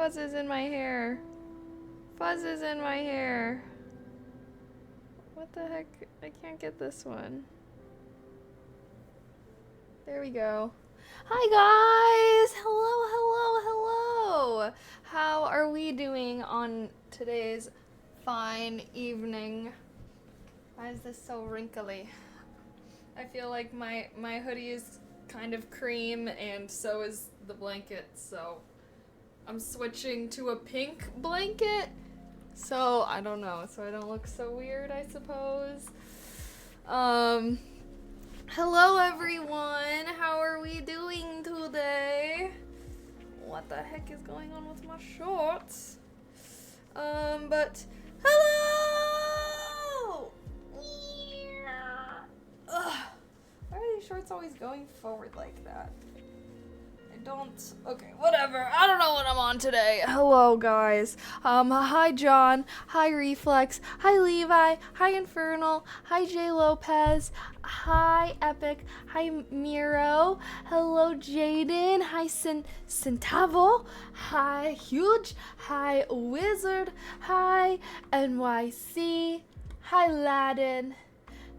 fuzzes in my hair. Fuzzes in my hair. What the heck? I can't get this one. There we go. Hi guys! Hello, hello, hello! How are we doing on today's fine evening? Why is this so wrinkly? I feel like my hoodie is kind of cream and so is the blanket, so I'm switching to a pink blanket. So I don't know, so I don't look so weird, I suppose. Hello everyone, how are we doing today? What the heck is going on with my shorts? But hello! Ugh. Why are these shorts always going forward like that? Okay, whatever. I don't know what I'm on today. Hello, guys. Hi, John. Hi, Reflex. Hi, Levi. Hi, Infernal. Hi, J. Lopez. Hi, Epic. Hi, Miro. Hello, Jaden. Hi, Centavo. Hi, Huge. Hi, Wizard. Hi, NYC. Hi, Laden.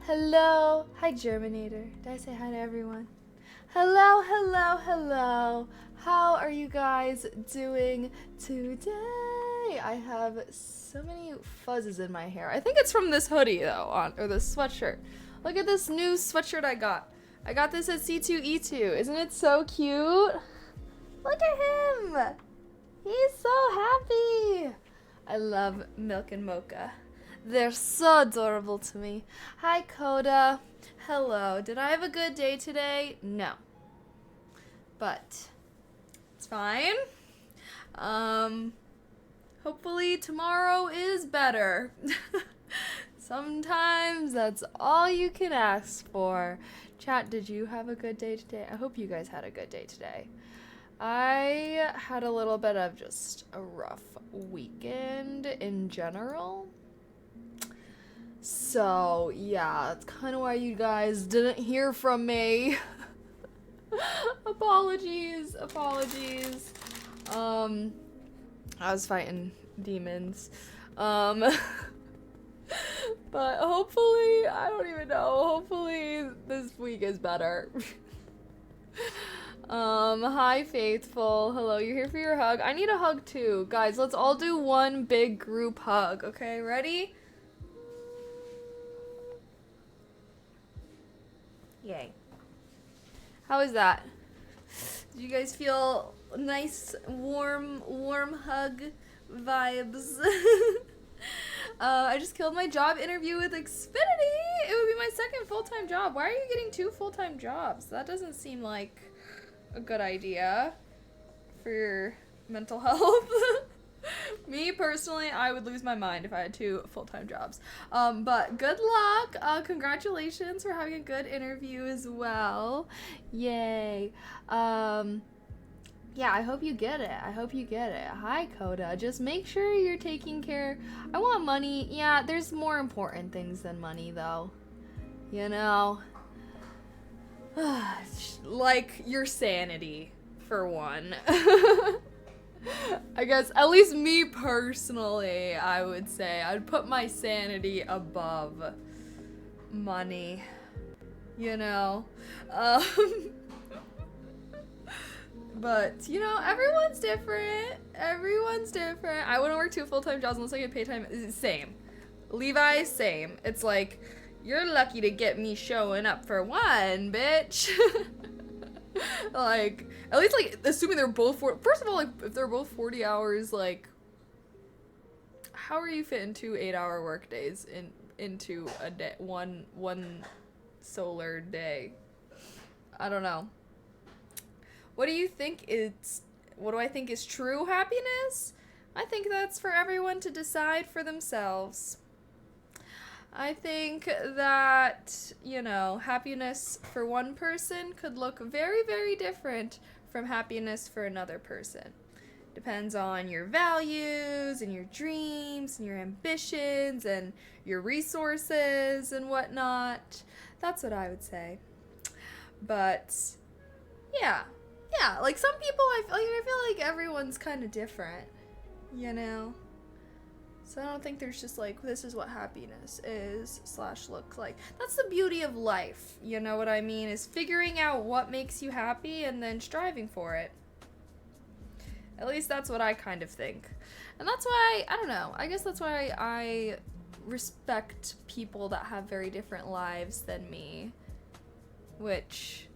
Hello. Hi, Germinator. Did I say hi to everyone? Hello, hello, hello. How are you guys doing today? I have so many fuzzes in my hair. I think it's from this hoodie though, or this sweatshirt. Look at this new sweatshirt I got. I got this at C2E2. Isn't it so cute? Look at him. He's so happy. I love Milk and Mocha. They're so adorable to me. Hi, Coda. Hello. Did I have a good day today? No. But it's fine. Hopefully tomorrow is better. Sometimes that's all you can ask for. Chat, did you have a good day today? I hope you guys had a good day today. I had a little bit of just a rough weekend in general. So, yeah, that's kind of why you guys didn't hear from me. Apologies. I was fighting demons. But hopefully, I don't even know, hopefully this week is better. Hi, Faithful. Hello, you're here for your hug. I need a hug too. Guys, let's all do one big group hug, okay? Ready? Yay. How is that? Did you guys feel nice, warm hug vibes? I just killed my job interview with Xfinity. It would be my second full-time job. Why are you getting 2 full-time jobs? That doesn't seem like a good idea for your mental health. Me personally, I would lose my mind if I had 2 full-time jobs. But good luck. Congratulations for having a good interview as well. Yay. Yeah, I hope you get it. Hi, Coda. Just make sure you're taking care. I want money. Yeah, there's more important things than money, though. You know? Like your sanity, for one. I guess, at least me personally, I would say I'd put my sanity above money, you know? But, you know, everyone's different. I wouldn't work 2 full-time jobs unless I get paid time. Same. Levi, same. It's like, you're lucky to get me showing up for one, bitch. Like, at least, like, assuming they're both first of all, like, if they're both 40 hours, like, how are you fitting 2 8-hour work days into a day, one solar day? I don't know. What do I think is true happiness? I think that's for everyone to decide for themselves. I think that, you know, happiness for one person could look very, very different from happiness for another person. Depends on your values and your dreams and your ambitions and your resources and whatnot. That's what I would say. But, yeah, like some people, I feel like everyone's kind of different. you know? So I don't think there's just like, this is what happiness is / look like. That's the beauty of life, you know what I mean? Is figuring out what makes you happy and then striving for it. At least that's what I kind of think. And that's why, I don't know, I guess that's why I respect people that have very different lives than me. Which,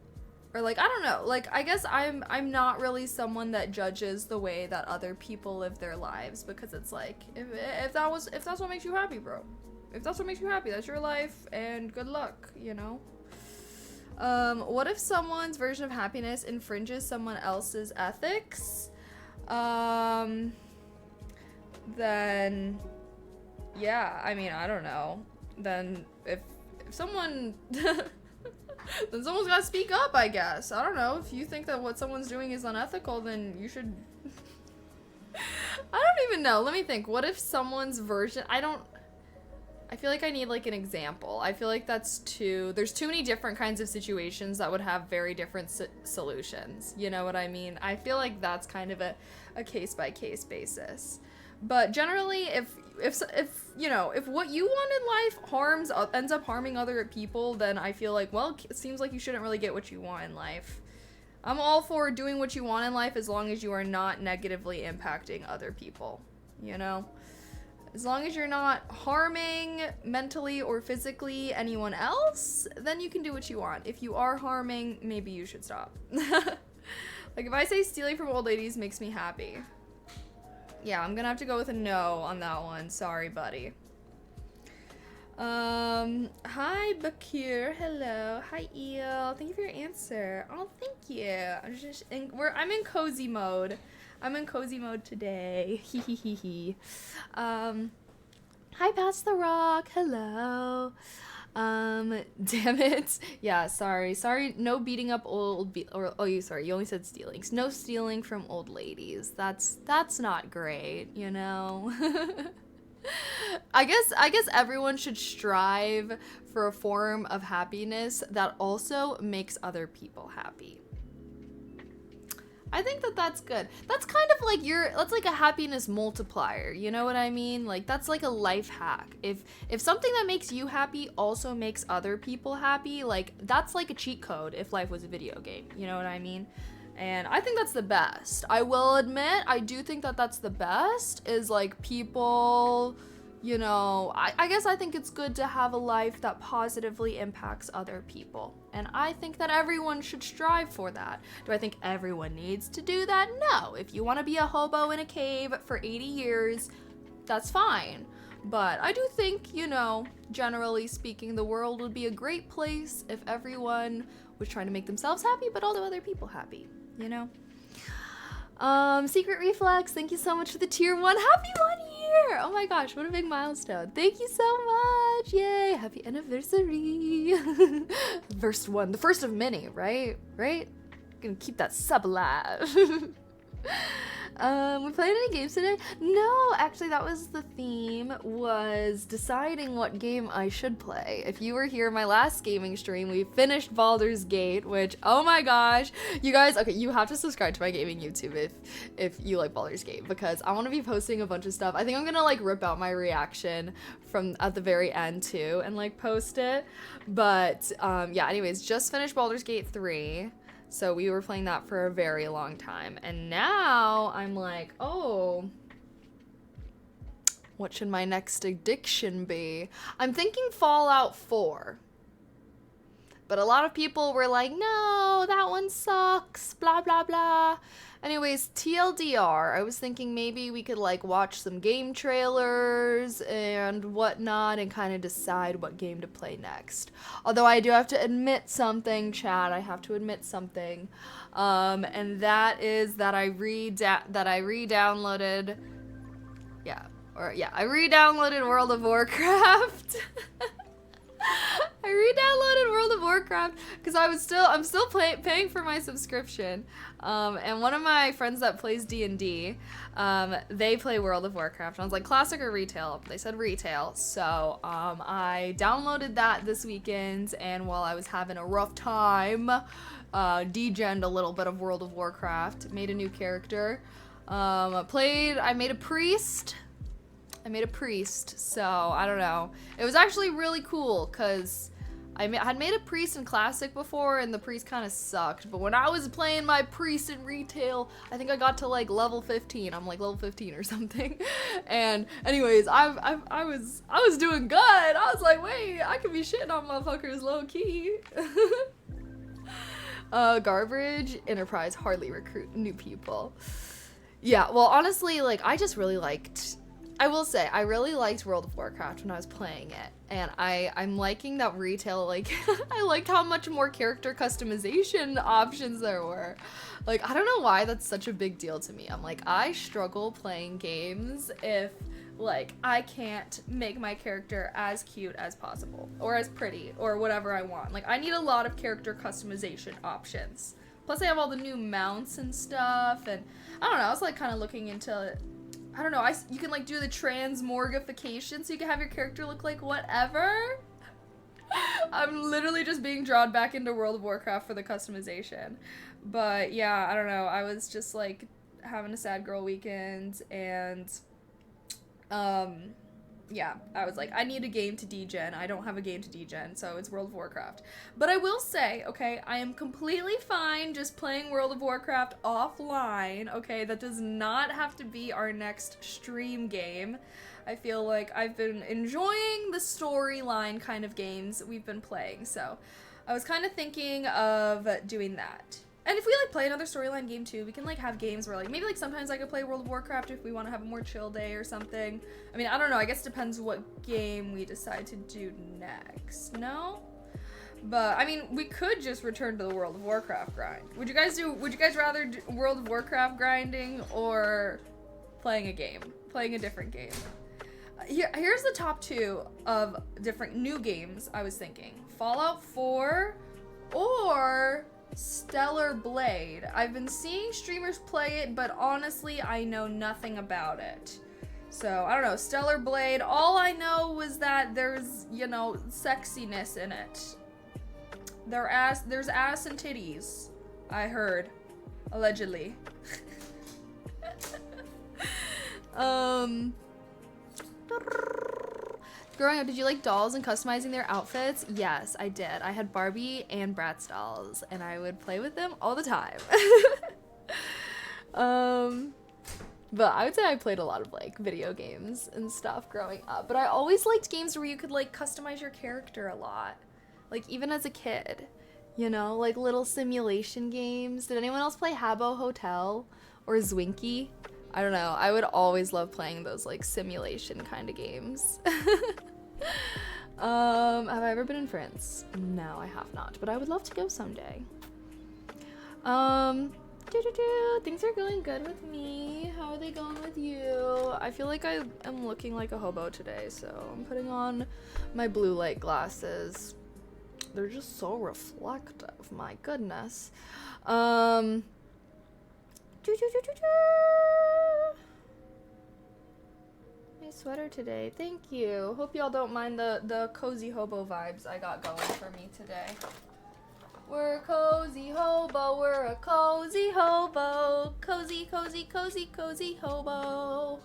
or like, I don't know, like, I guess I'm not really someone that judges the way that other people live their lives, because it's like, if that's what makes you happy, bro. If that's what makes you happy, that's your life, and good luck, you know? What if someone's version of happiness infringes someone else's ethics? Then, yeah, I mean, I don't know. Then, if someone, then someone's gotta speak up, I guess. I don't know. If you think that what someone's doing is unethical, then you should... I don't even know. Let me think. What if someone's version... I feel like I need, like, an example. I feel like that's there's too many different kinds of situations that would have very different solutions. You know what I mean? I feel like that's kind of a case-by-case basis. But generally, if you know, if what you want in life ends up harming other people, then I feel like, well, it seems like you shouldn't really get what you want in life. I'm all for doing what you want in life as long as you are not negatively impacting other people, you know? As long as you're not harming mentally or physically anyone else, then you can do what you want. If you are harming, maybe you should stop. Like, if I say stealing from old ladies makes me happy. Yeah, I'm gonna have to go with a no on that one. Sorry, buddy. Hi, Bakir. Hello. Hi, Eel. Thank you for your answer. Oh, thank you. I'm in cozy mode. I'm in cozy mode today. Hee hee hee hee. Hi, Past the Rock. Hello. Damn it. Yeah, sorry. No beating up you only said stealings. No stealing from old ladies. That's not great, you know? I guess everyone should strive for a form of happiness that also makes other people happy. I think that's good. That's kind of like that's like a happiness multiplier, you know what I mean? Like, that's like a life hack. If something that makes you happy also makes other people happy, like, that's like a cheat code if life was a video game, you know what I mean? And I think that's the best. I will admit, I do think that's the best, is like people, you know, I guess I think it's good to have a life that positively impacts other people. And I think that everyone should strive for that. Do I think everyone needs to do that? No. If you want to be a hobo in a cave for 80 years, that's fine. But I do think, you know, generally speaking, the world would be a great place if everyone was trying to make themselves happy, but also other people happy, you know? Secret Reflex, thank you so much for the tier 1. Happy 1 year! Oh my gosh, what a big milestone. Thank you so much. Yay, happy anniversary. First one, the first of many, right? Gonna keep that sub alive. We played any games today? No, actually that was the theme, was deciding what game I should play. If you were here my last gaming stream, we finished Baldur's Gate, which, oh my gosh, you guys, okay, you have to subscribe to my gaming YouTube if you like Baldur's Gate, because I want to be posting a bunch of stuff. I think I'm gonna like rip out my reaction from at the very end too and like post it. But yeah, anyways, just finished Baldur's Gate 3. So we were playing that for a very long time. And now I'm like, oh, what should my next addiction be? I'm thinking Fallout 4. But a lot of people were like, no, that one sucks, blah, blah, blah. Anyways, TLDR, I was thinking maybe we could like watch some game trailers and whatnot and kind of decide what game to play next. Although I do have to admit something, chat, I have to admit something. And that is that I re-downloaded, I re-downloaded World of Warcraft. I re-downloaded World of Warcraft because I'm still paying for my subscription. And one of my friends that plays D&D, they play World of Warcraft. And I was like, classic or retail? They said retail. So I downloaded that this weekend, and while I was having a rough time, degened a little bit of World of Warcraft, made a new character. I made a priest. So I don't know. It was actually really cool because I had made a priest in classic before and the priest kind of sucked. But when I was playing my priest in retail, I think I got to like level 15. I'm like level 15 or something. And anyways, I was doing good. I was like, wait, I could be shitting on motherfuckers low key. Garbage Enterprise hardly recruit new people. Yeah, well, honestly, like, I will say, I really liked World of Warcraft when I was playing it, and I'm liking that retail, like, I liked how much more character customization options there were. Like, I don't know why that's such a big deal to me. I'm like, I struggle playing games if, like, I can't make my character as cute as possible, or as pretty, or whatever I want. Like, I need a lot of character customization options. Plus, I have all the new mounts and stuff, and I don't know, I was, like, kind of looking into, I don't know, you can, like, do the transmorgification, so you can have your character look like whatever. I'm literally just being drawn back into World of Warcraft for the customization. But, yeah, I don't know, I was just, like, having a sad girl weekend, and, yeah, I was like, I need a game to degen. I don't have a game to degen, so it's World of Warcraft. But I will say, okay, I am completely fine just playing World of Warcraft offline, okay? That does not have to be our next stream game. I feel like I've been enjoying the storyline kind of games we've been playing, so I was kind of thinking of doing that. And if we, like, play another storyline game, too, we can, like, have games where, like, maybe, like, sometimes I could play World of Warcraft if we want to have a more chill day or something. I mean, I don't know. I guess it depends what game we decide to do next. No? But, I mean, we could just return to the World of Warcraft grind. Would you guys rather do World of Warcraft grinding or playing a game? Playing a different game? Here's the top 2 of different new games I was thinking. Fallout 4 or Stellar Blade. I've been seeing streamers play it, but honestly, I know nothing about it. So, I don't know, Stellar Blade, all I know was that there's, you know, sexiness in it. There's ass and titties, I heard. Allegedly. Growing up, did you like dolls and customizing their outfits? Yes, I did. I had Barbie and Bratz dolls, and I would play with them all the time. But I would say I played a lot of, like, video games and stuff growing up. But I always liked games where you could, like, customize your character a lot. Like, even as a kid. You know? Like, little simulation games. Did anyone else play Habbo Hotel? Or Zwinky? I don't know. I would always love playing those, like, simulation kind of games. Have I ever been in France? No, I have not, but I would love to go someday. Things are going good with me. How are they going with you? I feel like I am looking like a hobo today, so I'm putting on my blue light glasses. They're just so reflective, my goodness. Nice sweater today. Thank you. Hope y'all don't mind the cozy hobo vibes I got going for me today. We're a cozy hobo. We're a cozy hobo. Cozy, cozy, cozy, cozy hobo.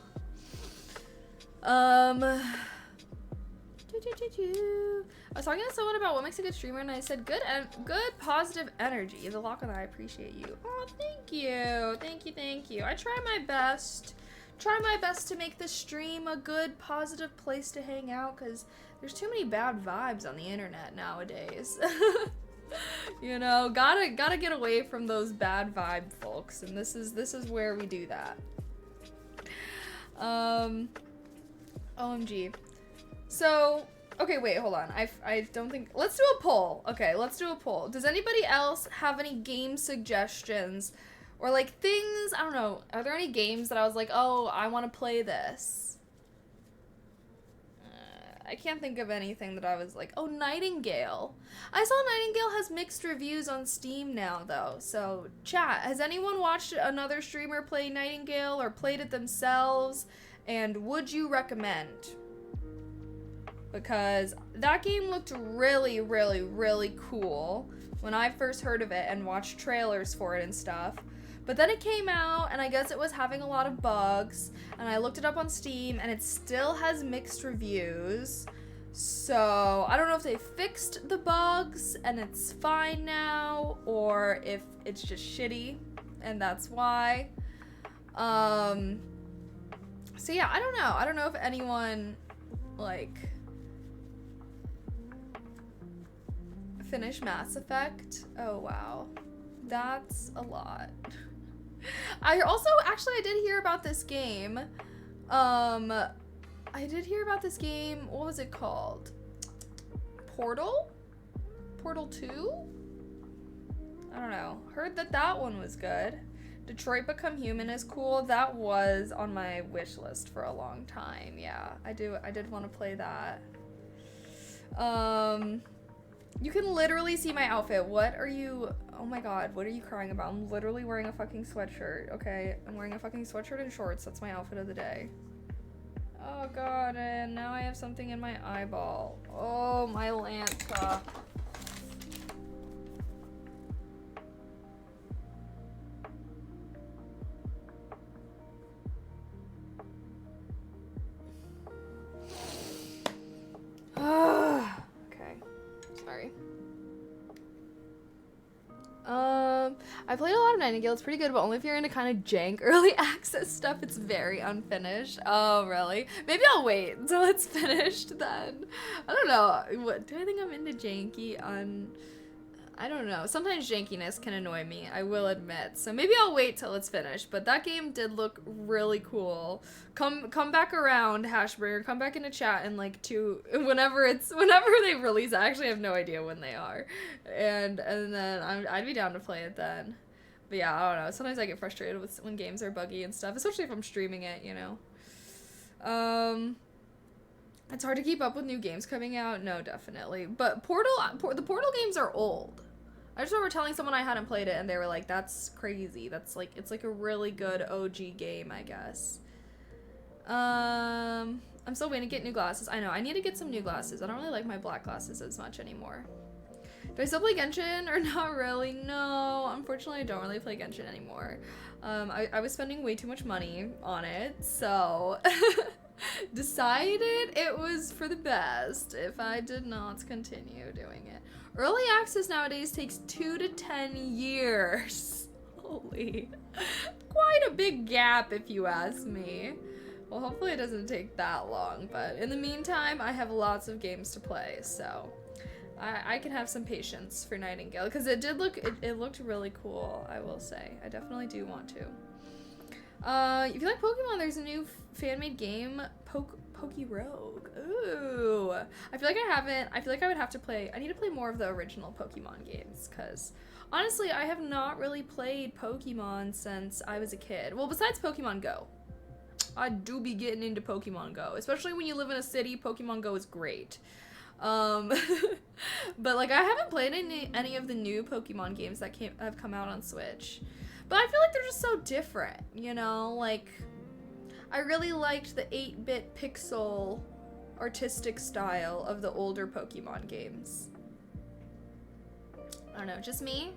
I was talking to someone about what makes a good streamer, and I said good positive energy. The lock and I appreciate you. Oh, thank you. Thank you. I try my best. Try my best to make the stream a good, positive place to hang out, because there's too many bad vibes on the internet nowadays. You know, gotta get away from those bad vibe folks, and this is where we do that. OMG. So, okay, wait, hold on. I don't think, let's do a poll. Okay, let's do a poll. Does anybody else have any game suggestions or, like, things, I don't know, are there any games that I was like, oh, I want to play this? I can't think of anything that I was like, oh, Nightingale. I saw Nightingale has mixed reviews on Steam now, though. So, chat, has anyone watched another streamer play Nightingale or played it themselves? And would you recommend? Because that game looked really, really, really cool when I first heard of it and watched trailers for it and stuff. But then it came out, and I guess it was having a lot of bugs, and I looked it up on Steam, and it still has mixed reviews. So I don't know if they fixed the bugs and it's fine now, or if it's just shitty and that's why. So yeah, I don't know. I don't know if anyone like finished Mass Effect. Oh wow, that's a lot. I did hear about this game. I did hear about this game. What was it called? Portal 2? I don't know. Heard that one was good. Detroit Become Human is cool. That was on my wish list for a long time. Yeah, I did want to play that. You can literally see my outfit. What are you... Oh my god, what are you crying about? I'm literally wearing a fucking sweatshirt, okay? I'm wearing a fucking sweatshirt and shorts. That's my outfit of the day. Oh god, and now I have something in my eyeball. Oh, my Lanta. Okay, sorry. I played a lot of Nightingale. It's pretty good, but only if you're into kind of jank early access stuff. It's very unfinished. Oh, really? Maybe I'll wait until it's finished then. I don't know. What do I think I'm into janky on? I don't know. Sometimes jankiness can annoy me, I will admit. So maybe I'll wait till it's finished. But that game did look really cool. Come back around, Hashbringer. Come back into chat and like whenever they release. I actually have no idea when they are, and then I'd be down to play it then. But yeah, I don't know. Sometimes I get frustrated when games are buggy and stuff, especially if I'm streaming it. You know. It's hard to keep up with new games coming out. No, definitely. But the Portal games are old. I just remember telling someone I hadn't played it, and they were like, "That's crazy. It's like a really good OG game, I guess." I'm still waiting to get new glasses. I know. I need to get some new glasses. I don't really like my black glasses as much anymore. Do I still play Genshin or not really? No, unfortunately, I don't really play Genshin anymore. I was spending way too much money on it, so decided it was for the best if I did not continue doing it. Early access nowadays takes 2 to 10 years. Holy, quite a big gap if you ask me. Well, hopefully it doesn't take that long, but in the meantime, I have lots of games to play, so I can have some patience for Nightingale, because it looked really cool, I will say. I definitely do want to. If you like Pokemon, there's a new fan-made game, Poke Rogue. Ooh. I feel like I would have to play, I need to play more of the original Pokemon games, because honestly, I have not really played Pokemon since I was a kid. Well, besides Pokemon Go. I do be getting into Pokemon Go, especially when you live in a city. Pokemon Go is great. But like I haven't played any of the new Pokemon games that have come out on Switch. But I feel like they're just so different, you know? Like I really liked the 8-bit pixel artistic style of the older Pokemon games. I don't know, just me.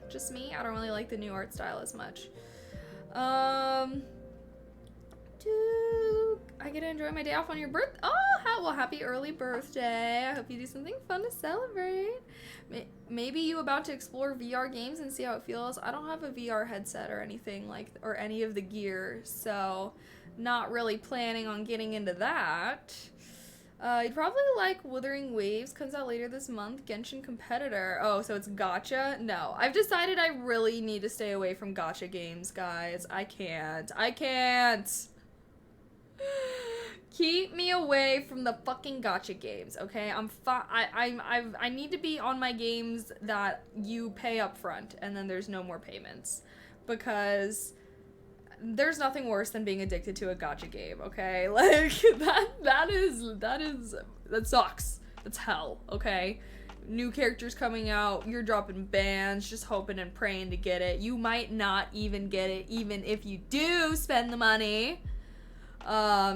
I don't really like the new art style as much. I get to enjoy my day off on your birthday. Oh, well, happy early birthday. I hope you do something fun to celebrate. Maybe you about to explore VR games and see how it feels. I don't have a VR headset or anything or any of the gear, so not really planning on getting into that. You'd probably like Wuthering Waves, comes out later this month. Genshin Competitor. Oh, so it's Gacha? No, I've decided I really need to stay away from Gacha games, guys. I can't. Keep me away from the fucking Gacha games, okay? I need to be on my games that you pay up front and then there's no more payments, because there's nothing worse than being addicted to a Gacha game, okay? Like that sucks. That's hell, okay? New characters coming out, you're dropping bans, just hoping and praying to get it. You might not even get it, even if you do spend the money.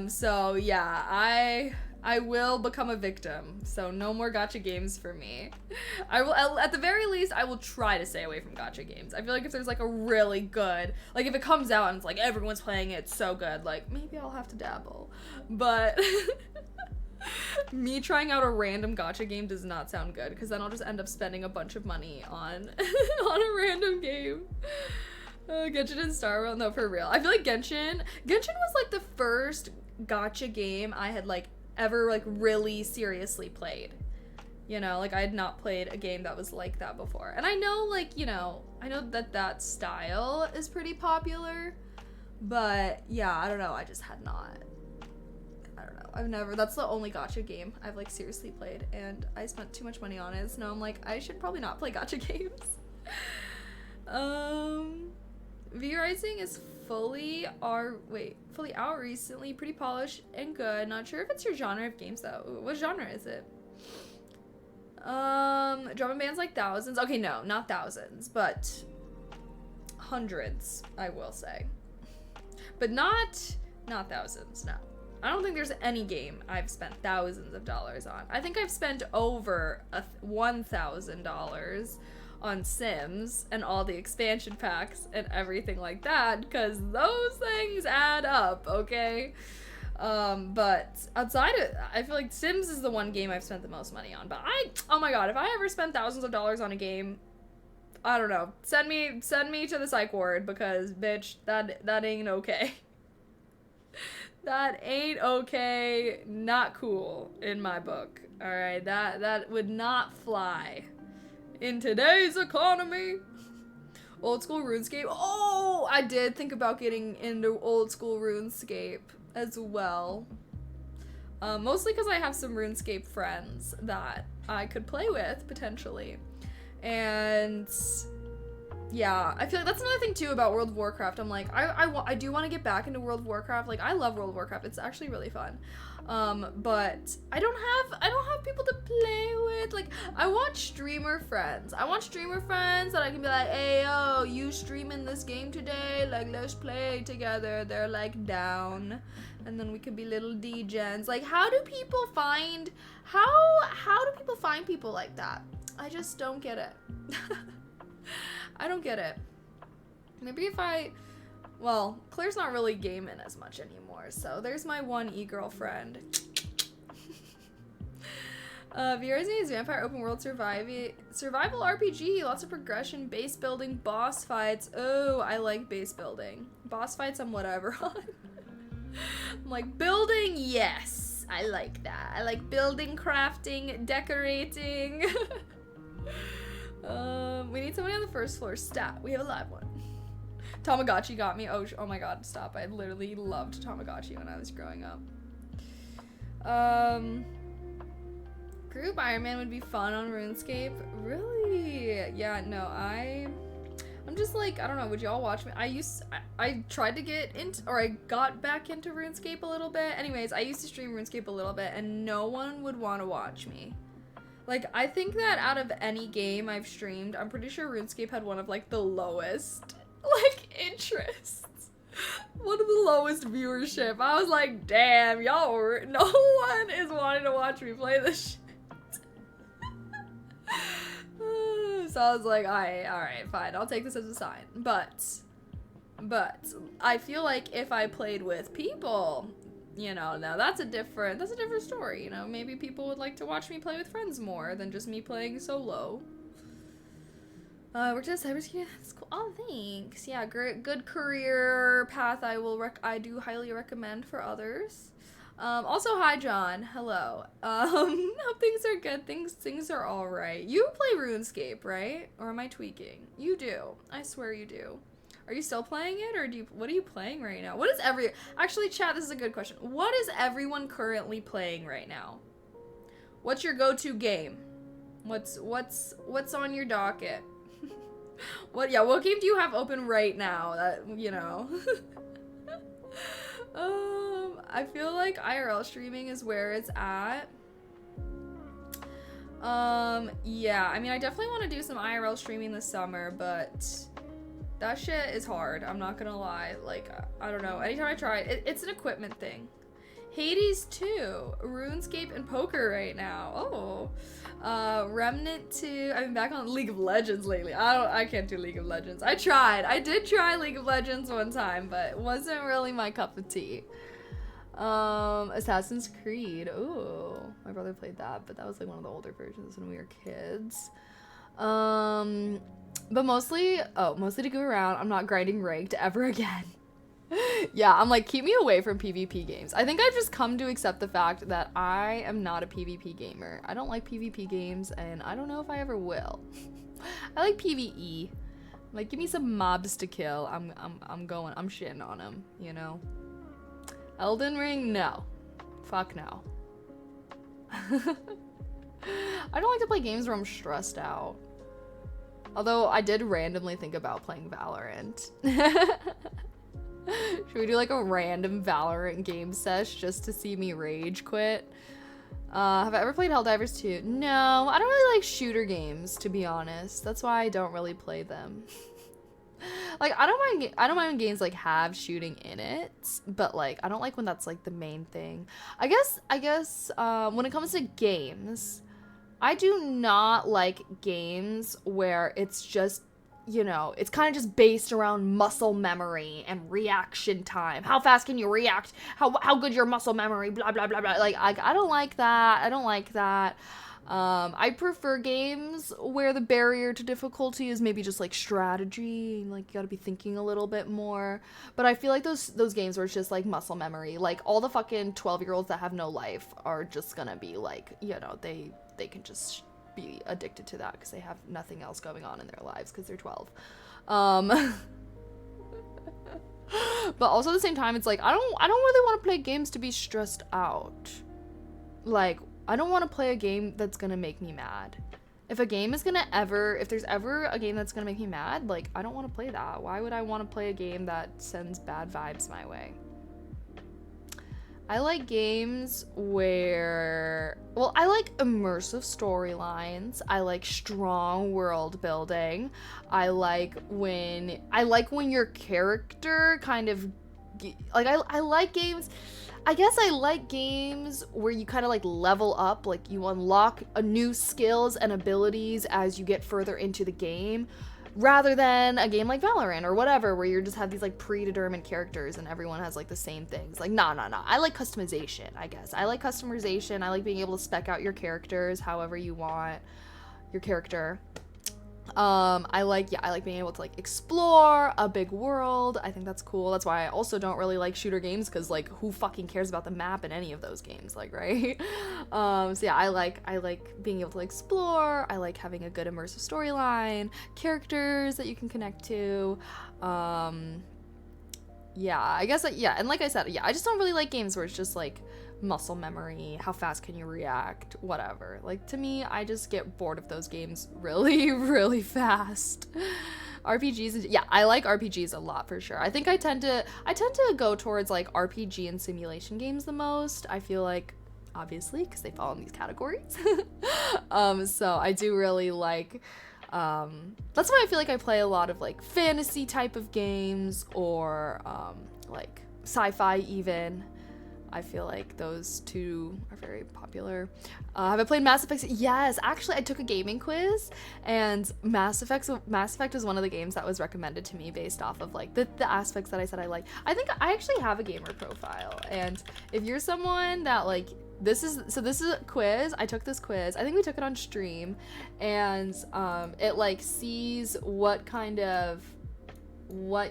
So yeah, I will become a victim, so no more gacha games for me. I will, at the very least, I will try to stay away from gacha games. I feel like if there's like a really good, like if it comes out and it's like everyone's playing it, it's so good, like maybe I'll have to dabble. But me trying out a random gacha game does not sound good, because then I'll just end up spending a bunch of money on on a random game. Genshin and Star Rail, no, for real. I feel like Genshin was like the first gacha game I had like ever like really seriously played. You know, like I had not played a game that was like that before. And I know, like, you know, I know that style is pretty popular, but yeah, I don't know, I just had not. I don't know, I've never, that's the only gacha game I've like seriously played, and I spent too much money on it, so now I'm like, I should probably not play gacha games. V-Rising is fully out recently, pretty polished and good. Not sure if it's your genre of games though. What genre is it? Drum and bands like thousands. Okay, no, not thousands, but hundreds, I will say. But not thousands, no. I don't think there's any game I've spent thousands of dollars on. I think I've spent over $1,000 on Sims and all the expansion packs and everything like that, because those things add up, okay? But outside of, I feel like Sims is the one game I've spent the most money on. But oh my god, if I ever spent thousands of dollars on a game, I don't know, send me to the psych ward, because bitch, that ain't okay. That ain't okay, not cool in my book. All right, that would not fly in today's economy. Old school RuneScape. Oh, I did think about getting into old school RuneScape as well. Mostly because I have some RuneScape friends that I could play with potentially. And yeah, I feel like that's another thing too about World of Warcraft. I'm like, I do want to get back into World of Warcraft. Like, I love World of Warcraft. It's actually really fun. But I don't have people to play with. Like, I want streamer friends. I want streamer friends that I can be like, hey, yo, you streaming this game today? Like, let's play together. They're like down. And then we could be little degens. Like, how do people find people like that? I just don't get it. I don't get it. Maybe if well, Claire's not really gaming as much anymore, so there's my one e-girlfriend. V-Rising is vampire open world survival RPG, lots of progression, base building, boss fights. Oh, I like base building. Boss fights I'm whatever on. I'm like, building, yes, I like that. I like building, crafting, decorating. We need somebody on the first floor. Stat. We have a live one. Tamagotchi got me. Oh my god, stop. I literally loved Tamagotchi when I was growing up. Group Iron Man would be fun on RuneScape. Really? Yeah, no, I'm just like, I don't know, would y'all watch me? I tried to get into, or I got back into RuneScape a little bit. Anyways, I used to stream RuneScape a little bit, and no one would want to watch me. Like, I think that out of any game I've streamed, I'm pretty sure RuneScape had one of, like, the lowest, like, interests. One of the lowest viewership. I was like, damn, y'all, no one is wanting to watch me play this shit. So I was like, alright, fine, I'll take this as a sign. But I feel like if I played with people, you know, now that's a different story, you know. Maybe people would like to watch me play with friends more than just me playing solo. Worked at cybersecurity. That's cool. Oh, thanks. Yeah, good career path. I do highly recommend for others. Also, hi John. Hello. Hope things are good. Things are all right. You play RuneScape, right? Or am I tweaking? You do. I swear you do. Are you still playing it, or what are you playing right now? Actually, chat, this is a good question. What is everyone currently playing right now? What's your go-to game? What's on your docket? What game do you have open right now that, you know? I feel like IRL streaming is where it's at. Yeah, I mean, I definitely want to do some IRL streaming this summer, but that shit is hard, I'm not gonna lie. Like, I don't know, anytime I try it, it's an equipment thing. Hades 2, RuneScape, and poker right now. Oh. Remnant 2. I've been back on League of Legends lately. I can't do League of Legends. I did try League of Legends one time, but it wasn't really my cup of tea. Assassin's Creed. Ooh, my brother played that, but that was like one of the older versions when we were kids. But mostly to go around. I'm not grinding ranked ever again. Yeah, I'm like, keep me away from PvP games. I think I've just come to accept the fact that I am not a PvP gamer. I don't like PvP games, and I don't know if I ever will. I like PvE. Like, give me some mobs to kill. I'm shitting on them, you know? Elden Ring? No. Fuck no. I don't like to play games where I'm stressed out. Although I did randomly think about playing Valorant. Should we do like a random Valorant game sesh just to see me rage quit? Have I ever played Helldivers 2? No, I don't really like shooter games, to be honest. That's why I don't really play them. Like, I don't mind when games like have shooting in it, but like I don't like when that's like the main thing. I guess when it comes to games, I do not like games where it's just, you know, it's kind of just based around muscle memory and reaction time. How fast can you react? How good your muscle memory? Blah blah blah blah. Like I don't like that. I don't like that. I prefer games where the barrier to difficulty is maybe just like strategy, like you gotta be thinking a little bit more. But I feel like those games where it's just like muscle memory, like all the fucking 12-year-olds that have no life are just gonna be like, you know, they can just be addicted to that because they have nothing else going on in their lives because they're 12. But also at the same time, it's like I don't really want to play games to be stressed out. Like, I don't want to play a game that's gonna make me mad. If there's ever a game that's gonna make me mad, like, I don't want to play that. Why would I want to play a game that sends bad vibes my way? I like games where, well, I like immersive storylines. I like strong world building. I like when your character kind of, like, I like games. I guess I like games where you kind of like level up, like you unlock new skills and abilities as you get further into the game, rather than a game like Valorant or whatever, where you just have these like predetermined characters and everyone has like the same things. Like, nah. I like customization, I guess. I like customization. I like being able to spec out your characters however you want your character. I like being able to like explore a big world. I think that's cool. That's why I also don't really like shooter games, because like who fucking cares about the map in any of those games, like, right? So yeah, I like being able to explore. I like having a good immersive storyline, characters that you can connect to. Yeah, I guess yeah, and like I said, yeah, I just don't really like games where it's just like muscle memory, how fast can you react, whatever. Like, to me, I just get bored of those games really, really fast. RPGs, yeah, I like RPGs a lot for sure. I think I tend to go towards like RPG and simulation games the most. I feel like, obviously, because they fall in these categories. So I do really like, that's why I feel like I play a lot of like fantasy type of games, or like sci-fi even. I feel like those two are very popular. Have I played Mass Effect? Yes, actually I took a gaming quiz, and Mass Effect was one of the games that was recommended to me based off of like the aspects that I said I like. I think I actually have a gamer profile, and if you're someone that like, this is a quiz. I took this quiz. I think we took it on stream, and it like sees what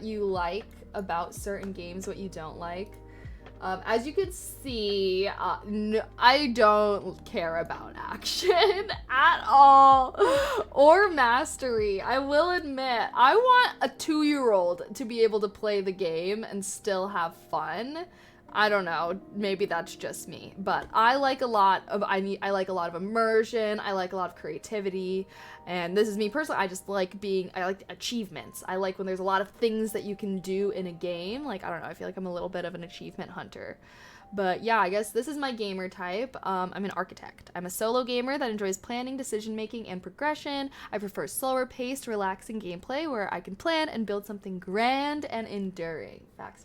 you like about certain games, what you don't like. As you can see, I don't care about action at all, or mastery. I will admit, I want a 2-year-old to be able to play the game and still have fun. I don't know, maybe that's just me, but I like a lot of immersion. I like a lot of creativity, and this is me personally. I like achievements. I like when there's a lot of things that you can do in a game. Like, I don't know, I feel like I'm a little bit of an achievement hunter. But yeah, I guess this is my gamer type. I'm an architect. I'm a solo gamer that enjoys planning, decision making, and progression. I prefer slower paced, relaxing gameplay where I can plan and build something grand and enduring. Facts.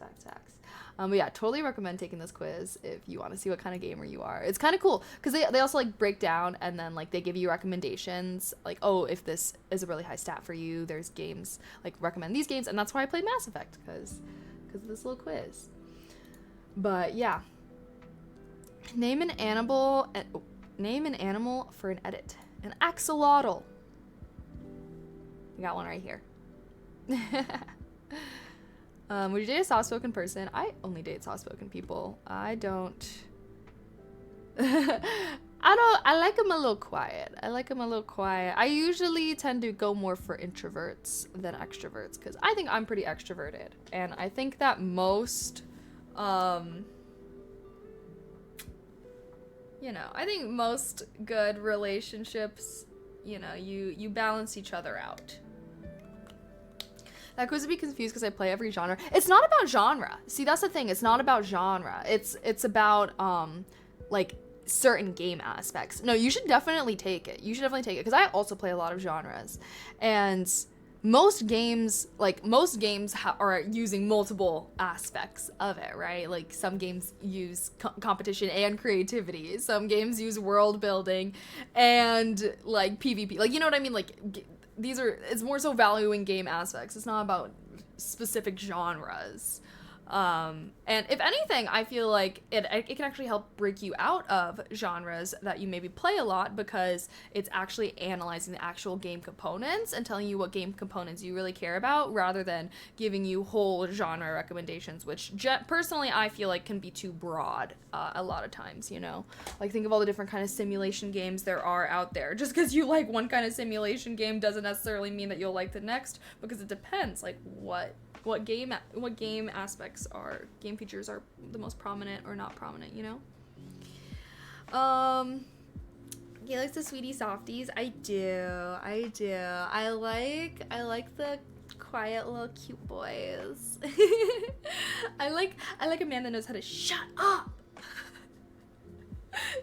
But yeah, totally recommend taking this quiz if you want to see what kind of gamer you are. It's kind of cool because they also like break down and then like they give you recommendations like, oh, if this is a really high stat for you, there's games like recommend these games, and that's why I played Mass Effect because of this little quiz. But yeah, name an animal for an edit. An axolotl. I got one right here. Would you date a soft-spoken person? I only date soft-spoken people. I like them a little quiet. I usually tend to go more for introverts than extroverts because I think I'm pretty extroverted. And I think that most, I think most good relationships, you balance each other out. That quiz would be confused because I play every genre. It's not about genre. See, that's the thing. It's not about genre. It's about like certain game aspects. No, you should definitely take it. Because I also play a lot of genres, and most games are using multiple aspects of it, right? Like some games use competition and creativity. Some games use world building and like PvP. Like, you know what I mean? Like it's more so valuing game aspects. It's not about specific genres. And if anything, I feel like it can actually help break you out of genres that you maybe play a lot because it's actually analyzing the actual game components and telling you what game components you really care about rather than giving you whole genre recommendations, which personally I feel like can be too broad a lot of times, Like think of all the different kind of simulation games there are out there. Just because you like one kind of simulation game doesn't necessarily mean that you'll like the next, because it depends like what game features are the most prominent or not prominent, He likes the sweetie softies. I do. I like the quiet little cute boys. I like a man that knows how to shut up.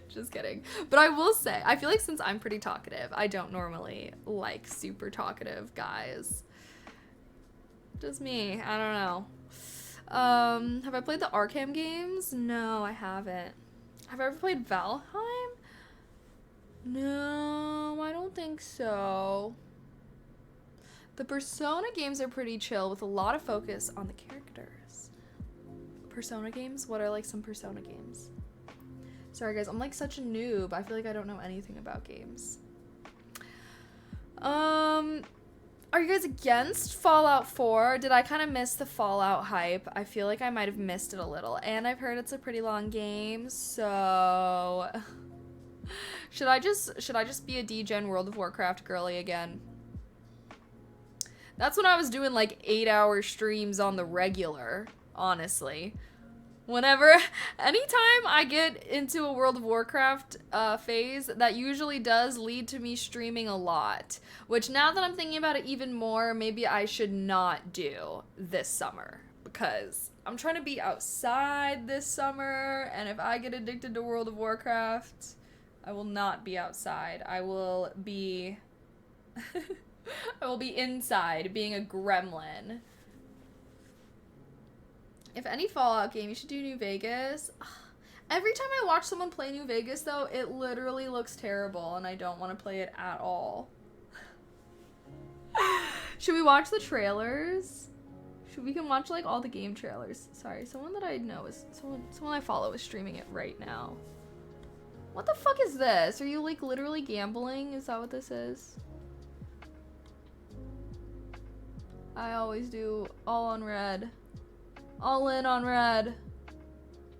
Just kidding. But I will say, I feel like since I'm pretty talkative, I don't normally like super talkative guys. Just me. I don't know. Have I played the Arkham games? No, I haven't. Have I ever played Valheim? No, I don't think so. The Persona games are pretty chill with a lot of focus on the characters. Persona games? What are like some Persona games? Sorry guys, I'm like such a noob. I feel like I don't know anything about games. Are you guys against Fallout 4? Did I kind of miss the Fallout hype? I feel like I might have missed it a little. And I've heard it's a pretty long game, so should I just be a degen World of Warcraft girly again? That's when I was doing like 8-hour streams on the regular, honestly. Anytime I get into a World of Warcraft phase, that usually does lead to me streaming a lot. Which now that I'm thinking about it even more, maybe I should not do this summer. Because I'm trying to be outside this summer, and if I get addicted to World of Warcraft, I will not be outside. I will be inside, being a gremlin. If any Fallout game, you should do New Vegas. Every time I watch someone play New Vegas, though, it literally looks terrible, and I don't want to play it at all. Should we watch the trailers? We can watch, like, all the game trailers. Sorry, someone that I know is... Someone I follow is streaming it right now. What the fuck is this? Are you, like, literally gambling? Is that what this is? I always do all on red. All in on red.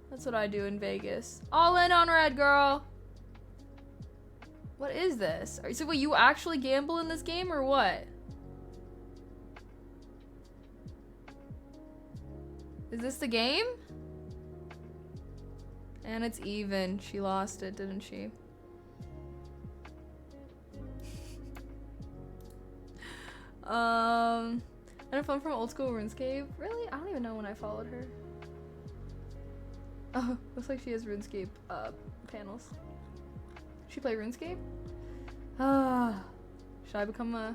That's what I do in Vegas. All in on red, girl. What is this? So wait, you actually gamble in this game or what? Is this the game? And it's even. She lost it, didn't she? And a phone from old school RuneScape? Really? I don't even know when I followed her. Oh, looks like she has RuneScape panels. She play RuneScape? Should I become a...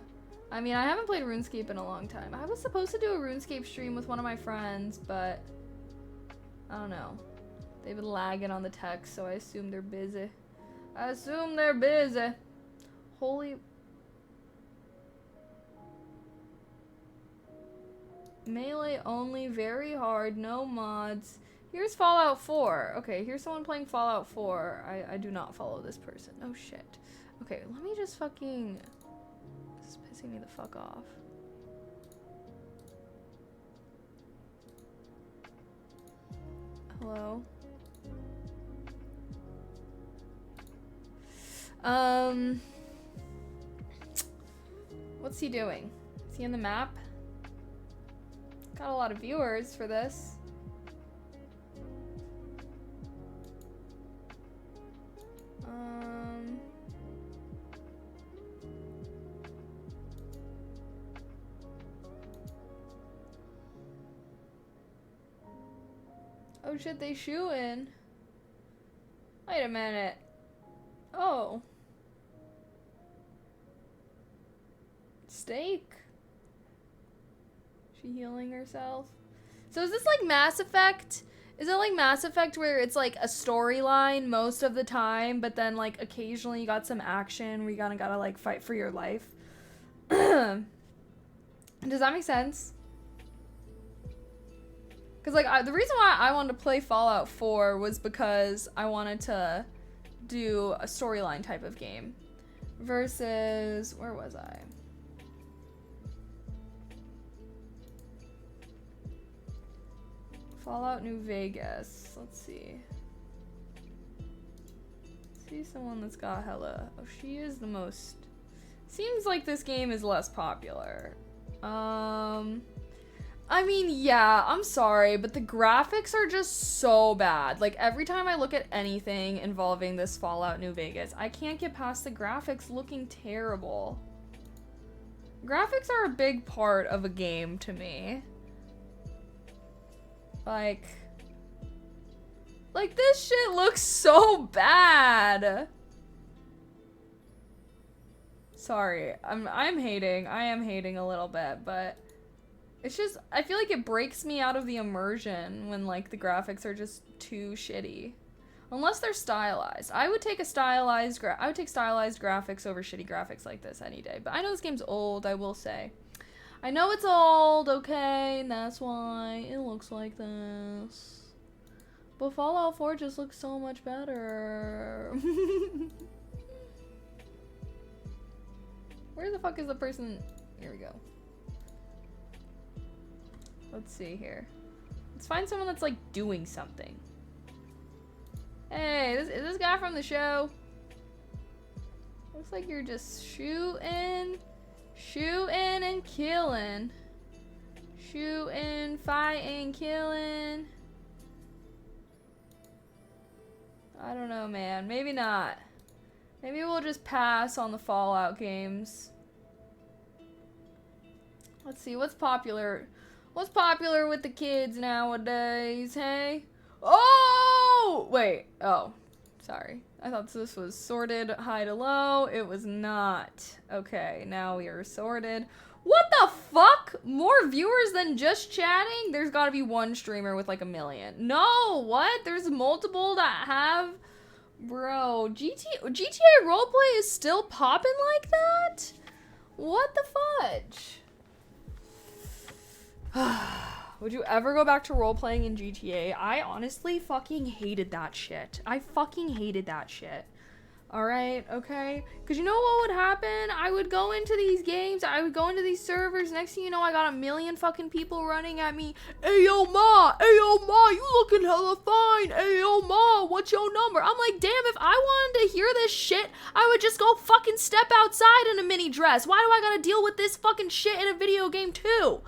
I mean, I haven't played RuneScape in a long time. I was supposed to do a RuneScape stream with one of my friends, but I don't know. They've been lagging on the text, so I assume they're busy. I assume they're busy. Holy... Melee only, very hard, no mods. Here's Fallout 4. Okay, here's someone playing Fallout 4. I do not follow this person. Oh shit. Okay, let me just fucking... This is pissing me the fuck off. Hello? What's he doing? Is he on the map? Got a lot of viewers for this. Oh shit, they shootin'. Wait a minute. Oh. Steak. She healing herself. So is this like Mass Effect? Is it like Mass Effect where it's like a storyline most of the time, but then like occasionally you got some action where you gotta like fight for your life? Does that make sense? Because like the reason why I wanted to play Fallout 4 was because I wanted to do a storyline type of game versus, where was I? Fallout New Vegas. Let's see. See someone that's got hella. Oh, she is the most. Seems like this game is less popular. I mean, yeah, I'm sorry, but the graphics are just so bad. Like, every time I look at anything involving this Fallout New Vegas, I can't get past the graphics looking terrible. Graphics are a big part of a game to me. Like this shit looks so bad. Sorry, I'm hating. I am hating a little bit, but it's just, I feel like it breaks me out of the immersion when like the graphics are just too shitty. Unless they're stylized. I would take stylized graphics over shitty graphics like this any day. But I know this game's old, I will say. I know it's old, okay, and that's why it looks like this. But Fallout 4 just looks so much better. Where the fuck is the person? Here we go. Let's see here. Let's find someone that's like doing something. Hey, is this guy from the show? Looks like you're just shooting and killing. Shooting, fighting, killing. I don't know, man. Maybe not. Maybe we'll just pass on the Fallout games. Let's see, what's popular? What's popular with the kids nowadays, hey? Oh! Wait. Oh. Sorry. I thought this was sorted high to low. It was not. Okay, now we are sorted. What the fuck? More viewers than just chatting? There's gotta be one streamer with like 1 million. No, what? There's multiple that have... Bro, GTA roleplay is still popping like that? What the fudge? Would you ever go back to role-playing in GTA? I honestly fucking hated that shit. I fucking hated that shit. Alright, okay? Because you know what would happen? I would go into these games, I would go into these servers, next thing you know, I got 1 million fucking people running at me. Ayo ma, you looking hella fine. Ayo ma, what's your number? I'm like, damn, if I wanted to hear this shit, I would just go fucking step outside in a mini dress. Why do I gotta deal with this fucking shit in a video game too?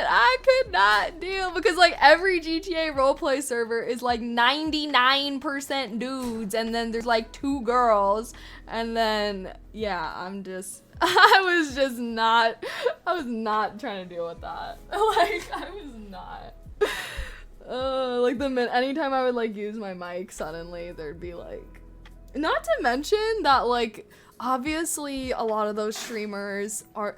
I could not deal, because like every GTA roleplay server is like 99% dudes and then there's like 2 girls, and then yeah, I was not trying to deal with that. Like I was not. Like anytime I would like use my mic, suddenly there'd be like, not to mention that like obviously a lot of those streamers are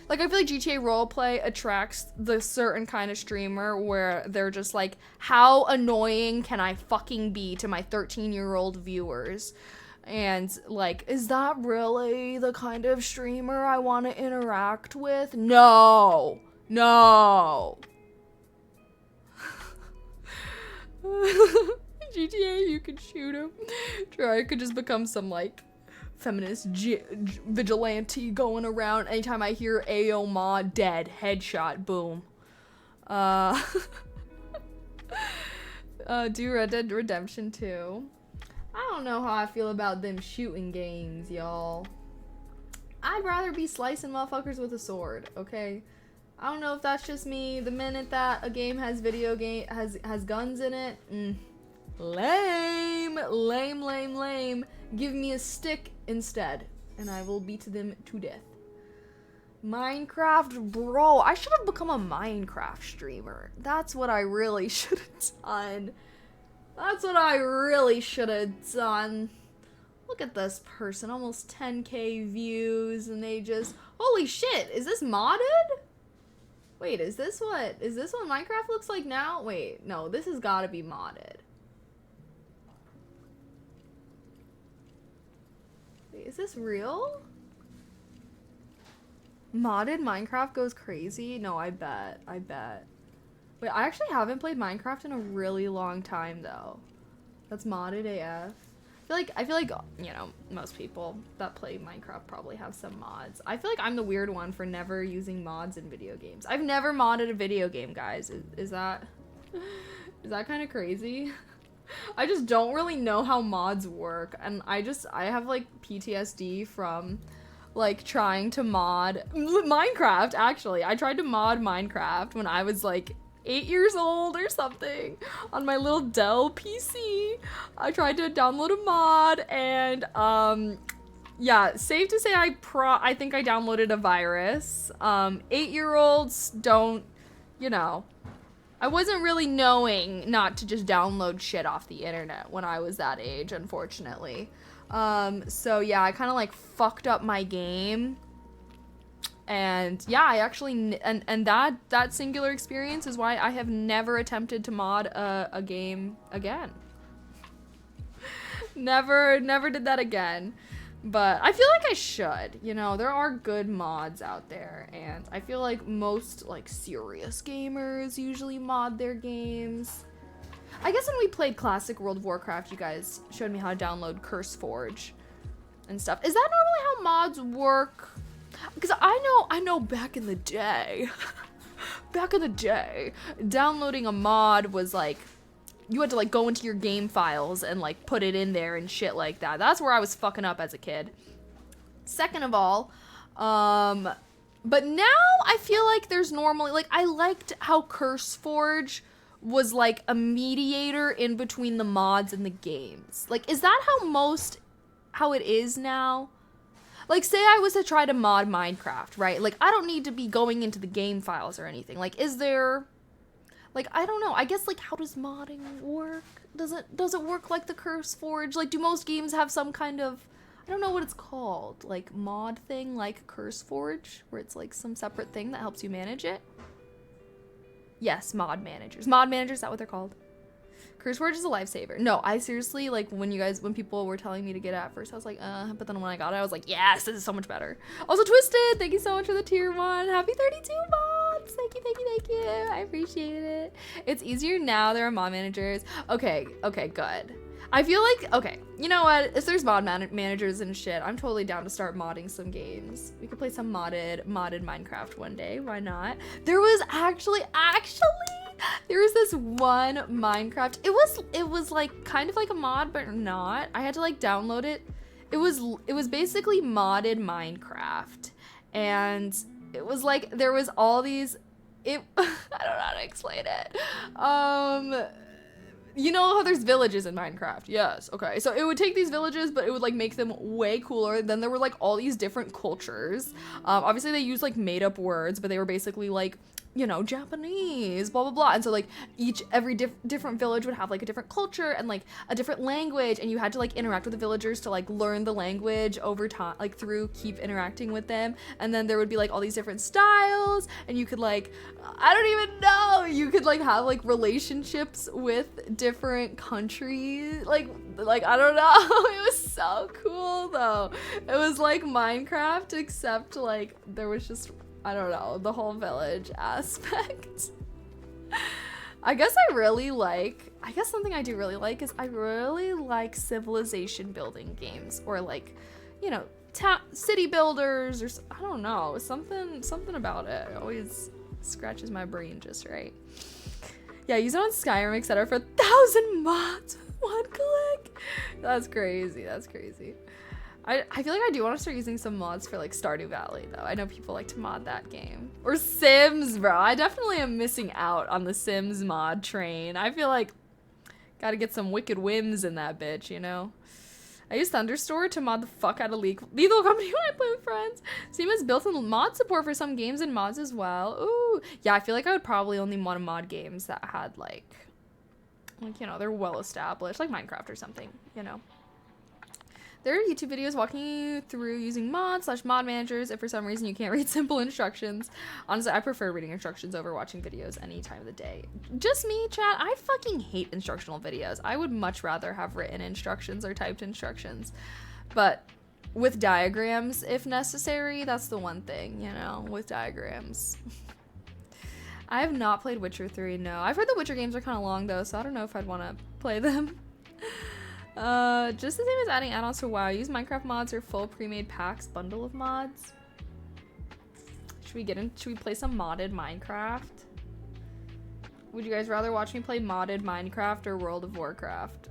like, I feel like GTA roleplay attracts the certain kind of streamer where they're just like, how annoying can I fucking be to my 13-year-old viewers? And like, is that really the kind of streamer I want to interact with? No. GTA, you could shoot him. Try, I could just become some like feminist vigilante going around. Anytime I hear Ayo Ma, dead, headshot, boom. Do Red Dead Redemption 2. I don't know how I feel about them shooting games, y'all. I'd rather be slicing motherfuckers with a sword, okay? I don't know if that's just me. The minute that a game has has guns in it, lame. Give me a stick instead, and I will beat them to death. Minecraft, bro. I should have become a Minecraft streamer. That's what I really should have done. Look at this person, almost 10k views, and they just, holy shit, is this modded? Wait, is this what Minecraft looks like now? Wait, no, this has gotta be modded. Wait, is this real? Modded Minecraft goes crazy? No, I bet. Wait, I actually haven't played Minecraft in a really long time though. That's modded AF. I feel like, you know, most people that play Minecraft probably have some mods. I feel like I'm the weird one for never using mods in video games. I've never modded a video game, guys. Is that kind of crazy? I just don't really know how mods work, and I have like PTSD from like trying to mod Minecraft. Actually, I tried to mod Minecraft when I was like 8 years old or something on my little Dell PC. I tried to download a mod, and yeah, safe to say I think I downloaded a virus. 8-year-olds don't, you know, I wasn't really knowing not to just download shit off the internet when I was that age, unfortunately. So yeah, I kind of like fucked up my game. And yeah, I actually, and that singular experience is why I have never attempted to mod a game again. Never did that again. But I feel like I should, you know, there are good mods out there, and I feel like most like serious gamers usually mod their games. I guess when we played classic World of Warcraft, you guys showed me how to download CurseForge and stuff. Is that normally how mods work? Because I know back in the day, downloading a mod was like, you had to like go into your game files and like put it in there and shit like that. That's where I was fucking up as a kid. Second of all, but now I feel like there's normally, like, I liked how CurseForge was like a mediator in between the mods and the games. Like, is that how it is now? Like, say I was to try to mod Minecraft, right? Like, I don't need to be going into the game files or anything. Like, is there, like, I don't know. I guess, like, how does modding work? Does it work like the CurseForge? Like, do most games have some kind of, I don't know what it's called, like, mod thing, like CurseForge, where it's, like, some separate thing that helps you manage it? Yes, mod managers. Mod managers, is that what they're called? CurseForge is a lifesaver. No, I seriously, like, when people were telling me to get it at first, I was like, but then when I got it, I was like, yes, this is so much better. Also, Twisted, thank you so much for the tier 1. Happy 32 mods. Thank you. I appreciate it. It's easier now. There are mod managers. Okay, good. I feel like, okay, you know what? If there's mod managers and shit, I'm totally down to start modding some games. We could play some modded Minecraft one day. Why not? There was actually, there was this one Minecraft. It was like kind of like a mod, but not. I had to like download it. It was basically modded Minecraft, and it was like there was all these. I don't know how to explain it. You know how there's villages in Minecraft? Yes, okay. So it would take these villages, but it would like make them way cooler. Then there were like all these different cultures. Obviously they used like made up words, but they were basically like you know, Japanese, blah blah blah. And so like every different village would have like a different culture and like a different language, and you had to like interact with the villagers to like learn the language over time, like through keep interacting with them. And then there would be like all these different styles, and you could like, I don't even know, you could like have like relationships with different countries, like I don't know. It was so cool though. It was like Minecraft, except like there was just, I don't know, the whole village aspect. I guess something I do really like is I really like civilization building games, or like, you know, city builders, or I don't know, something about it always scratches my brain just right. Yeah, use it on Skyrim, etc. for 1,000 mods with 1 click. That's crazy. That's crazy. I feel like I do want to start using some mods for like Stardew Valley though. I know people like to mod that game. Or Sims, bro. I definitely am missing out on the Sims mod train. I feel like gotta get some wicked whims in that bitch, you know? I use Thunderstore to mod the fuck out of Lethal Company when I play with friends. Steam has built-in mod support for some games and mods as well. Ooh. Yeah, I feel like I would probably only want to mod games that had like, you know, they're well established, like Minecraft or something, you know? There are YouTube videos walking you through using mods/mod managers if for some reason you can't read simple instructions. Honestly, I prefer reading instructions over watching videos any time of the day. Just me, chat. I fucking hate instructional videos. I would much rather have written instructions or typed instructions. But with diagrams, if necessary, that's the one thing, you know, with diagrams. I have not played Witcher 3, no. I've heard the Witcher games are kind of long though, so I don't know if I'd want to play them. Just the same as adding add-ons to WoW. Use Minecraft mods or full pre-made packs bundle of mods. Should we play some modded Minecraft? Would you guys rather watch me play modded Minecraft or World of Warcraft?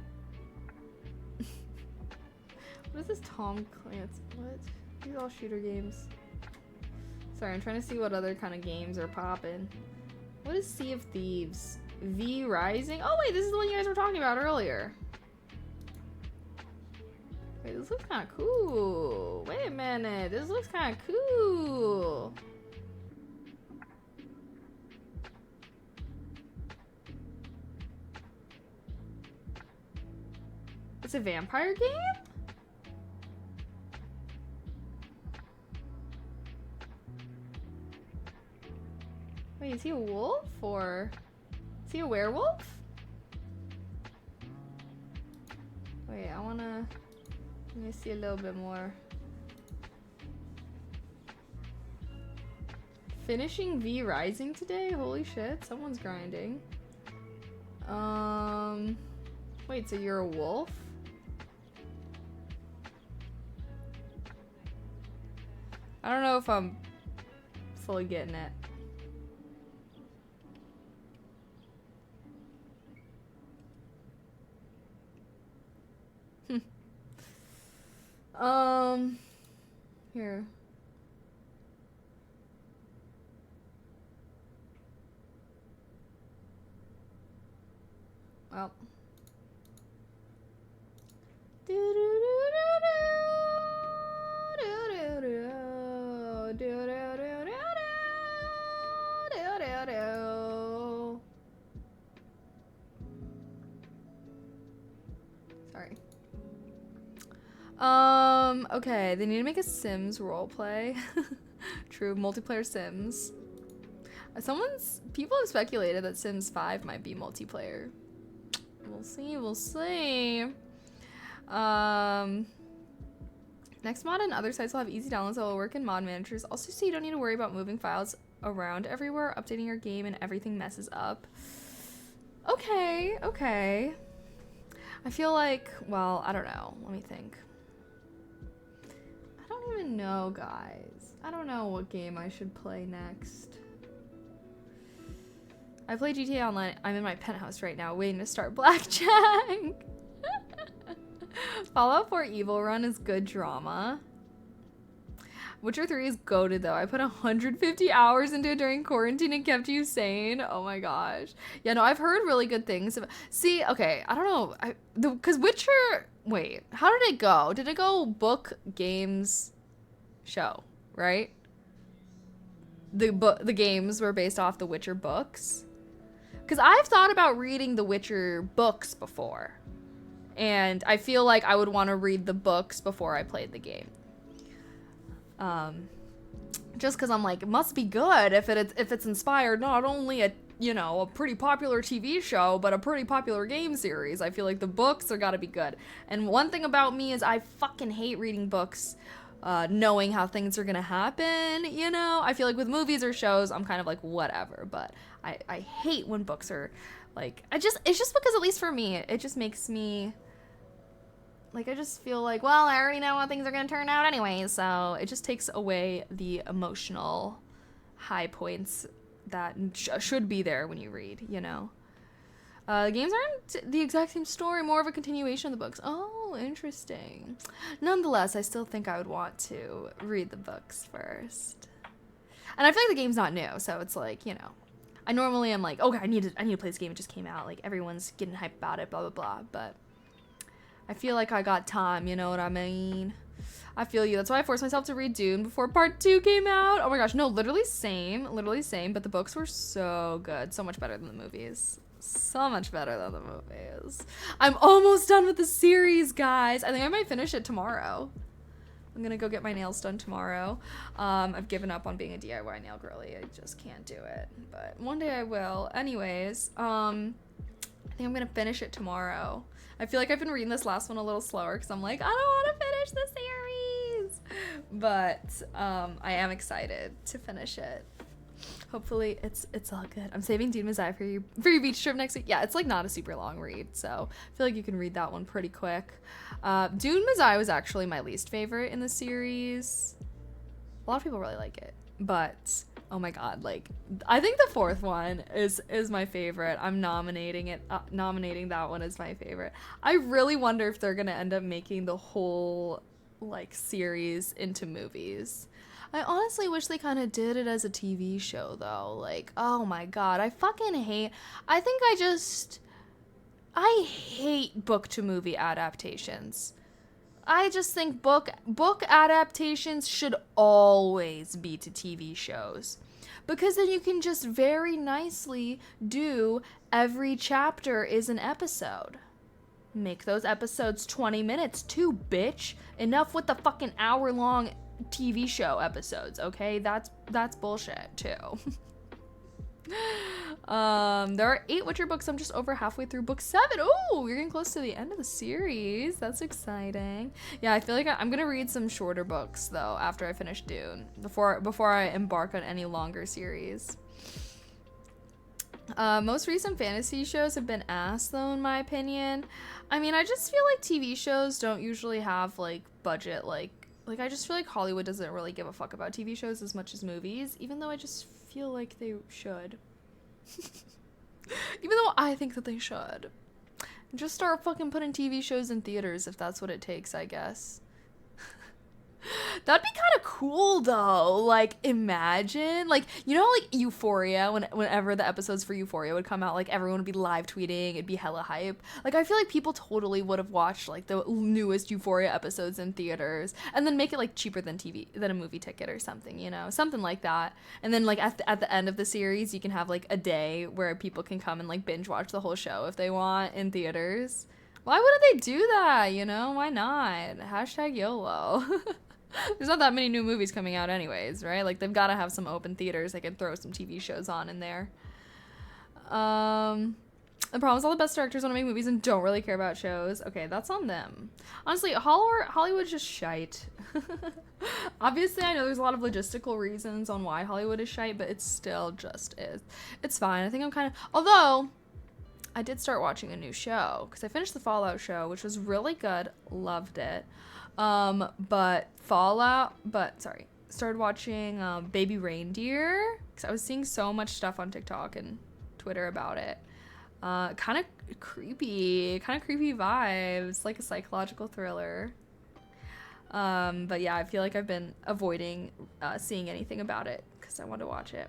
What is this Tom Clancy? What? These are all shooter games. Sorry, I'm trying to see what other kind of games are popping. What is Sea of Thieves? V Rising? Oh wait, this is the one you guys were talking about earlier. Wait, this looks kind of cool. Wait a minute. This looks kind of cool. It's a vampire game? Wait, is he a wolf or is he a werewolf? Wait, let me see a little bit more. Finishing V Rising today? Holy shit, someone's grinding. Wait, so you're a wolf? I don't know if I'm fully getting it. Here. Well. Sorry. Okay, they need to make a Sims roleplay. True, multiplayer Sims. People have speculated that Sims 5 might be multiplayer. We'll see, we'll see. Next mod and other sites will have easy downloads that will work in mod managers. Also, so you don't need to worry about moving files around everywhere, updating your game, and everything messes up. Okay, okay. I feel like, well, I don't know. Let me think. I don't even know, guys. I don't know what game I should play next. I play GTA Online. I'm in my penthouse right now, waiting to start Blackjack. Fallout 4 Evil Run is good drama. Witcher 3 is goated though. I put 150 hours into it during quarantine and kept you sane. Oh my gosh. Yeah, no, I've heard really good things. See, okay, I don't know. Because Witcher, wait, how did it go? Did it go book, games, show, right? the games were based off the Witcher books. Because I've thought about reading the Witcher books before. And I feel like I would want to read the books before I played the game. Just because I'm like, it must be good if it's inspired not only a pretty popular TV show, but a pretty popular game series. I feel like the books are gotta be good. And one thing about me is I fucking hate reading books, knowing how things are gonna happen, I feel like with movies or shows, I'm kind of like, whatever. But I hate when books are, like, it's just because, at least for me, it just makes me, like, I just feel like, well, I already know how things are gonna turn out anyway, so it just takes away the emotional high points that should be there when you read, The games aren't the exact same story, more of a continuation of the books. Oh, interesting. Nonetheless, I still think I would want to read the books first. And I feel like the game's not new, so it's like, I normally am like, okay, I need to play this game, it just came out, like, everyone's getting hyped about it, blah, blah, blah, but I feel like I got time, you know what I mean? I feel you. That's why I forced myself to read Dune before part 2 came out. Oh my gosh, no, literally same, but the books were so good, so much better than the movies. So much better than the movies. I'm almost done with the series, guys. I think I might finish it tomorrow. I'm gonna go get my nails done tomorrow. I've given up on being a DIY nail girly. I just can't do it, but one day I will. Anyways, I think I'm gonna finish it tomorrow. I feel like I've been reading this last one a little slower because I'm like, I don't want to finish the series. But I am excited to finish it. Hopefully it's all good. I'm saving Dune Messiah for your beach trip next week. Yeah, it's like not a super long read, so I feel like you can read that one pretty quick. Dune Messiah was actually my least favorite in the series. A lot of people really like it, but oh my god, like, I think the 4th one is my favorite. I'm nominating that one as my favorite. I really wonder if they're gonna end up making the whole, like, series into movies. I honestly wish they kind of did it as a TV show, though. Like, oh my god, I hate book to movie adaptations. I just think book adaptations should always be to TV shows. Because then you can just very nicely do every chapter is an episode. Make those episodes 20 minutes too, bitch. Enough with the fucking hour-long TV show episodes, okay? That's bullshit, too. There are 8 Witcher books. I'm just over halfway through book 7. Oh, you're getting close to the end of the series. That's exciting. Yeah, I feel like I'm gonna read some shorter books though after I finish Dune before I embark on any longer series. Most recent fantasy shows have been ass though, in my opinion. I mean, I just feel like TV shows don't usually have like budget, like I just feel like Hollywood doesn't really give a fuck about TV shows as much as movies, even though I just feel like they should. Even though I think that they should. Just start fucking putting TV shows in theaters if that's what it takes, I guess. That'd be kind of cool though. Like, imagine, like, like Euphoria, whenever the episodes for Euphoria would come out, like everyone would be live tweeting, it'd be hella hype. Like, I feel like people totally would have watched like the newest Euphoria episodes in theaters and then make it like cheaper than a movie ticket or something, something like that. And then like at the end of the series, you can have like a day where people can come and like binge watch the whole show if they want in theaters. Why wouldn't they do that? Why not? Hashtag YOLO. There's not that many new movies coming out anyways, right? Like, they've got to have some open theaters they can throw some TV shows on in there. The problem is all the best directors want to make movies and don't really care about shows. Okay, that's on them. Honestly, Hollywood's just shite. Obviously, I know there's a lot of logistical reasons on why Hollywood is shite, but it still just is. It's fine. I think I'm kind of... Although, I did start watching a new show, because I finished the Fallout show, which was really good. Loved it. Started watching Baby Reindeer because I was seeing so much stuff on TikTok and Twitter about it. Kind of creepy vibes, like a psychological thriller. But yeah, I feel like I've been avoiding seeing anything about it because I want to watch it.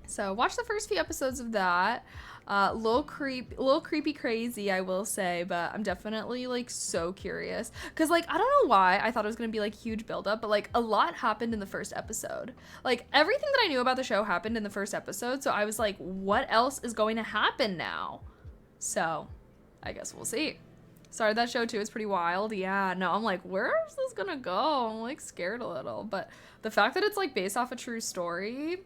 So watch the first few episodes of that. Little creepy crazy, I will say, but I'm definitely like so curious because like I don't know why I thought it was gonna be like huge buildup, but like a lot happened in the first episode. Like everything that I knew about the show happened in the first episode, so I was like, what else is going to happen now? So I guess we'll see. Started that show too. It's pretty wild. Yeah, no, I'm like, where is this gonna go? I'm like scared a little, but the fact that it's like based off a true story.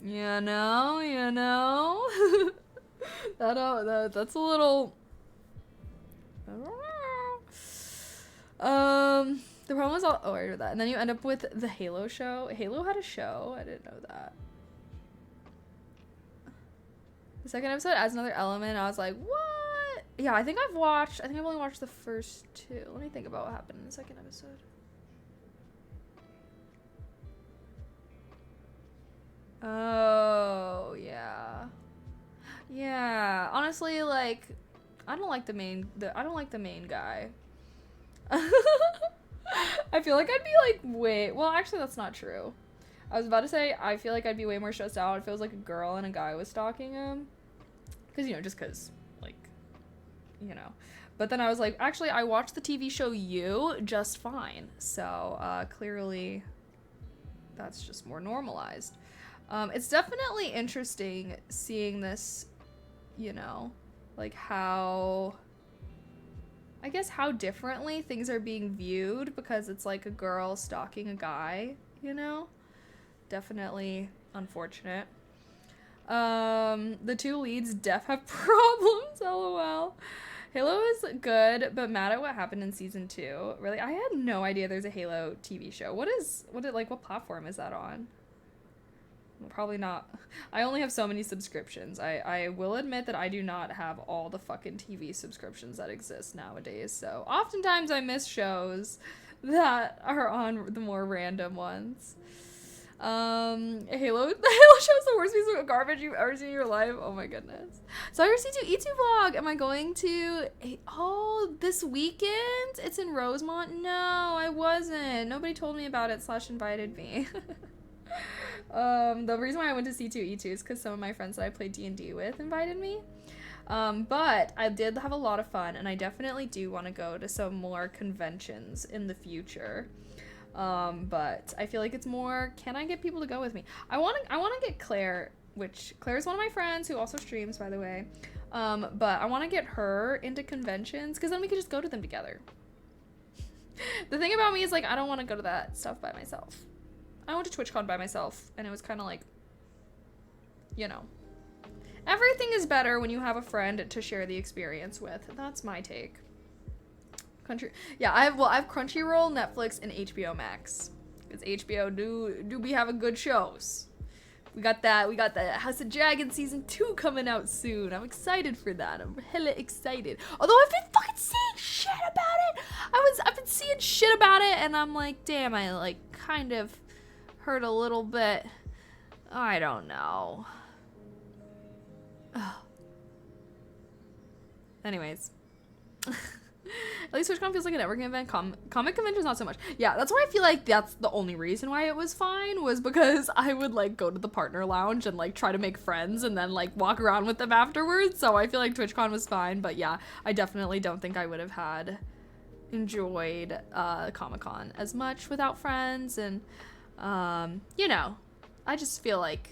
You know. That's a little. The problem was all. Oh, I heard that. And then you end up with the Halo show. Halo had a show. I didn't know that. The second episode adds another element. I was like, what? Yeah, I think I've only watched the first two. Let me think about what happened in the second episode. Oh, yeah. Yeah, honestly, like, I don't like the main guy. I feel like I'd be like, well, actually, that's not true. I was about to say, I feel like I'd be way more stressed out if it was like a girl and a guy was stalking him. Because, just because, like, But then I was like, actually, I watched the TV show You just fine. So, clearly, that's just more normalized. It's definitely interesting seeing this, like how differently things are being viewed because it's like a girl stalking a guy, Definitely unfortunate. The two leads have problems, lol. Halo is good, but mad at what happened in season 2. Really, I had no idea there's a Halo TV show. What platform is that on? Probably not. I only have so many subscriptions. I will admit that I do not have all the fucking TV subscriptions that exist nowadays. So oftentimes I miss shows that are on the more random ones. The Halo show is the worst piece of garbage you've ever seen in your life. Oh my goodness. So your C2E2 vlog. Am I going to? This weekend? It's in Rosemont? No, I wasn't. Nobody told me about it / invited me. The reason why I went to C2E2 is because some of my friends that I played D&D with invited me. But I did have a lot of fun, and I definitely do want to go to some more conventions in the future. But I feel like it's more, can I get people to go with me? I want to get Claire, which Claire is one of my friends who also streams, by the way. But I want to get her into conventions because then we could just go to them together. The thing about me is like, I don't want to go to that stuff by myself. I went to TwitchCon by myself, and it was kind of like, everything is better when you have a friend to share the experience with. That's my take. I have Crunchyroll, Netflix, and HBO Max. Because HBO do be having good shows. We got the House of Dragon season 2 coming out soon. I'm excited for that. I'm hella excited. Although I've been fucking seeing shit about it. I've been seeing shit about it, and I'm like, damn, I like kind of heard a little bit. I don't know. Anyways. At least TwitchCon feels like a networking event. Comic conventions, not so much. Yeah, that's why I feel like that's the only reason why it was fine, was because I would like go to the partner lounge and like try to make friends and then like walk around with them afterwards. So I feel like TwitchCon was fine, but yeah, I definitely don't think I would have enjoyed Comic-Con as much without friends. And I just feel like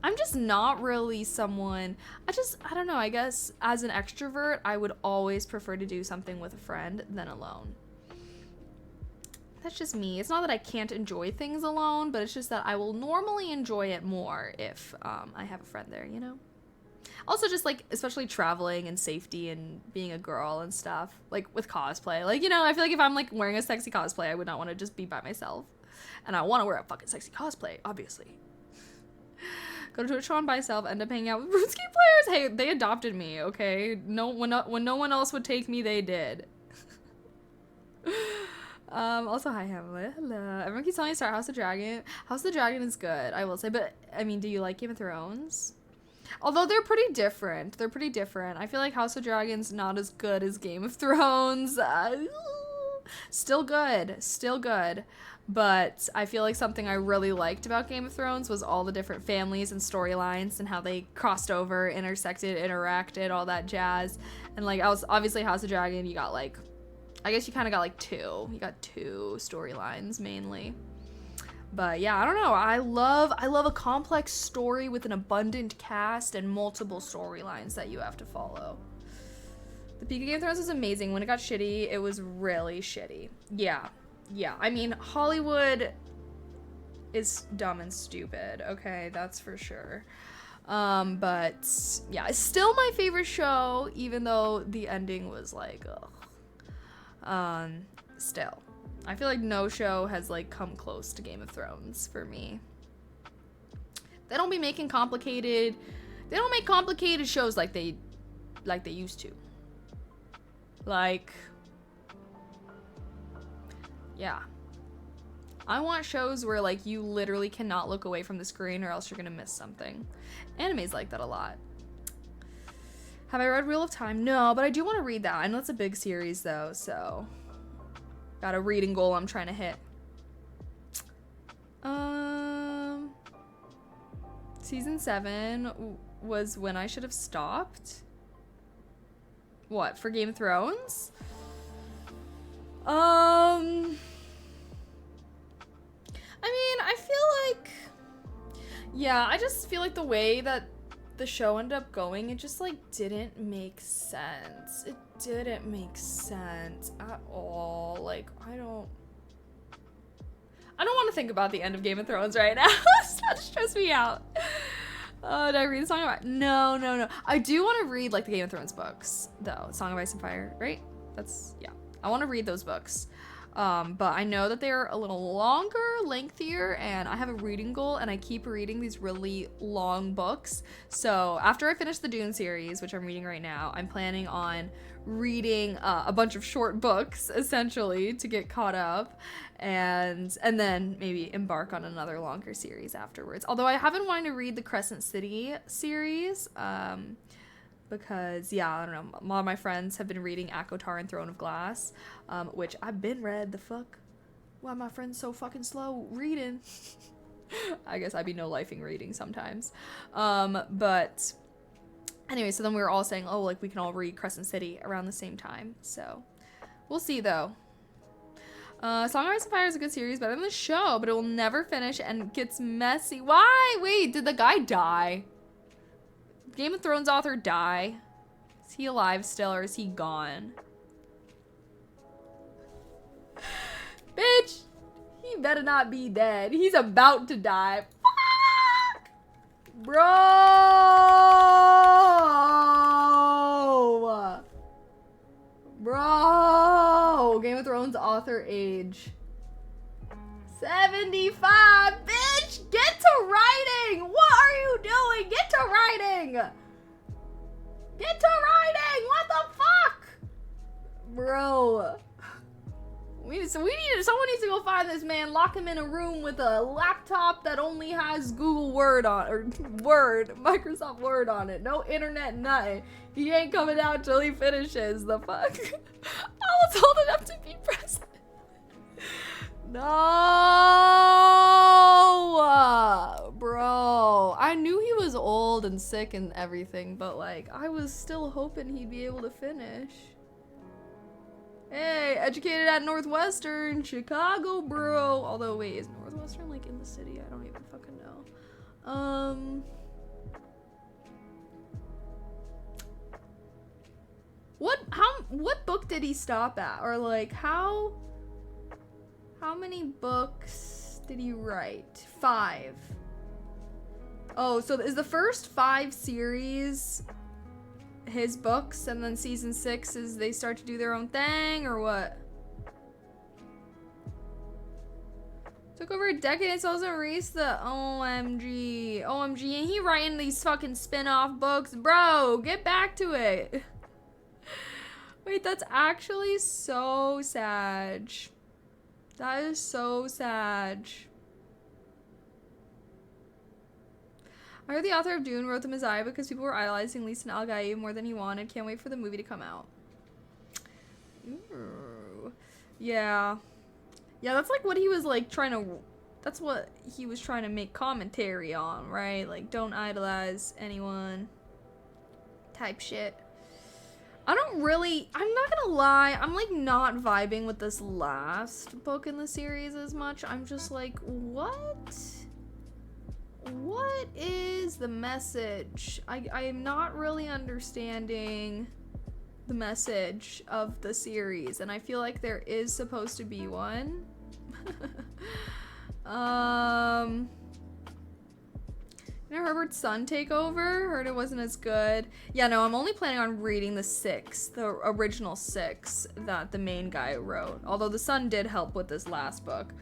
I'm just not really someone, I don't know, I guess as an extrovert, I would always prefer to do something with a friend than alone. That's just me. It's not that I can't enjoy things alone, but it's just that I will normally enjoy it more if I have a friend there, Also just like, especially traveling and safety and being a girl and stuff, like with cosplay. Like, I feel like if I'm like wearing a sexy cosplay, I would not want to just be by myself. And I want to wear a fucking sexy cosplay, obviously. Go to TwitchCon by myself, end up hanging out with RuneScape players. Hey, they adopted me, okay? When no one else would take me, they did. Also, hi, Hamlet. Hello. Everyone keeps telling me to start House of Dragon. House of the Dragon is good, I will say. But, I mean, do you like Game of Thrones? Although they're pretty different. I feel like House of Dragon's not as good as Game of Thrones. Still good. Still good. But I feel like something I really liked about Game of Thrones was all the different families and storylines and how they crossed over, intersected, interacted, all that jazz. And like, I was obviously House of Dragon, you got like, I guess you kind of got like two. You got two storylines mainly. But yeah, I don't know. I love a complex story with an abundant cast and multiple storylines that you have to follow. The peak of Game of Thrones was amazing. When it got shitty, it was really shitty. Yeah. I mean, Hollywood is dumb and stupid. Okay, that's for sure. But yeah, it's still my favorite show, even though the ending was like, ugh. Still. I feel like no show has like come close to Game of Thrones for me. They don't make complicated shows like they used to. Like, yeah. I want shows where like you literally cannot look away from the screen or else you're gonna miss something. Anime's like that a lot. Have I read Wheel of Time? No, but I do want to read that. I know it's a big series though, so got a reading goal I'm trying to hit. Season 7 was when I should have stopped. What, for Game of Thrones? I mean, I feel like, yeah, I just feel like the way that the show ended up going, it just like didn't make sense. It didn't make sense at all. Like, I don't want to think about the end of Game of Thrones right now. It's not to stress me out. Did I read the Song of Ice? No. I do want to read like the Game of Thrones books, though. Song of Ice and Fire, right? Yeah. I want to read those books. But I know that they're a little longer, lengthier, and I have a reading goal, and I keep reading these really long books. So after I finish the Dune series, which I'm reading right now, I'm planning on reading a bunch of short books, essentially, to get caught up, and then maybe embark on another longer series afterwards. Although I have been wanting to read the Crescent City series, because, yeah, I don't know, a lot of my friends have been reading ACOTAR and Throne of Glass, which I've been read. The fuck? Why my friends so fucking slow reading? I guess I'd be no-lifing reading sometimes. But anyway, so then we were all saying, oh, like, we can all read Crescent City around the same time. So we'll see, though. Song of Ice and Fire is a good series, better than the show, but it will never finish and gets messy. Why? Wait, did the guy die? Game of Thrones author die? Is he alive still or is he gone? Bitch, he better not be dead. He's about to die. Fuck! Bro! Game of Thrones author age 75. Bitch, get to writing. What are you doing? Get to writing. Get to writing. What the fuck? Bro. Someone needs to go find this man, lock him in a room with a laptop that only has Google Word on, or Microsoft Word on it. No internet, nothing. He ain't coming out till he finishes. The fuck? I was old enough to be president. No, bro. I knew he was old and sick and everything, but like, I was still hoping he'd be able to finish. Hey, educated at Northwestern, Chicago, bro. Although, wait, is Northwestern like in the city? I don't even fucking know. What book did he stop at? Or like, how many books did he write? 5. Oh, so is the first 5 series his books, and then season 6 is they start to do their own thing, or what? Took over a decade and still doesn't release the OMG, and he writing these fucking spin-off books. Bro, get back to it. Wait, that's actually so sad. That is so sad. I heard the author of Dune wrote the Messiah because people were idolizing Lisa and Al Gaib more than he wanted. Can't wait for the movie to come out. Ooh. Yeah. Yeah, that's like what he was like trying to, that's what he was trying to make commentary on, right? Like, don't idolize anyone type shit. I'm not gonna lie, I'm like not vibing with this last book in the series as much. I'm just like, what? What is the message? I am not really understanding the message of the series, and I feel like there is supposed to be one. Did Herbert's son take over? Heard it wasn't as good. Yeah, no, I'm only planning on reading the original 6 that the main guy wrote. Although the son did help with this last book.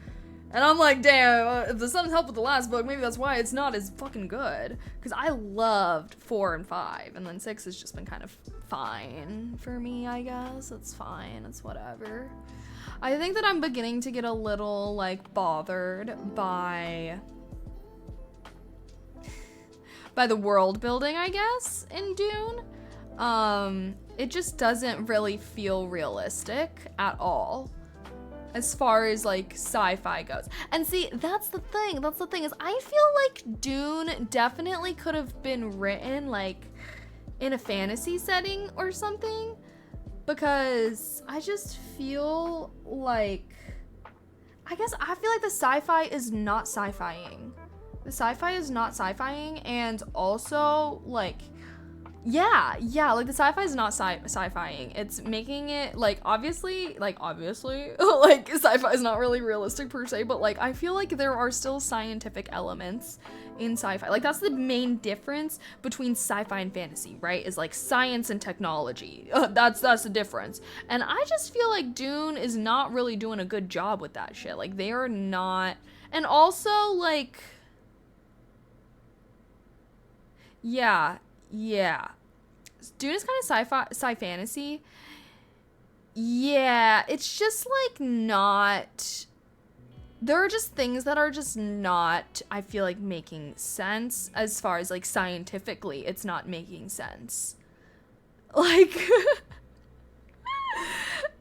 And I'm like, damn, if the son helped with the last book, maybe that's why it's not as fucking good. Because I loved 4 and 5, and then 6 has just been kind of fine for me, I guess. It's fine, it's whatever. I think that I'm beginning to get a little, like, bothered by the world building, I guess, in Dune. It just doesn't really feel realistic at all as far as like sci-fi goes. And see, that's the thing is I feel like Dune definitely could have been written like in a fantasy setting or something, because I just feel like, I feel like the sci-fi is not sci-fi-ing. The sci-fi is not sci-fi-ing, and also, like, yeah, like, the sci-fi is not sci-fi-ing. It's making it, like, obviously, like, sci-fi is not really realistic per se, but, like, I feel like there are still scientific elements in sci-fi. Like, that's the main difference between sci-fi and fantasy, right? Is, like, science and technology. That's the difference. And I just feel like Dune is not really doing a good job with that shit. Like, they are not, and also, like, yeah. Dune is kind of sci-fantasy. Yeah, it's just like not, there are just things that are just not, I feel like, making sense as far as like scientifically it's not making sense. Like,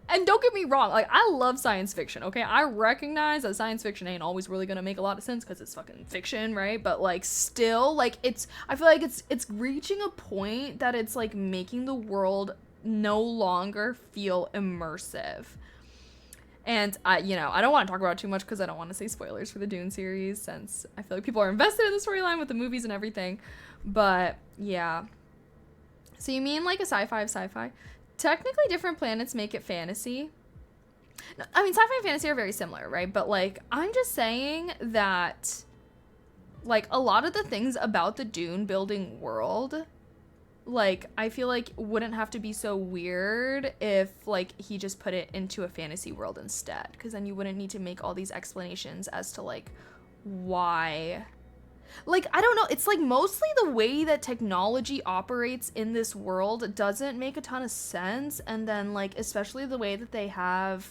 and don't get me wrong, like, I love science fiction, okay? I recognize that science fiction ain't always really gonna make a lot of sense because it's fucking fiction, right? But, like, still, like, I feel like it's reaching a point that it's, like, making the world no longer feel immersive. And, I don't want to talk about it too much because I don't want to say spoilers for the Dune series, since I feel like people are invested in the storyline with the movies and everything. But, yeah. So you mean, like, a sci-fi of sci-fi? Technically, different planets make it fantasy. I mean, sci-fi and fantasy are very similar, right? But, like, I'm just saying that, like, a lot of the things about the Dune building world, like, I feel like wouldn't have to be so weird if, like, he just put it into a fantasy world instead. Because then you wouldn't need to make all these explanations as to, like, why. Like, I don't know, it's like mostly the way that technology operates in this world doesn't make a ton of sense, and then, like, especially the way that they have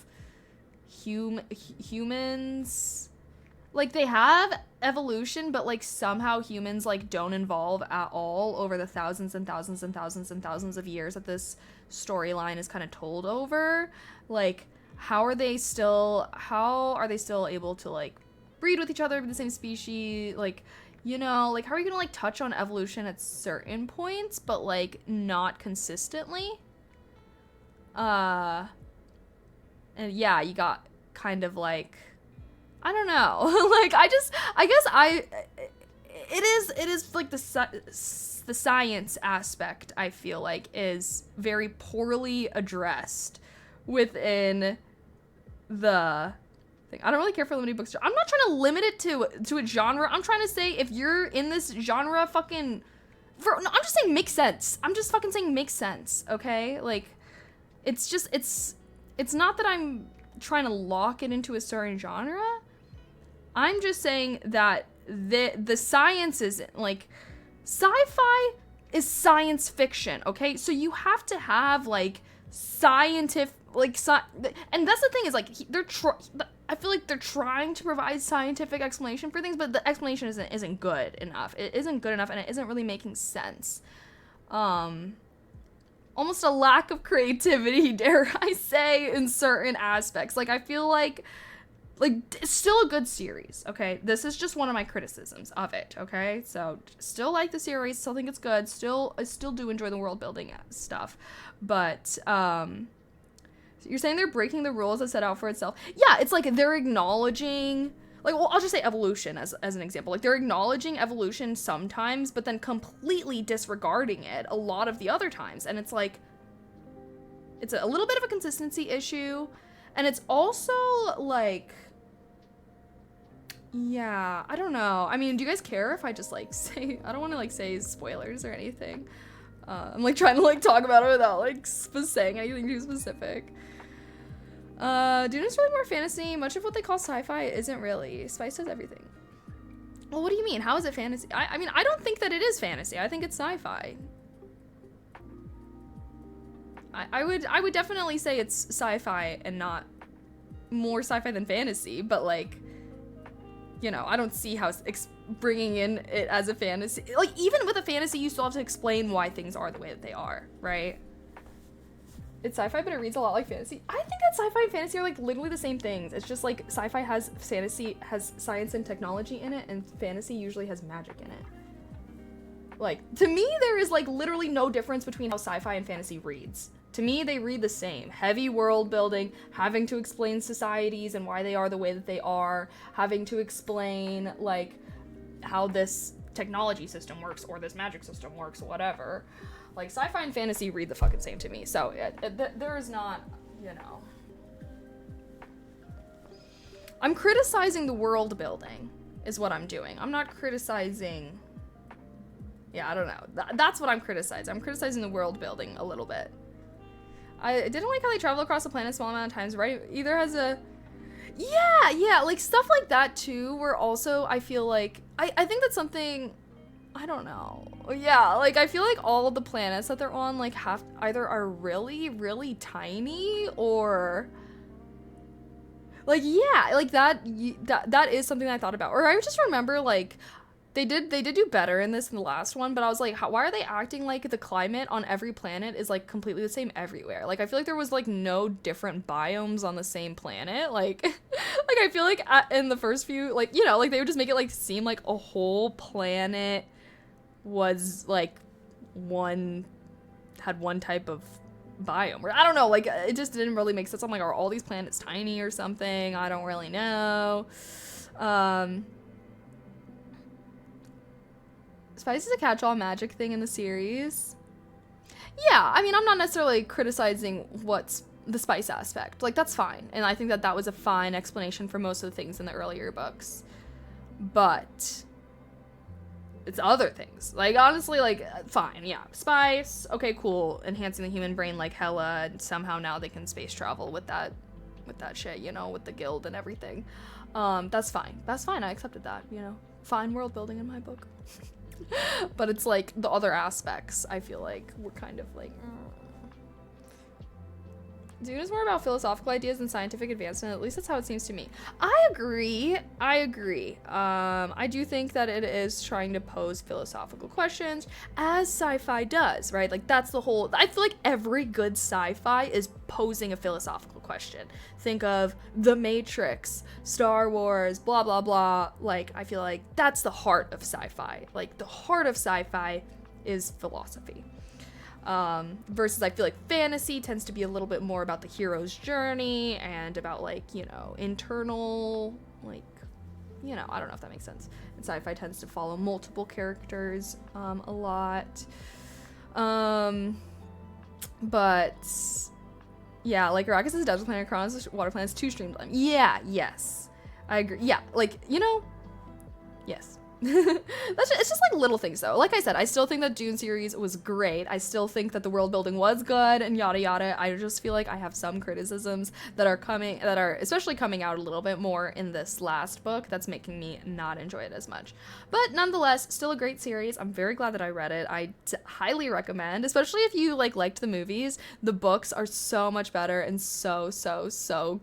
humans, like, they have evolution, but, like, somehow humans, like, don't evolve at all over the thousands and thousands and thousands and thousands of years that this storyline is kind of told over. Like, how are they still able to, like, breed with each other, be the same species, like, like, how are you gonna, like, touch on evolution at certain points, but, like, not consistently? And yeah, you got kind of, like, I don't know. Like, it is, like, the science aspect, I feel like, is very poorly addressed within the thing. I don't really care for limited books. I'm not trying to limit it to a genre. I'm trying to say, if you're in this genre, I'm just saying make sense. I'm just fucking saying make sense, okay? Like, it's not that I'm trying to lock it into a certain genre. I'm just saying that the science isn't, like, sci-fi is science fiction, okay? So you have to have, like, scientific, like, and that's the thing, is, like, I feel like they're trying to provide scientific explanation for things, but the explanation isn't good enough. It isn't good enough, and it isn't really making sense. Only almost a lack of creativity, dare I say, in certain aspects. Like, I feel like it's still a good series, okay? This is just one of my criticisms of it, okay? So still like the series, still think it's good, I still do enjoy the world building stuff, but you're saying they're breaking the rules that set out for itself. Yeah, it's like they're acknowledging, like, well, I'll just say evolution as an example. Like, they're acknowledging evolution sometimes, but then completely disregarding it a lot of the other times. And it's like, it's a little bit of a consistency issue. And it's also, like, yeah, I don't know. I mean, do you guys care if I just, like, say, I don't want to, like, say spoilers or anything. I'm, like, trying to, like, talk about it without, like, saying anything too specific. Dune is really more fantasy. Much of what they call sci-fi isn't really. Spice does everything. Well, what do you mean? How is it fantasy? I mean, I don't think that it is fantasy. I think it's sci-fi. I would definitely say it's sci-fi and not more sci-fi than fantasy, but, like, you know, I don't see how bringing in it as a fantasy. Like, even with a fantasy, you still have to explain why things are the way that they are, right? It's sci-fi, but it reads a lot like fantasy. I think that sci-fi and fantasy are, like, literally the same things. It's just, like, sci-fi has science and technology in it, and fantasy usually has magic in it. Like, to me, there is, like, literally no difference between how sci-fi and fantasy reads. To me, they read the same. Heavy world building, having to explain societies and why they are the way that they are, having to explain, like, how this technology system works or this magic system works or whatever. Like, sci-fi and fantasy read the fucking same to me. So, there is not, you know. I'm criticizing the world building, is what I'm doing. I'm not criticizing... Yeah, I don't know. That's what I'm criticizing. I'm criticizing the world building a little bit. I didn't like how they travel across the planet a small amount of times, right? Either has a... Yeah, like, stuff like that, too, where also, I feel like... I think that's something... I don't know. Yeah, like, I feel like all of the planets that they're on, like, either are really, really tiny, or... Like, yeah, like, that is something that I thought about. Or I just remember, like... They did do better in this than the last one, but I was like, why are they acting like the climate on every planet is, like, completely the same everywhere? Like, I feel like there was, like, no different biomes on the same planet. Like, like, I feel like in the first few, like, you know, like, they would just make it, like, seem like a whole planet was, like, had one type of biome. Or I don't know, like, it just didn't really make sense. I'm like, are all these planets tiny or something? I don't really know. Spice is a catch-all magic thing in the series. Yeah, I mean, I'm not necessarily criticizing what's the spice aspect. Like, that's fine. And I think that was a fine explanation for most of the things in the earlier books. But it's other things. Like, honestly, like, fine, yeah. Spice, okay, cool. Enhancing the human brain like hella, and somehow now they can space travel with that shit, you know, with the guild and everything. That's fine. That's fine, I accepted that, you know. Fine world building in my book. But it's like the other aspects, I feel like were kind of like Dune is more about philosophical ideas than scientific advancement. At least that's how it seems to me. I agree. I do think that it is trying to pose philosophical questions, as sci-fi does, right? Like, that's the whole... I feel like every good sci-fi is posing a philosophical question. Think of The Matrix, Star Wars, blah, blah, blah. Like, I feel like that's the heart of sci-fi. Like, the heart of sci-fi is philosophy. Versus I feel like fantasy tends to be a little bit more about the hero's journey and about, like, you know, internal, like, you know, I don't know if that makes sense. And sci-fi tends to follow multiple characters a lot. But yeah, like Arrakis is a desert planet, Kronos is water planet, it's too streamlined. Yeah, yes. I agree. Yeah, like, you know, yes. It's just like little things though. Like I said, I still think that Dune series was great. I still think that the world building was good and yada yada. I just feel like I have some criticisms that are especially coming out a little bit more in this last book that's making me not enjoy it as much. But nonetheless, still a great series. I'm very glad that I read it. I highly recommend, especially if you liked the movies. The books are so much better and so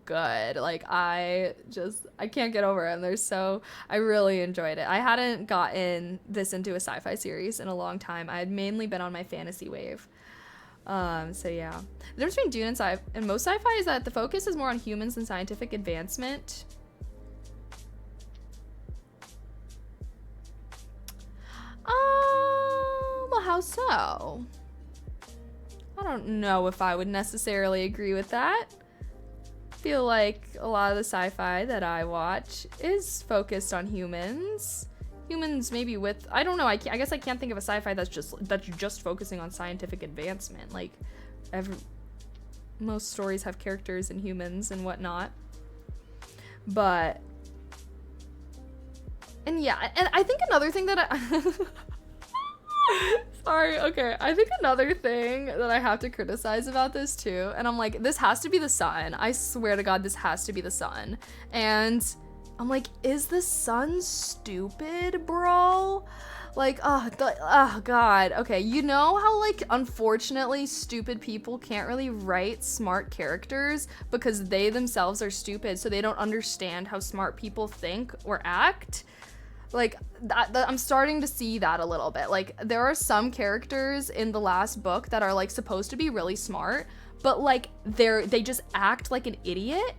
good. Like, I can't get over it. I really enjoyed it. I hadn't gotten this into a sci-fi series in a long time. I had mainly been on my fantasy wave. So yeah. The difference between Dune and and most sci-fi is that the focus is more on humans than scientific advancement. Well, how so? I don't know if I would necessarily agree with that. I feel like a lot of the sci-fi that I watch is focused on humans. Humans maybe with, I don't know, I guess I can't think of a sci-fi that's just focusing on scientific advancement. Like, most stories have characters and humans and whatnot. But, and yeah, and I think another thing that sorry, okay, I think another thing that I have to criticize about this too, and I'm like, this has to be the sun. I swear to God, this has to be the sun. And I'm like, is the sun stupid, bro? Like, oh God. Okay, you know how, like, unfortunately, stupid people can't really write smart characters because they themselves are stupid, so they don't understand how smart people think or act? Like, that I'm starting to see that a little bit. Like, there are some characters in the last book that are, like, supposed to be really smart, but, like, they just act like an idiot.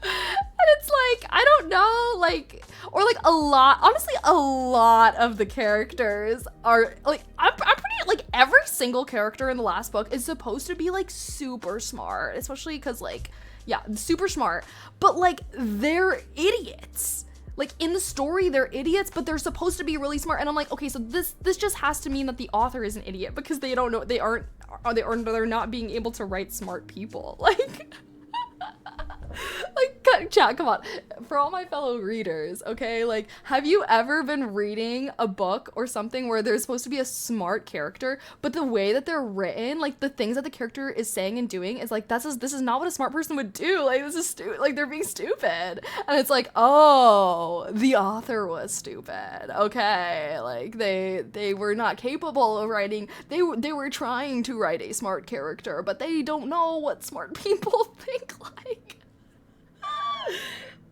And it's like, I don't know, like, or like honestly, a lot of the characters are like, I'm pretty, like, every single character in the last book is supposed to be like super smart, especially because, like, yeah, super smart, but like, they're idiots. Like, in the story, they're idiots, but they're supposed to be really smart. And I'm like, okay, so this just has to mean that the author is an idiot because they don't know, they're not being able to write smart people. Like, like, chat, come on. For all my fellow readers, okay, like, have you ever been reading a book or something where there's supposed to be a smart character, but the way that they're written, like, the things that the character is saying and doing is like, this is not what a smart person would do. Like, this is stupid. Like, they're being stupid. And it's like, oh, the author was stupid. Okay, like, they were not capable of writing. They were trying to write a smart character, but they don't know what smart people think like.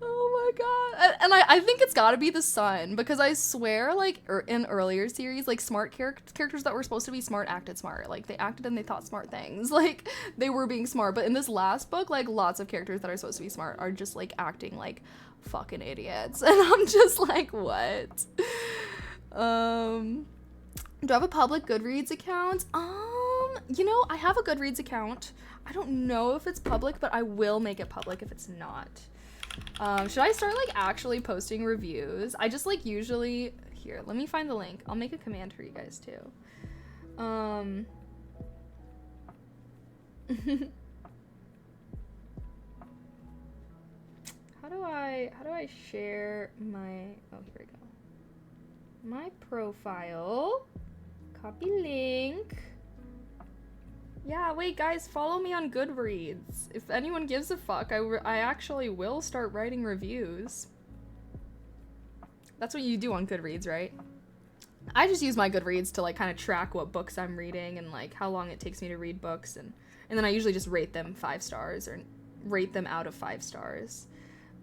Oh my God. And I think it's gotta be the sun, because I swear, like, in earlier series, like, smart characters that were supposed to be smart acted smart. Like, they acted and they thought smart things. Like, they were being smart. But in this last book, like, lots of characters that are supposed to be smart are just, like, acting like fucking idiots. And I'm just like, what? Do I have a public Goodreads account? You know, I have a Goodreads account. I don't know if it's public, but I will make it public if it's not. Should I start, like, actually posting reviews? I just, like, usually, here, let me find the link. I'll make a command for you guys too. How do I share my, oh, here we go. My profile, copy link. Yeah, wait, guys, follow me on Goodreads. If anyone gives a fuck, I actually will start writing reviews. That's what you do on Goodreads, right? I just use my Goodreads to, like, kind of track what books I'm reading and, like, how long it takes me to read books, and then I usually just rate them 5 stars or rate them out of 5 stars.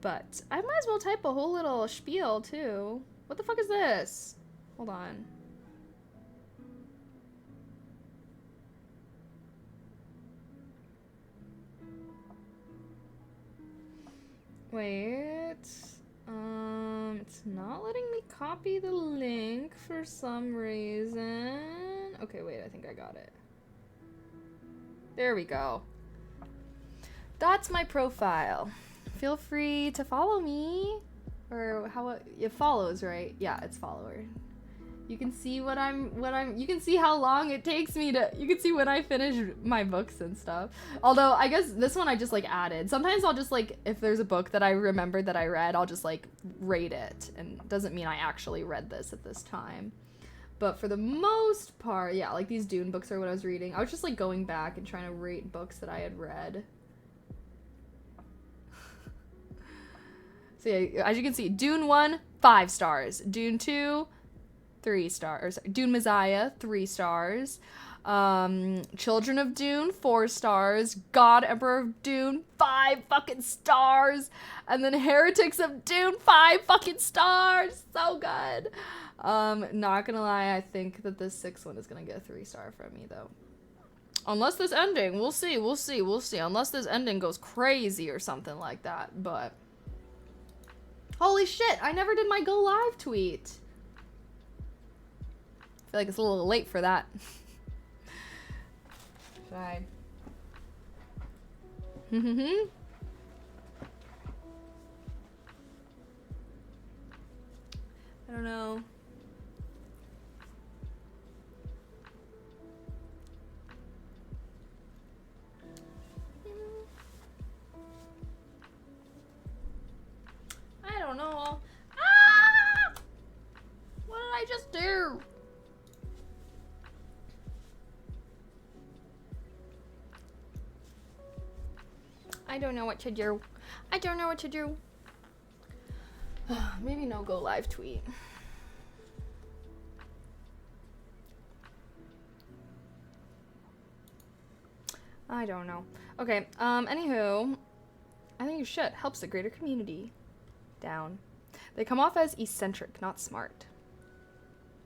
But I might as well type a whole little spiel, too. What the fuck is this? Hold on. Wait, it's not letting me copy the link for some reason. Okay, wait, I think I got it. There we go. That's my profile. Feel free to follow me. Or how it follows, right? Yeah, it's follower. You can see you can see how long it takes me you can see when I finish my books and stuff. Although, I guess this one I just, like, added. Sometimes I'll just, like, if there's a book that I remembered that I read, I'll just, like, rate it. And it doesn't mean I actually read this at this time. But for the most part, yeah, like, these Dune books are what I was reading. I was just, like, going back and trying to rate books that I had read. So yeah, as you can see, Dune 1, 5 stars. Dune 2, 3 stars. Dune Messiah, 3 stars. Children of Dune, 4 stars. God Emperor of Dune, 5 fucking stars. And then Heretics of Dune, 5 fucking stars. So good. Not gonna lie, I think that this 6th one is gonna get a 3 star from me, though. Unless this ending, we'll see. Unless this ending goes crazy or something like that, but... Holy shit, I never did my go live tweet. I feel like it's a little late for that. Fine. I don't know. I don't know. Ah! What did I just do? I don't know what to do. I don't know what to do. Maybe no go live tweet. I don't know. Okay, anywho, I think you should. Helps the greater community. Down. They come off as eccentric, not smart.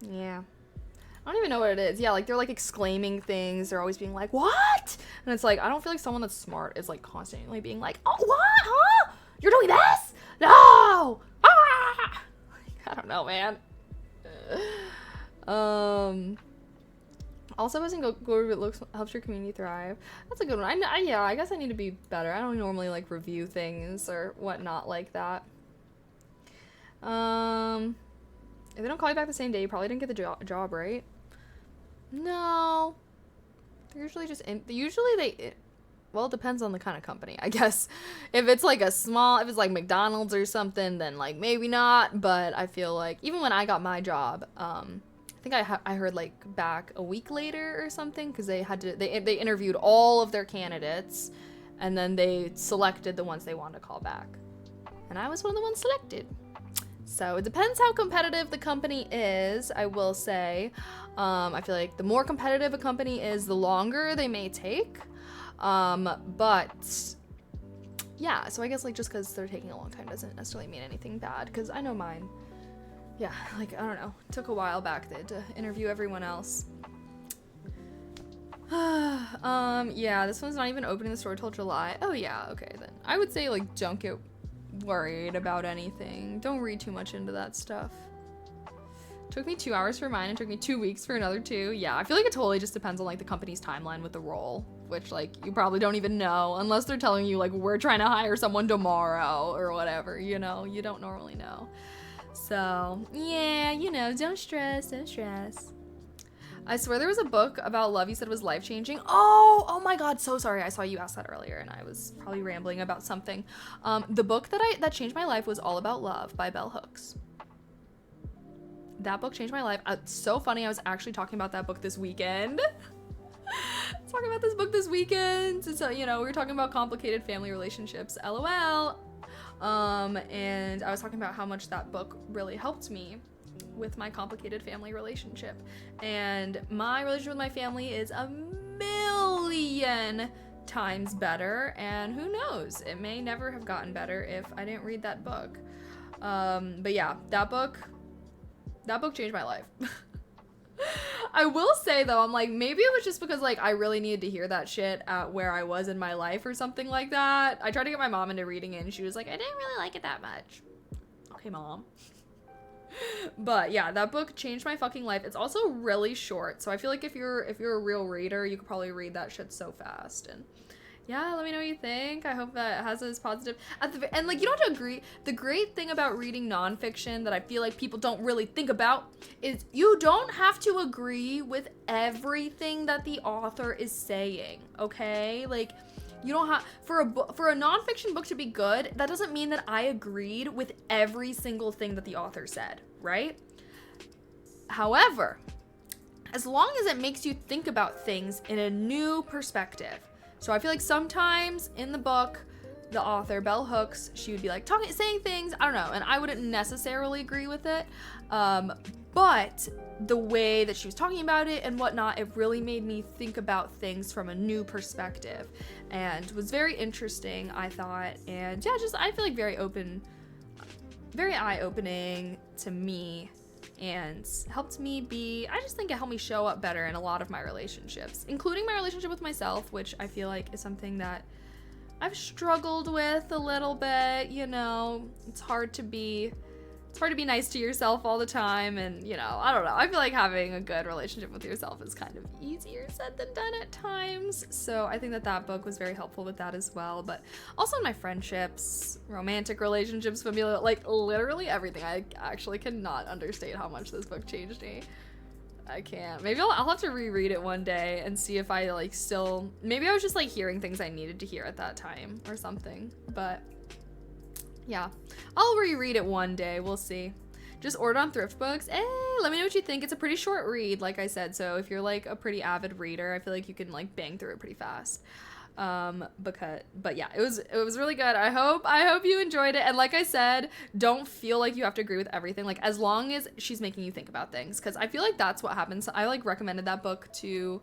Yeah. I don't even know what it is. Yeah, like they're like exclaiming things. They're always being like, what? And it's like, I don't feel like someone that's smart is like constantly being like, oh, what? Huh? You're doing this? No! Ah! I don't know, man. Also, as in go it looks helps your community thrive. That's a good one. Yeah, I guess I need to be better. I don't normally like review things or whatnot like that. If they don't call you back the same day, you probably didn't get the job, right? No. They're usually just well, it depends on the kind of company, I guess. If it's like if it's like McDonald's or something, then like maybe not. But I feel like even when I got my job, I think I heard like back a week later or something, because they interviewed all of their candidates, and then they selected the ones they wanted to call back, and I was one of the ones selected. So it depends how competitive the company is, I will say. I feel like the more competitive a company is, the longer they may take. But yeah, so I guess like just because they're taking a long time doesn't necessarily mean anything bad, because I know mine. Yeah, like, I don't know. It took a while back then to interview everyone else. Yeah, this one's not even opening the store till July. Oh yeah, okay then. I would say like don't get worried about anything. Don't read too much into that stuff. Took me 2 hours for mine and took me 2 weeks for another 2. Yeah, I feel like it totally just depends on like the company's timeline with the role, which like you probably don't even know unless they're telling you like we're trying to hire someone tomorrow or whatever, you know, you don't normally know. So yeah, you know, don't stress. I swear there was a book about love you said was life-changing. Oh my god, so sorry. I saw you ask that earlier and I was probably rambling about something. The book that changed my life was All About Love by Bell Hooks. That book changed my life. It's so funny. I was actually talking about that book this weekend. So, you know, we were talking about complicated family relationships, LOL. And I was talking about how much that book really helped me with my complicated family relationship. And my relationship with my family is a million times better, and who knows, it may never have gotten better if I didn't read that book. But yeah, that book changed my life. I will say though, I'm like, maybe it was just because like I really needed to hear that shit at where I was in my life or something like that. I tried to get my mom into reading it and she was like, I didn't really like it that much. Okay, mom. But yeah, that book changed my fucking life. It's also really short, so I feel like if you're a real reader, you could probably read that shit so fast. And yeah, let me know what you think. I hope that it has this positive and like you don't have to agree. The great thing about reading nonfiction that I feel like people don't really think about is you don't have to agree with everything that the author is saying. Okay, like you don't have for a nonfiction book to be good. That doesn't mean that I agreed with every single thing that the author said, right? However, as long as it makes you think about things in a new perspective. So I feel like sometimes in the book, the author, Bell Hooks, she would be like saying things, I don't know, and I wouldn't necessarily agree with it. But the way that she was talking about it and whatnot, it really made me think about things from a new perspective and was very interesting, I thought. And yeah, just, I feel like very eye-opening to me. and helped me be, I just think it helped me show up better in a lot of my relationships, including my relationship with myself, which I feel like is something that I've struggled with a little bit. You know, it's hard to be nice to yourself all the time, and you know, I don't know, I feel like having a good relationship with yourself is kind of easier said than done at times. So I think that book was very helpful with that as well. But also in my friendships, romantic relationships, familial, like literally everything. I actually cannot understate how much this book changed me. I can't. Maybe I'll have to reread it one day and see if I like still, maybe I was just like hearing things I needed to hear at that time or something. But yeah, I'll reread it one day. We'll see. Just ordered on Thrift Books. Hey, let me know what you think. It's a pretty short read, like I said. So if you're like a pretty avid reader, I feel like you can like bang through it pretty fast. But yeah, it was really good. I hope you enjoyed it. And like I said, don't feel like you have to agree with everything. Like as long as she's making you think about things, because I feel like that's what happens. I like recommended that book to,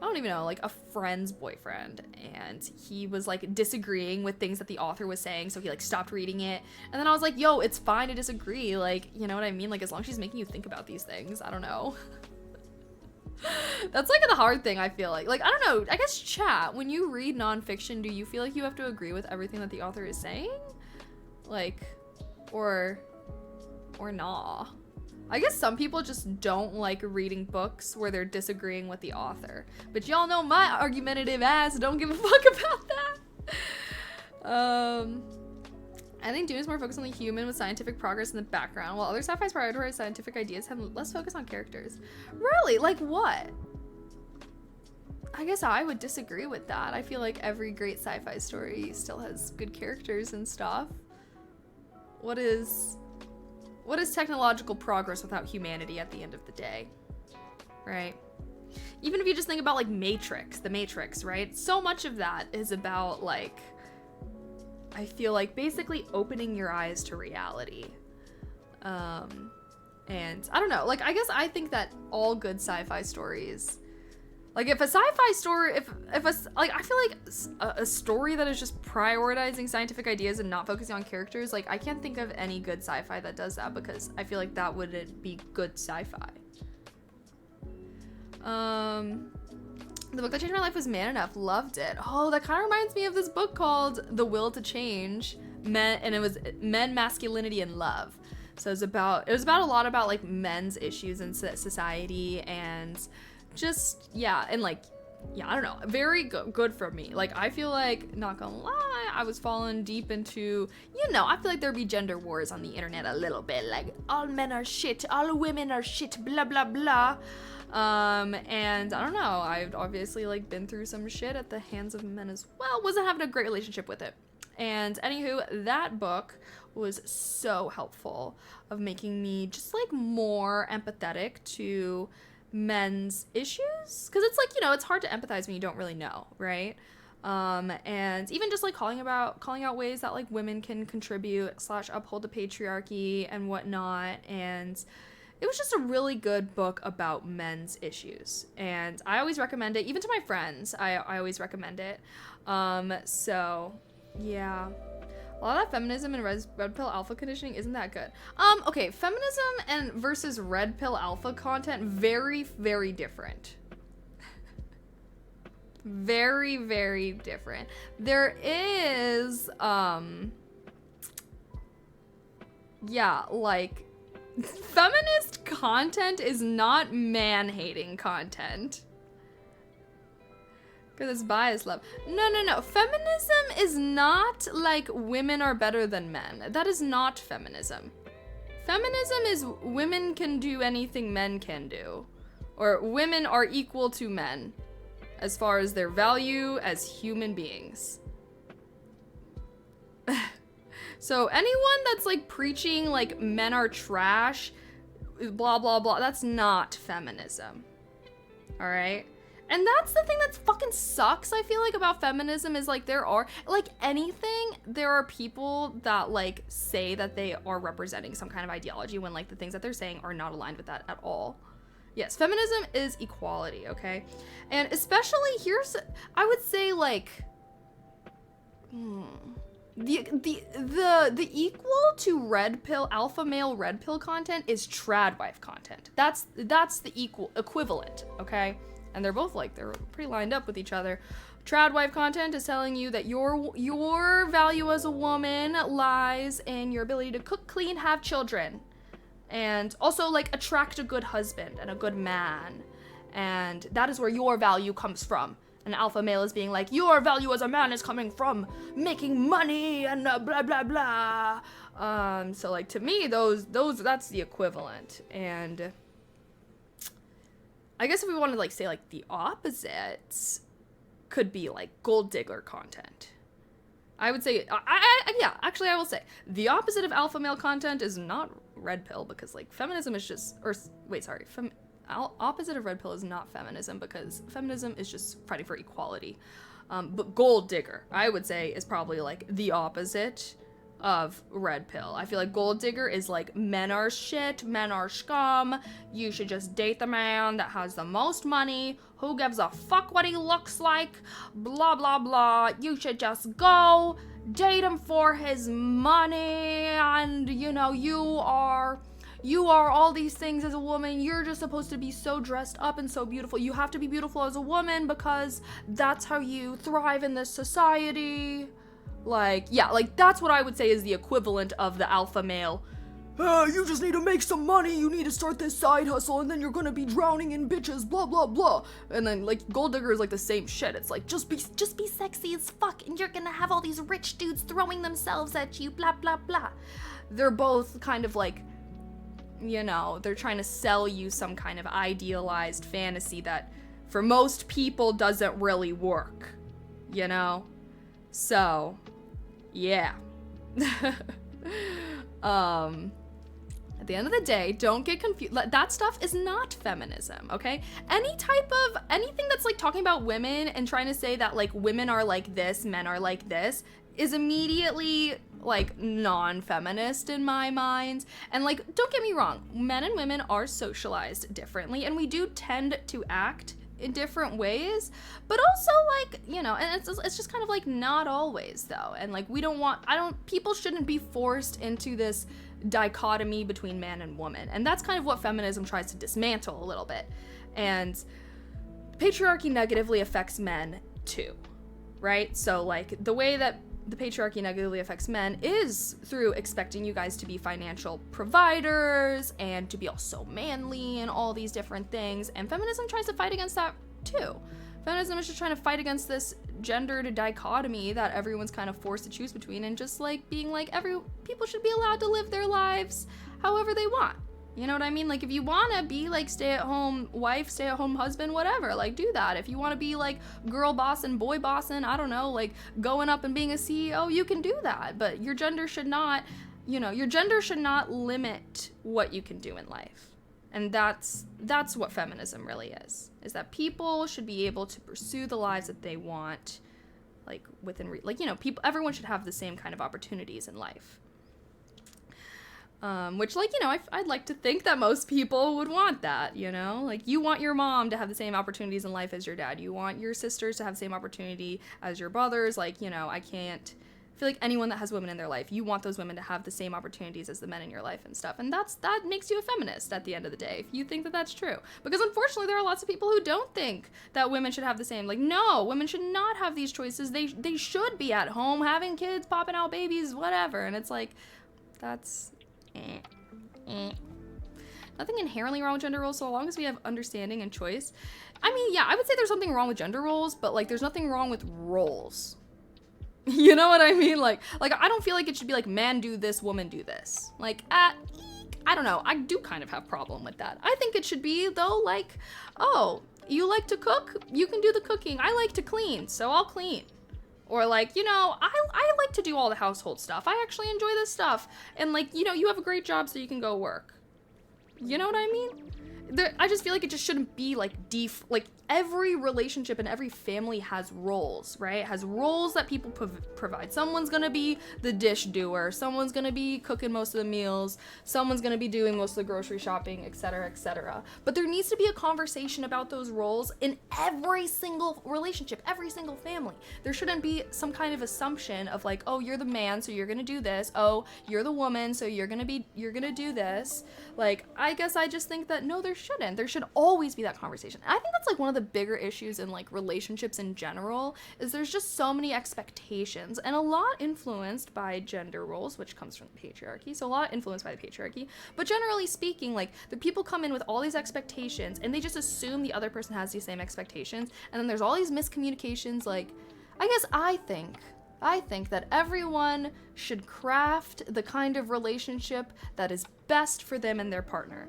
I don't even know, like a friend's boyfriend, and he was like disagreeing with things that the author was saying, so he like stopped reading it. And then I was like, yo, it's fine to disagree, like, you know what I mean, like as long as she's making you think about these things. I don't know. That's like the hard thing, I feel like I don't know, I guess chat, when you read nonfiction, do you feel like you have to agree with everything that the author is saying, like, or nah? I guess some people just don't like reading books where they're disagreeing with the author. But y'all know my argumentative ass don't give a fuck about that. I think Dune is more focused on the human with scientific progress in the background, while other sci-fi's prioritize scientific ideas have less focus on characters. Really? Like what? I guess I would disagree with that. I feel like every great sci-fi story still has good characters and stuff. What is technological progress without humanity at the end of the day, right? Even if you just think about like the Matrix, right? So much of that is about like, I feel like basically opening your eyes to reality. And I don't know, like I guess I think that all good sci-fi stories, like if a sci-fi story, if I feel like a story that is just prioritizing scientific ideas and not focusing on characters, like I can't think of any good sci-fi that does that, because I feel like that wouldn't be good sci-fi. The book that changed my life was Man Enough. Loved it. Oh, that kind of reminds me of this book called The Will to Change, and it was Men, Masculinity, and Love. So it was about a lot about like men's issues in society, and just, yeah, and like, yeah, I don't know, very good for me. Like, I feel like, not gonna lie, I was falling deep into, you know, I feel like there'd be gender wars on the internet a little bit, like, all men are shit, all women are shit, blah, blah, blah. And I don't know, I've obviously, like, been through some shit at the hands of men as well, wasn't having a great relationship with it. And anywho, that book was so helpful of making me just, like, more empathetic to men's issues, because it's like, you know, it's hard to empathize when you don't really know, right? And even just like calling out ways that like women can contribute / uphold the patriarchy and whatnot. And it was just a really good book about men's issues, and I always recommend it, even to my friends. I always recommend it. So yeah, a lot of that feminism and red pill alpha conditioning isn't that good. Okay, feminism and versus red pill alpha content, very, very different. Very, very different. There is, yeah, like, feminist content is not man-hating content. Because it's biased love. No. Feminism is not like women are better than men. That is not feminism. Feminism is women can do anything men can do. Or women are equal to men as far as their value as human beings. So anyone that's like preaching like men are trash, blah, blah, blah, that's not feminism. All right? And that's the thing that fucking sucks, I feel like, about feminism, is like there are, like anything, there are people that like say that they are representing some kind of ideology when like the things that they're saying are not aligned with that at all. Yes, feminism is equality, okay? And especially I would say like, the equal to red pill, alpha male red pill content is trad wife content. That's the equivalent, okay? And they're both like, they're pretty lined up with each other. Trad wife content is telling you that your value as a woman lies in your ability to cook, clean, have children, and also like attract a good husband and a good man. And that is where your value comes from. An alpha male is being like, your value as a man is coming from making money and blah, blah, blah. So like to me, that's the equivalent. And I guess if we wanted to like say like the opposites could be like gold digger content. I would say, actually I will say the opposite of alpha male content is not red pill, because like feminism is just, opposite of red pill is not feminism, because feminism is just fighting for equality. But gold digger, I would say, is probably like the opposite of red pill. I feel like gold digger is like, men are shit, men are scum, you should just date the man that has the most money, who gives a fuck what he looks like, blah blah blah, you should just go date him for his money, and you know, you are all these things as a woman. You're just supposed to be so dressed up and so beautiful. You have to be beautiful as a woman because that's how you thrive in this society. Like, yeah, like that's what I would say is the equivalent of the alpha male. You just need to make some money, you need to start this side hustle, and then you're gonna be drowning in bitches, blah blah blah. And then like gold digger is like the same shit. It's like, just be sexy as fuck, and you're gonna have all these rich dudes throwing themselves at you, blah blah blah. They're both kind of like, you know, they're trying to sell you some kind of idealized fantasy that for most people doesn't really work, you know? So, yeah. At the end of the day, don't get confused. That stuff is not feminism, okay? Anything that's like talking about women and trying to say that like women are like this, men are like this, is immediately like non-feminist in my mind. And like, don't get me wrong, men and women are socialized differently, and we do tend to act in different ways, but also like, you know, and it's just kind of like not always though. And like, people shouldn't be forced into this dichotomy between man and woman. And that's kind of what feminism tries to dismantle a little bit. And patriarchy negatively affects men too, right? So like the way that the patriarchy negatively affects men is through expecting you guys to be financial providers and to be all so manly and all these different things. And feminism tries to fight against that too. Feminism is just trying to fight against this gendered dichotomy that everyone's kind of forced to choose between, and just like being like, people should be allowed to live their lives however they want. You know what I mean? Like, if you want to be like stay-at-home wife, stay-at-home husband, whatever, like do that. If you want to be like girl bossing, boy bossing, I don't know, like going up and being a CEO, you can do that. But your gender should not, your gender should not limit what you can do in life. And that's what feminism really is that people should be able to pursue the lives that they want, like within, everyone should have the same kind of opportunities in life. Which, like, I'd like to think that most people would want that, Like, you want your mom to have the same opportunities in life as your dad. You want your sisters to have the same opportunity as your brothers. Like, I feel like anyone that has women in their life, you want those women to have the same opportunities as the men in your life and stuff. And that makes you a feminist at the end of the day, if you think that that's true. Because unfortunately, there are lots of people who don't think that women should have the same. Like, no, women should not have these choices. They should be at home having kids, popping out babies, whatever. And it's like, that's... Nothing inherently wrong with gender roles so long as we have understanding and choice. I mean, yeah, I would say there's something wrong with gender roles, but like there's nothing wrong with roles. You know what I mean? Like I don't feel like it should be like man do this, woman do this. Like I don't know. I do kind of have a problem with that. I think it should be though like, oh, you like to cook? You can do the cooking. I like to clean, so I'll clean. Or like, I like to do all the household stuff. I actually enjoy this stuff. And like, you have a great job so you can go work. You know what I mean? I just feel like it just shouldn't be like like every relationship and every family has roles, right? Has roles that people provide. Someone's gonna be the dish doer, someone's gonna be cooking most of the meals, someone's gonna be doing most of the grocery shopping, etc., etc. But there needs to be a conversation about those roles in every single relationship, every single family. There shouldn't be some kind of assumption of like, oh, you're the man, so you're gonna do this. Oh, you're the woman, so you're gonna do this. Like, I guess I just think that no, there shouldn't. There should always be that conversation. I think that's like one of the bigger issues in like relationships in general, is there's just so many expectations, and a lot influenced by gender roles, which comes from the patriarchy. So a lot influenced by the patriarchy. But generally speaking, like, the people come in with all these expectations and they just assume the other person has these same expectations, and then there's all these miscommunications. Like, I think that everyone should craft the kind of relationship that is best for them and their partner.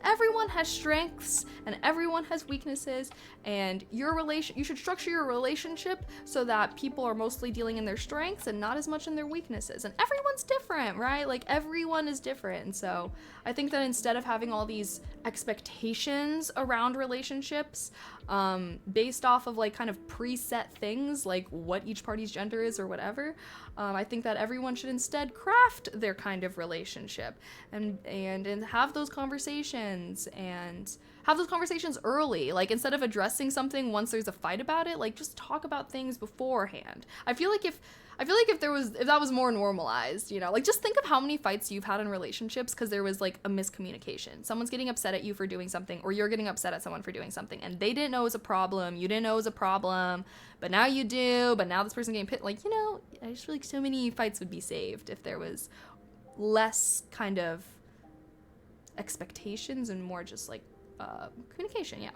Everyone has strengths and everyone has weaknesses, and you should structure your relationship so that people are mostly dealing in their strengths and not as much in their weaknesses. And everyone's different, right? Like, everyone is different. And so I think that instead of having all these expectations around relationships, based off of like kind of preset things like what each party's gender is or whatever, I think that everyone should instead craft their kind of relationship and have those conversations, and have those conversations early. Like, instead of addressing something once there's a fight about it, like, just talk about things beforehand. I feel like if that was more normalized, you know, like, just think of how many fights you've had in relationships because there was like a miscommunication. Someone's getting upset at you for doing something, or you're getting upset at someone for doing something, and they didn't know it was a problem, you didn't know it was a problem, but now you do, but now this person getting pissed. Like, you know, I just feel like so many fights would be saved if there was less kind of expectations and more just like communication. Yeah.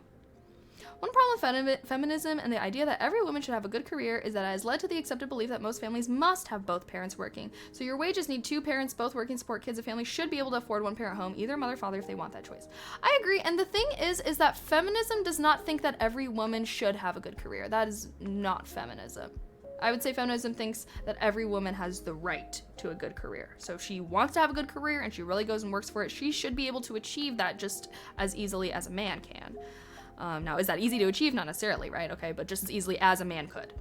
One problem with feminism and the idea that every woman should have a good career is that it has led to the accepted belief that most families must have both parents working. So your wages need two parents both working to support kids. A family should be able to afford one parent home, either mother or father, if they want that choice. I agree. And the thing is that feminism does not think that every woman should have a good career. That is not feminism. I would say feminism thinks that every woman has the right to a good career. So if she wants to have a good career and she really goes and works for it, she should be able to achieve that just as easily as a man can. Now, is that easy to achieve? Not necessarily, right? Okay, but just as easily as a man could.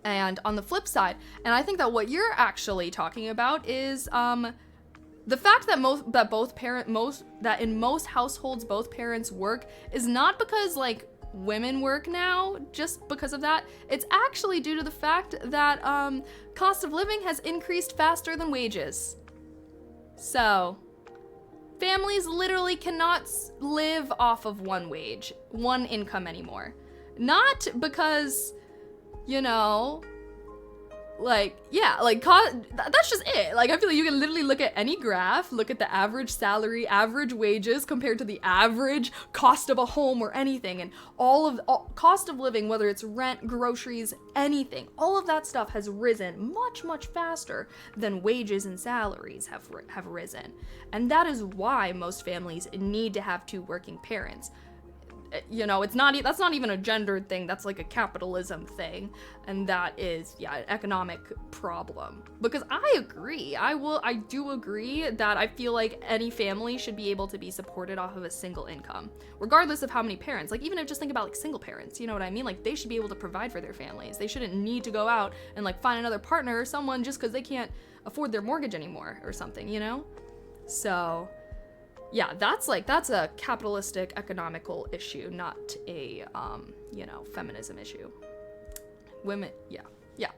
And on the flip side, and I think that what you're actually talking about is the fact that in most households both parents work is not because like women work now just because of that. It's actually due to the fact that cost of living has increased faster than wages. So families literally cannot live off of one income anymore. Not because, you know, like, yeah, like, that's just it. Like, I feel like you can literally look at any graph, look at the average salary, average wages compared to the average cost of a home or anything, and all cost of living, whether it's rent, groceries, anything, all of that stuff has risen much, much faster than wages and salaries have risen. And that is why most families need to have two working parents. You know, that's not even a gendered thing, that's like a capitalism thing, and that is, yeah, an economic problem. Because I agree, I do agree that I feel like any family should be able to be supported off of a single income, regardless of how many parents. Like, even if just think about like single parents, you know what I mean? Like, they should be able to provide for their families. They shouldn't need to go out and like find another partner or someone just because they can't afford their mortgage anymore or something, you know? So yeah, that's a capitalistic economical issue, not a, feminism issue. Women, yeah.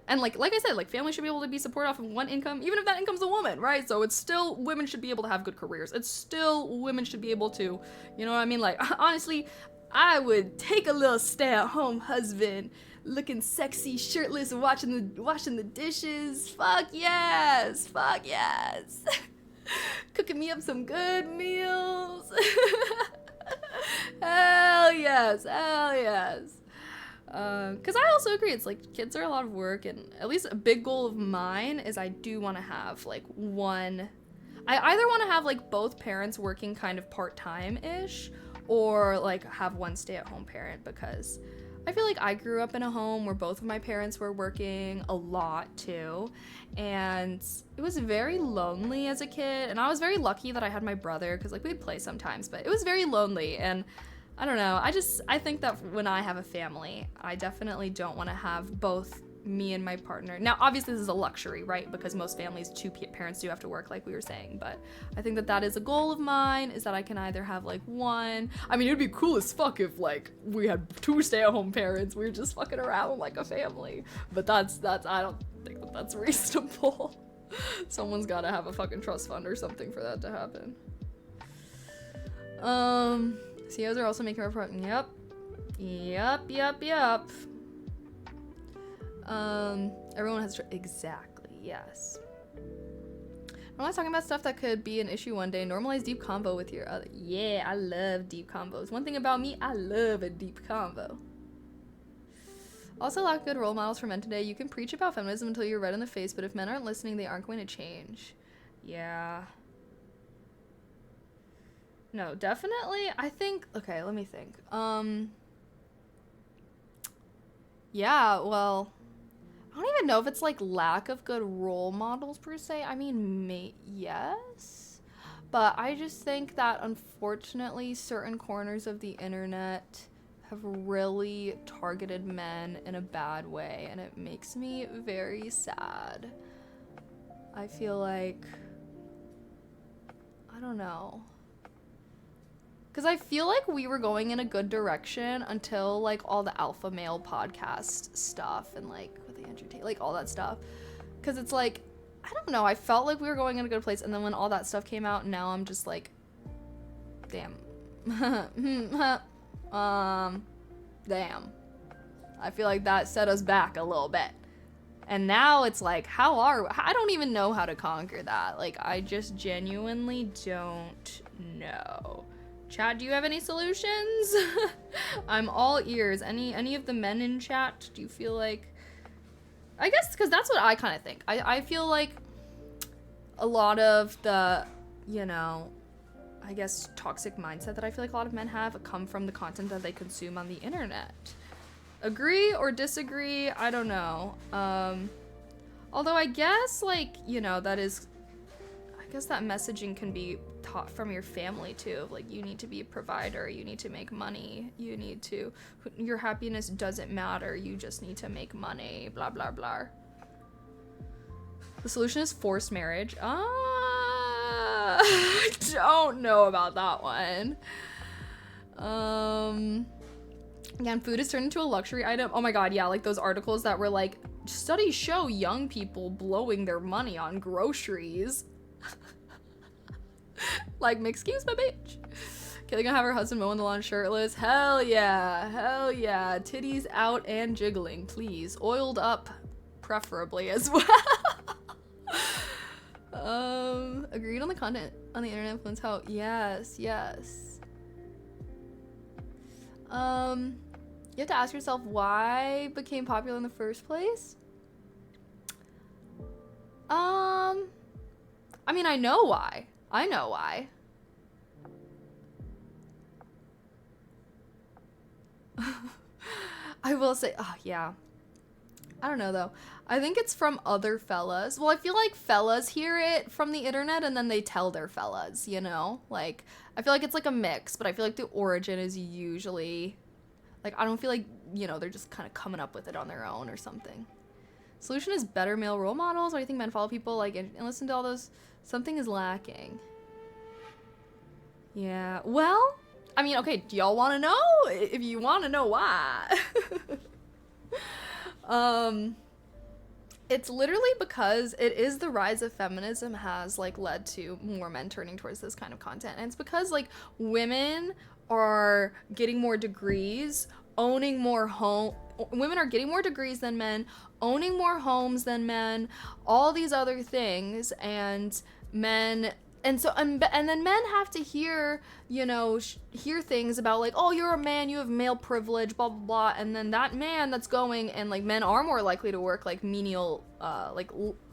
And like I said, like, families should be able to be supported off of one income, even if that income's a woman, right? So it's still, women should be able to have good careers. It's still, women should be able to, you know what I mean? Like, honestly, I would take a little stay-at-home husband, looking sexy, shirtless, washing the dishes. Fuck yes. Cooking me up some good meals. Hell yes. Because I also agree, it's like, kids are a lot of work, and at least a big goal of mine is I do want to have like I either want to have like both parents working kind of part-time-ish, or like have one stay-at-home parent, because I feel like I grew up in a home where both of my parents were working a lot too, and it was very lonely as a kid. And I was very lucky that I had my brother, because like we'd play sometimes, but it was very lonely. And I don't know, I think that when I have a family, I definitely don't want to have both me and my partner. Now obviously this is a luxury, right, because most families, two parents do have to work, like we were saying, but I think that that is a goal of mine, is that I can either have like one. I mean, it would be cool as fuck if like we had two stay-at-home parents, we were just fucking around like a family, but that's I don't think that that's reasonable. Someone's gotta have a fucking trust fund or something for that to happen. CEOs are also making report. Yep. Everyone has exactly, yes. Normalize talking about stuff that could be an issue one day. Normalize deep convo with your other. Yeah, I love deep convos. One thing about me, I love a deep convo. Also, lack good role models for men today. You can preach about feminism until you're red in the face, but if men aren't listening, they aren't going to change. Yeah. No, definitely. I think, okay, let me think. Yeah, well, I don't even know if it's like lack of good role models per se. I mean, yes. But I just think that unfortunately certain corners of the internet have really targeted men in a bad way, and it makes me very sad. I feel like, I don't know. Because I feel like we were going in a good direction until like all the alpha male podcast stuff and like with the entertain, like all that stuff. Because it's like, I don't know, I felt like we were going in a good place, and then when all that stuff came out, now I'm just like, damn. Damn. I feel like that set us back a little bit. And now it's like, I don't even know how to conquer that. Like, I just genuinely don't know. Chat, do you have any solutions? I'm all ears. Any of the men in chat, do you feel like, I guess, because that's what I kind of think. I feel like a lot of the, you know, I guess toxic mindset that I feel like a lot of men have come from the content that they consume on the internet. Agree or disagree? I don't know. Although I guess, like, you know, that is, I guess that messaging can be taught from your family too. Like, you need to be a provider, you need to make money, you need to, your happiness doesn't matter, you just need to make money, blah blah blah. The solution is forced marriage. I don't know about that one. Again, food is turned into a luxury item. Oh my god, yeah, like those articles that were like, studies show young people blowing their money on groceries. Like, excuse my bitch. Kelly gonna have her husband mowing the lawn shirtless. Hell yeah, hell yeah. Titties out and jiggling, please. Oiled up, preferably as well. Agreed on the content on the internet influence how, yes. You have to ask yourself why it became popular in the first place. I mean, I know why. I will say, oh yeah. I don't know though. I think it's from other fellas. Well, I feel like fellas hear it from the internet and then they tell their fellas, you know? Like, I feel like it's like a mix, but I feel like the origin is usually, like, I don't feel like, you know, they're just kind of coming up with it on their own or something. Solution is better male role models. Why do you think men follow people, like, and listen to all those? Something is lacking. Yeah, well, I mean, okay, do y'all want to know? If you want to know why. It's literally because it is the rise of feminism has, like, led to more men turning towards this kind of content. And it's because, like, women are getting more degrees, owning more women are getting more degrees than men, owning more homes than men, all these other things, and men and then men have to hear, hear things about like, oh, you're a man, you have male privilege, blah blah blah, and then that man that's going, and like men are more likely to work like menial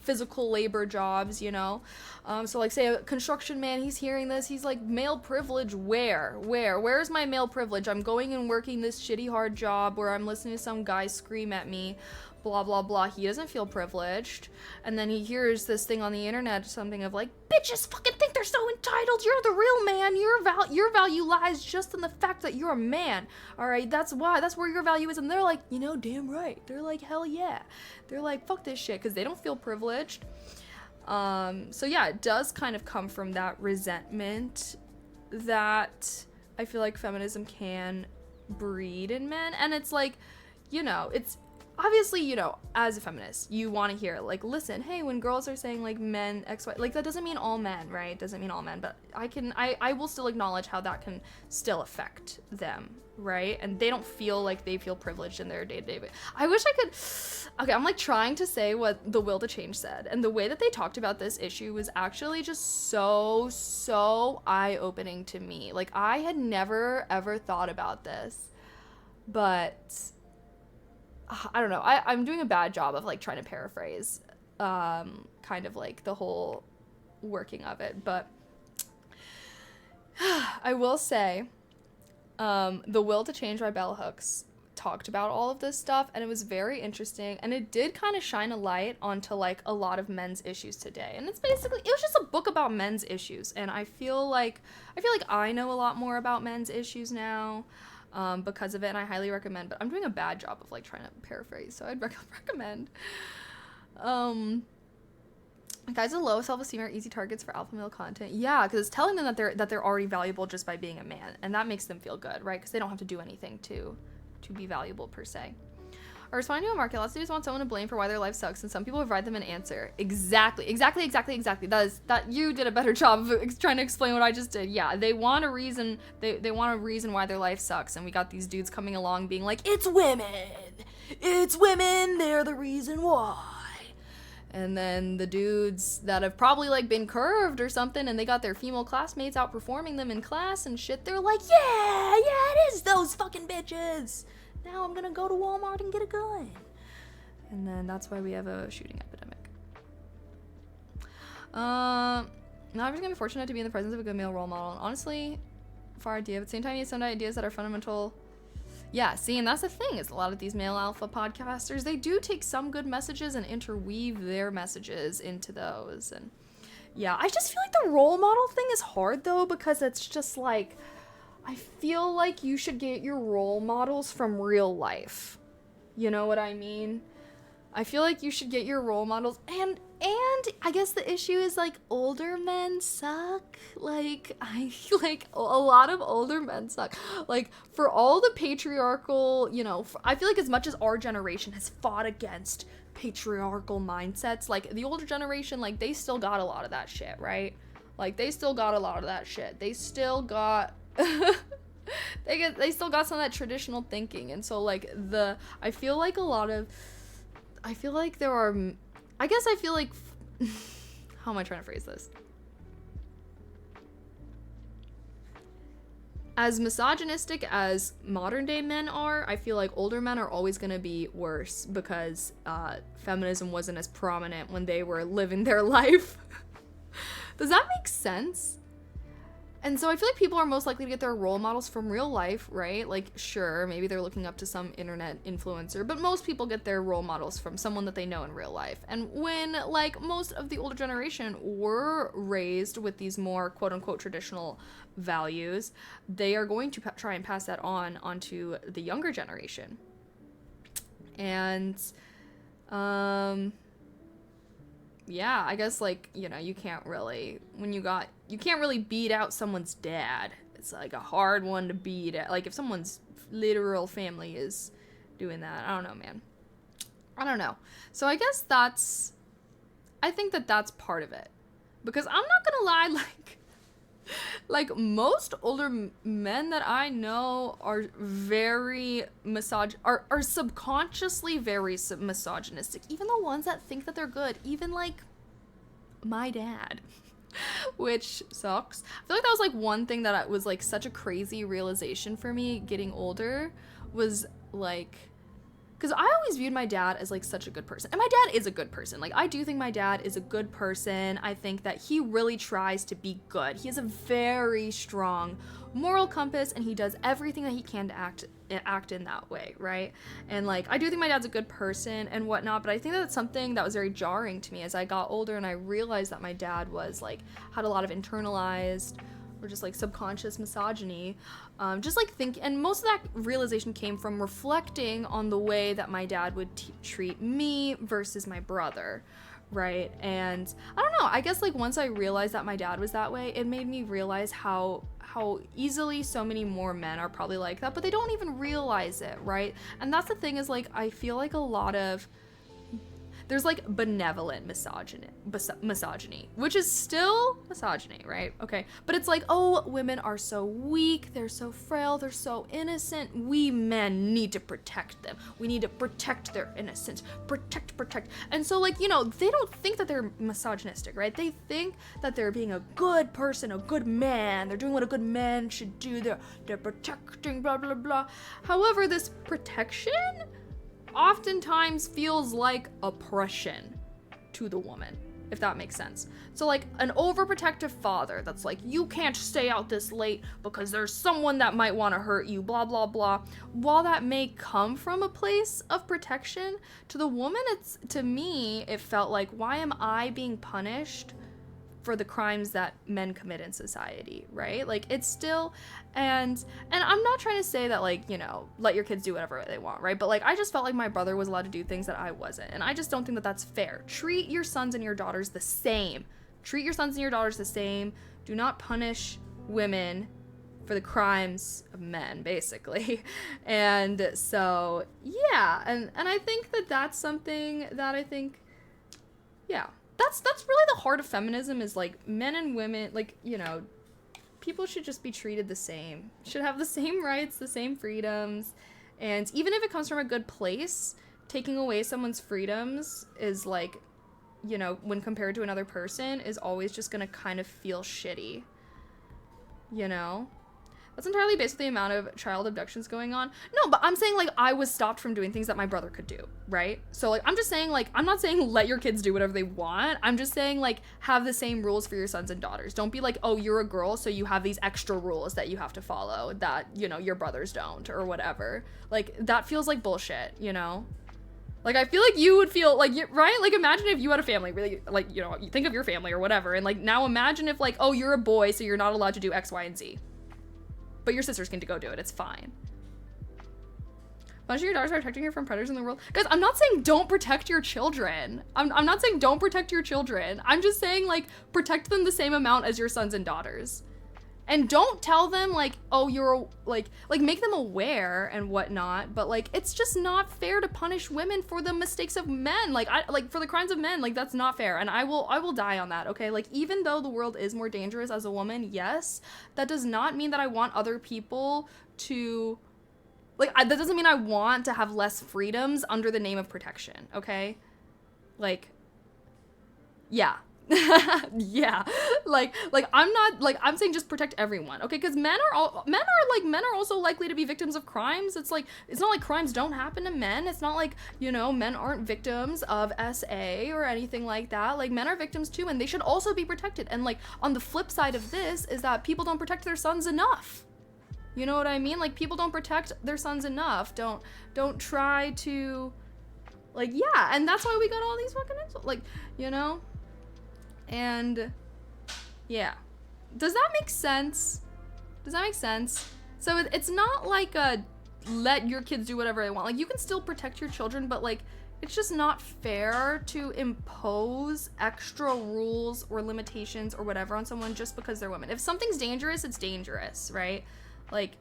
physical labor jobs, so like say a construction man, he's hearing this, he's like, male privilege, where's my male privilege? I'm going and working this shitty hard job where I'm listening to some guy scream at me, blah blah blah. He doesn't feel privileged. And then he hears this thing on the internet, something of like, bitches fucking think they're so entitled, you're the real man, your value lies just in the fact that you're a man. All right, that's where your value is. And they're like, damn right, they're like, hell yeah, they're like, fuck this shit, because they don't feel privileged. So yeah, it does kind of come from that resentment that I feel like feminism can breed in men. And it's like, it's obviously, as a feminist, you want to hear, like, listen, hey, when girls are saying, like, men, X, Y, like, that doesn't mean all men, right? It doesn't mean all men, but I will still acknowledge how that can still affect them, right? And they don't feel like they feel privileged in their day-to-day. I wish I could, okay, I'm, like, trying to say what the Will to Change said, and the way that they talked about this issue was actually just so eye-opening to me. Like, I had never, ever thought about this, but I don't know. I'm doing a bad job of like trying to paraphrase kind of like the whole working of it. But I will say The Will to Change by Bell Hooks talked about all of this stuff, and it was very interesting, and it did kind of shine a light onto like a lot of men's issues today. And it was just a book about men's issues, and I feel like I know a lot more about men's issues now. Because of it, and I highly recommend, but I'm doing a bad job of like trying to paraphrase, so I'd recommend. Guys with low self-esteem are easy targets for alpha male content. Yeah, because it's telling them that they're already valuable just by being a man, and that makes them feel good, right? Because they don't have to do anything to be valuable per se. Or responding to a market, lots of dudes want someone to blame for why their life sucks, and some people provide them an answer. Exactly. That you did a better job of trying to explain what I just did. Yeah, they want a reason. They want a reason why their life sucks, and we got these dudes coming along being like, it's women, they're the reason why. And then the dudes that have probably like been curved or something, and they got their female classmates outperforming them in class and shit, they're like, yeah, it is those fucking bitches. Now I'm gonna go to Walmart and get a gun. And then that's why we have a shooting epidemic. Not everyone's gonna be fortunate to be in the presence of a good male role model. And honestly, far idea, but at the same time, you have some ideas that are fundamental. Yeah, see, and that's the thing, is a lot of these male alpha podcasters, they do take some good messages and interweave their messages into those. And yeah, I just feel like the role model thing is hard though, because it's just like, I feel like you should get your role models from real life. You know what I mean? I feel like you should get your role models, and I guess the issue is like older men suck. Like a lot of older men suck. Like for all the patriarchal, I feel like as much as our generation has fought against patriarchal mindsets, like the older generation, like they still got a lot of that shit, right? Like they still got a lot of that shit. They still got they still got some of that traditional thinking. And so like I feel like how am I trying to phrase this? As misogynistic as modern day men are, I feel like older men are always going to be worse because feminism wasn't as prominent when they were living their life. Does that make sense? And so I feel like people are most likely to get their role models from real life, right? Like, sure, maybe they're looking up to some internet influencer, but most people get their role models from someone that they know in real life. And when, like, most of the older generation were raised with these more quote-unquote traditional values, they are going to try and pass that onto the younger generation. And, yeah, I guess, like, you can't really, you can't really beat out someone's dad. It's, like, a hard one to beat out. Like, if someone's literal family is doing that, I don't know, man. I don't know. So I guess I think that's part of it. Because I'm not gonna lie, like most older men that I know are very are subconsciously very misogynistic. Even the ones that think that they're good, even like my dad. which sucks. I feel like that was like one thing that was like such a crazy realization for me getting older, was like, because I always viewed my dad as like such a good person. And my dad is a good person. Like, I do think my dad is a good person. I think that he really tries to be good. He has a very strong moral compass, and he does everything that he can to act in that way, right? And like, I do think my dad's a good person and whatnot, but I think that's something that was very jarring to me as I got older, and I realized that my dad was like, had a lot of internalized or just like subconscious misogyny. Just like and most of that realization came from reflecting on the way that my dad would treat me versus my brother, right? And I don't know, I guess like once I realized that my dad was that way, it made me realize how easily so many more men are probably like that, but they don't even realize it, right? And that's the thing, is like, I feel like a lot of, there's like benevolent misogyny, which is still misogyny, right? Okay, but it's like, oh, women are so weak, they're so frail, they're so innocent, we men need to protect them, we need to protect their innocence, protect. And so like, you know, they don't think that they're misogynistic, right? They think that they're being a good person, a good man, they're doing what a good man should do, they're protecting, blah blah blah. However, this protection oftentimes feels like oppression to the woman, if that makes sense. So like, an overprotective father that's like, you can't stay out this late because there's someone that might want to hurt you, blah blah blah. While that may come from a place of protection, to the woman, to me it felt like, why am I being punished for the crimes that men commit in society, right? Like, it's still, and I'm not trying to say that, like, you know, let your kids do whatever they want, right? But like, I just felt like my brother was allowed to do things that I wasn't, and I just don't think that that's fair. Treat your sons and your daughters the same. Treat your sons and your daughters the same. Do not punish women for the crimes of men, basically. And so, yeah, and I think that that's something that I think, yeah, that's really the heart of feminism, is like, men and women, like, you know, people should just be treated the same, should have the same rights, the same freedoms. And even if it comes from a good place, taking away someone's freedoms is like, you know, when compared to another person, is always just gonna kind of feel shitty, you know? That's entirely based on the amount of child abductions going on. No, but I'm saying, like, I was stopped from doing things that my brother could do, right? So, like, I'm just saying, like, I'm not saying let your kids do whatever they want. I'm just saying, like, have the same rules for your sons and daughters. Don't be like, oh, you're a girl, so you have these extra rules that you have to follow that, you know, your brothers don't, or whatever. Like, that feels like bullshit, you know? Like, I feel like you would feel, like, right? Like, imagine if you had a family, really, like, you know, you think of your family or whatever, and, like, now imagine if, like, oh, you're a boy, so you're not allowed to do X, Y, and Z. But your sisters can go do it. It's fine. Bunch of your daughters are protecting you from predators in the world. Guys, I'm not saying don't protect your children. I'm not saying don't protect your children. I'm just saying, like, protect them the same amount as your sons and daughters. And don't tell them, like, oh, you're, like, make them aware and whatnot, but, like, it's just not fair to punish women for the mistakes of men. Like, for the crimes of men, like, that's not fair, and I will die on that, okay? Like, even though the world is more dangerous as a woman, yes, that does not mean that I want other people to, like, that doesn't mean I want to have less freedoms under the name of protection, okay? Like, yeah. Yeah, like I'm not, like, I'm saying just protect everyone, okay? Because men are also likely to be victims of crimes. It's like, it's not like crimes don't happen to men. It's not like, you know, men aren't victims of SA or anything like that. Like, men are victims too, and they should also be protected. And like, on the flip side of this is that people don't protect their sons enough. You know what I mean? Like, people don't protect their sons enough. Don't try to, like, yeah, and that's why we got all these fucking insults, like, you know. And yeah, does that make sense? So it's not like a let your kids do whatever they want. Like, you can still protect your children, but like, it's just not fair to impose extra rules or limitations or whatever on someone just because they're women. If something's dangerous, it's dangerous, right? Like,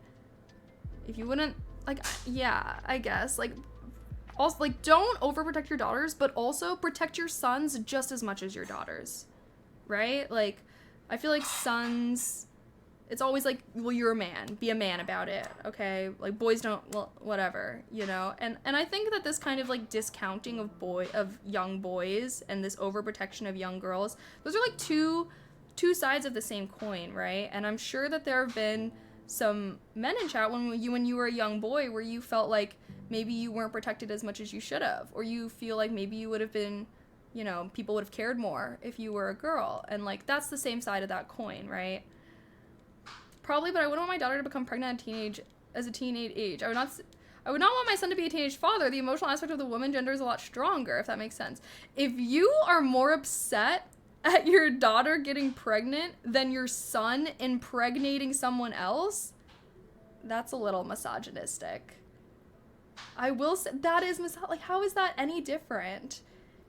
if you wouldn't, like, yeah, I guess, like, also, like, don't overprotect your daughters, but also protect your sons just as much as your daughters. Right? Like, I feel like sons, it's always like, well, you're a man, be a man about it, okay? Like, boys don't, well, whatever, you know? And I think that this kind of, like, discounting of young boys and this overprotection of young girls, those are, like, two two sides of the same coin, right? And I'm sure that there have been some men in chat when you were a young boy where you felt like maybe you weren't protected as much as you should have, or you feel like maybe you would have been, you know, people would have cared more if you were a girl. And like, that's the same side of that coin, right? Probably, but I wouldn't want my daughter to become pregnant at a teenage age. I would not want my son to be a teenage father. The emotional aspect of the woman gender is a lot stronger, if that makes sense. If you are more upset at your daughter getting pregnant than your son impregnating someone else, that's a little misogynistic. I will say that is like, how is that any different?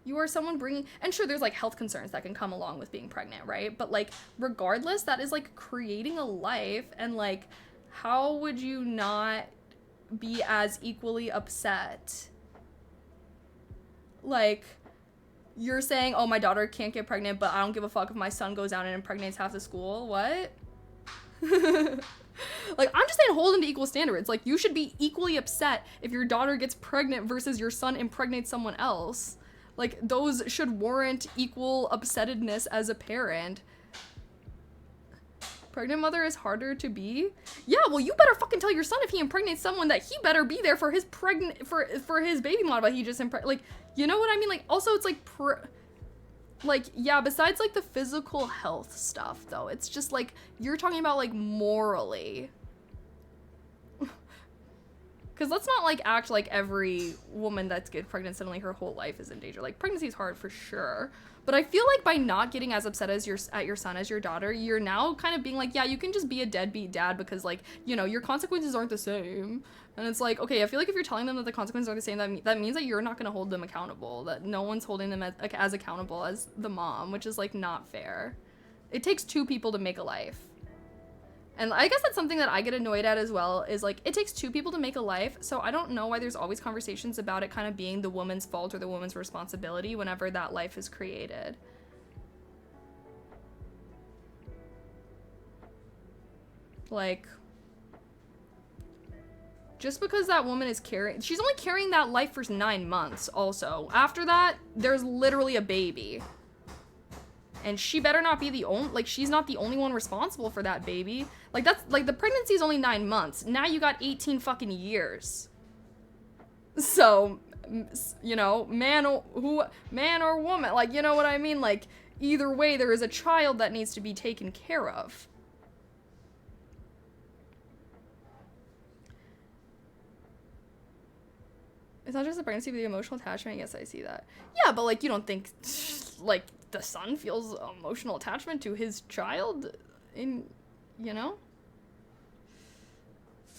You are someone bringing, and sure, there's like health concerns that can come along with being pregnant, right? But like, regardless, that is like creating a life, and like, how would you not be as equally upset? Like, you're saying, oh, my daughter can't get pregnant, but I don't give a fuck if my son goes down and impregnates half the school. What? Like, I'm just saying, hold them to equal standards. Like, you should be equally upset if your daughter gets pregnant versus your son impregnates someone else. Like, those should warrant equal upsettedness as a parent. Pregnant mother is harder to be? Yeah, well, you better fucking tell your son if he impregnates someone that he better be there for his for his baby mama he just like, you know what I mean? Like, also, it's like, like, yeah, besides, like, the physical health stuff, though, it's just, like, you're talking about, like, morally. Because let's not, like, act like every woman that gets pregnant suddenly her whole life is in danger. Like, pregnancy is hard for sure. But I feel like by not getting as upset as at your son as your daughter, you're now kind of being like, yeah, you can just be a deadbeat dad because, like, you know, your consequences aren't the same. And it's like, okay, I feel like if you're telling them that the consequences aren't the same, that means that you're not going to hold them accountable, that no one's holding them as accountable as the mom, which is, like, not fair. It takes two people to make a life. And I guess that's something that I get annoyed at as well, is, like, it takes two people to make a life, so I don't know why there's always conversations about it kind of being the woman's fault or the woman's responsibility whenever that life is created. Like, just because that woman is she's only carrying that life for 9 months also. After that, there's literally a baby. And she better not be the only, like, she's not the only one responsible for that baby. Like, that's, like, the pregnancy is only 9 months. Now you got 18 fucking years. So, you know, man or woman, like, you know what I mean? Like, either way, there is a child that needs to be taken care of. It's not just the pregnancy, but the emotional attachment. Yes, I see that. Yeah, but, like, you don't think, like, the son feels emotional attachment to his child in, you know?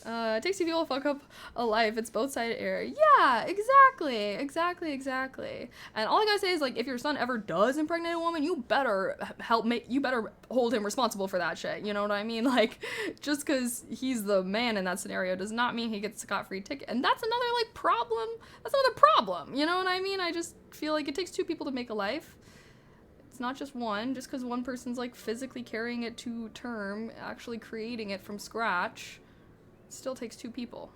It takes two people to fuck up a life. It's both sided error. Yeah, exactly. And all I gotta say is, like, if your son ever does impregnate a woman, you better you better hold him responsible for that shit. You know what I mean? Like, just because he's the man in that scenario does not mean he gets a scot-free ticket. And that's another, like, problem. That's another problem. You know what I mean? I just feel like it takes two people to make a life. It's not just one. Just because one person's, like, physically carrying it to term, actually creating it from scratch, still takes two people.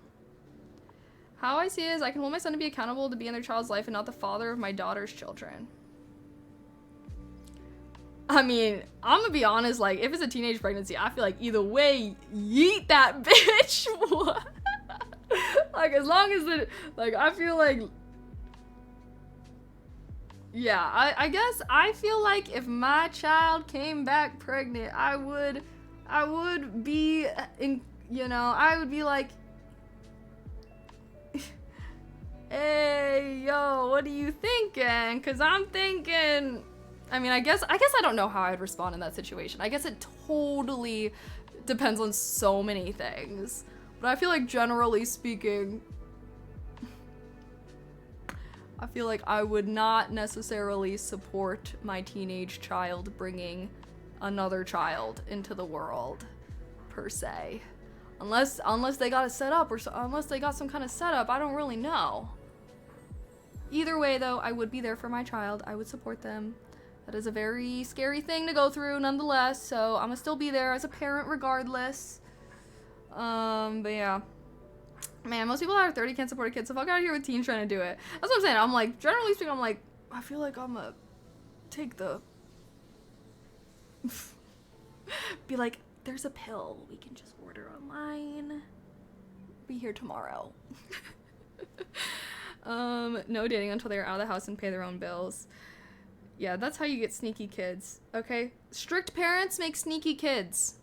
How I see it is I can hold my son to be accountable to be in their child's life and not the father of my daughter's children. I mean, I'm gonna be honest, like, if it's a teenage pregnancy, I feel like either way, yeet that bitch. Like, as long as like, I feel like, yeah, I guess I feel like if my child came back pregnant, I would be you know, I would be like, hey, yo, what are you thinking? Because I'm thinking, I mean, I guess I don't know how I'd respond in that situation. I guess it totally depends on so many things. But I feel like, generally speaking, I feel like I would not necessarily support my teenage child bringing another child into the world, per se. Unless they got it set up, or unless they got some kind of setup, I don't really know. Either way, though, I would be there for my child. I would support them. That is a very scary thing to go through, nonetheless, so I'm gonna still be there as a parent regardless. But yeah. Man, most people that are 30 can't support a kid, so fuck out of here with teens trying to do it. That's what I'm saying. I'm like, generally speaking, I'm like, I feel like I'm gonna take the Be like, there's a pill we can just order online. Be here tomorrow. No dating until they're out of the house and pay their own bills. Yeah, that's how you get sneaky kids, okay? Strict parents make sneaky kids.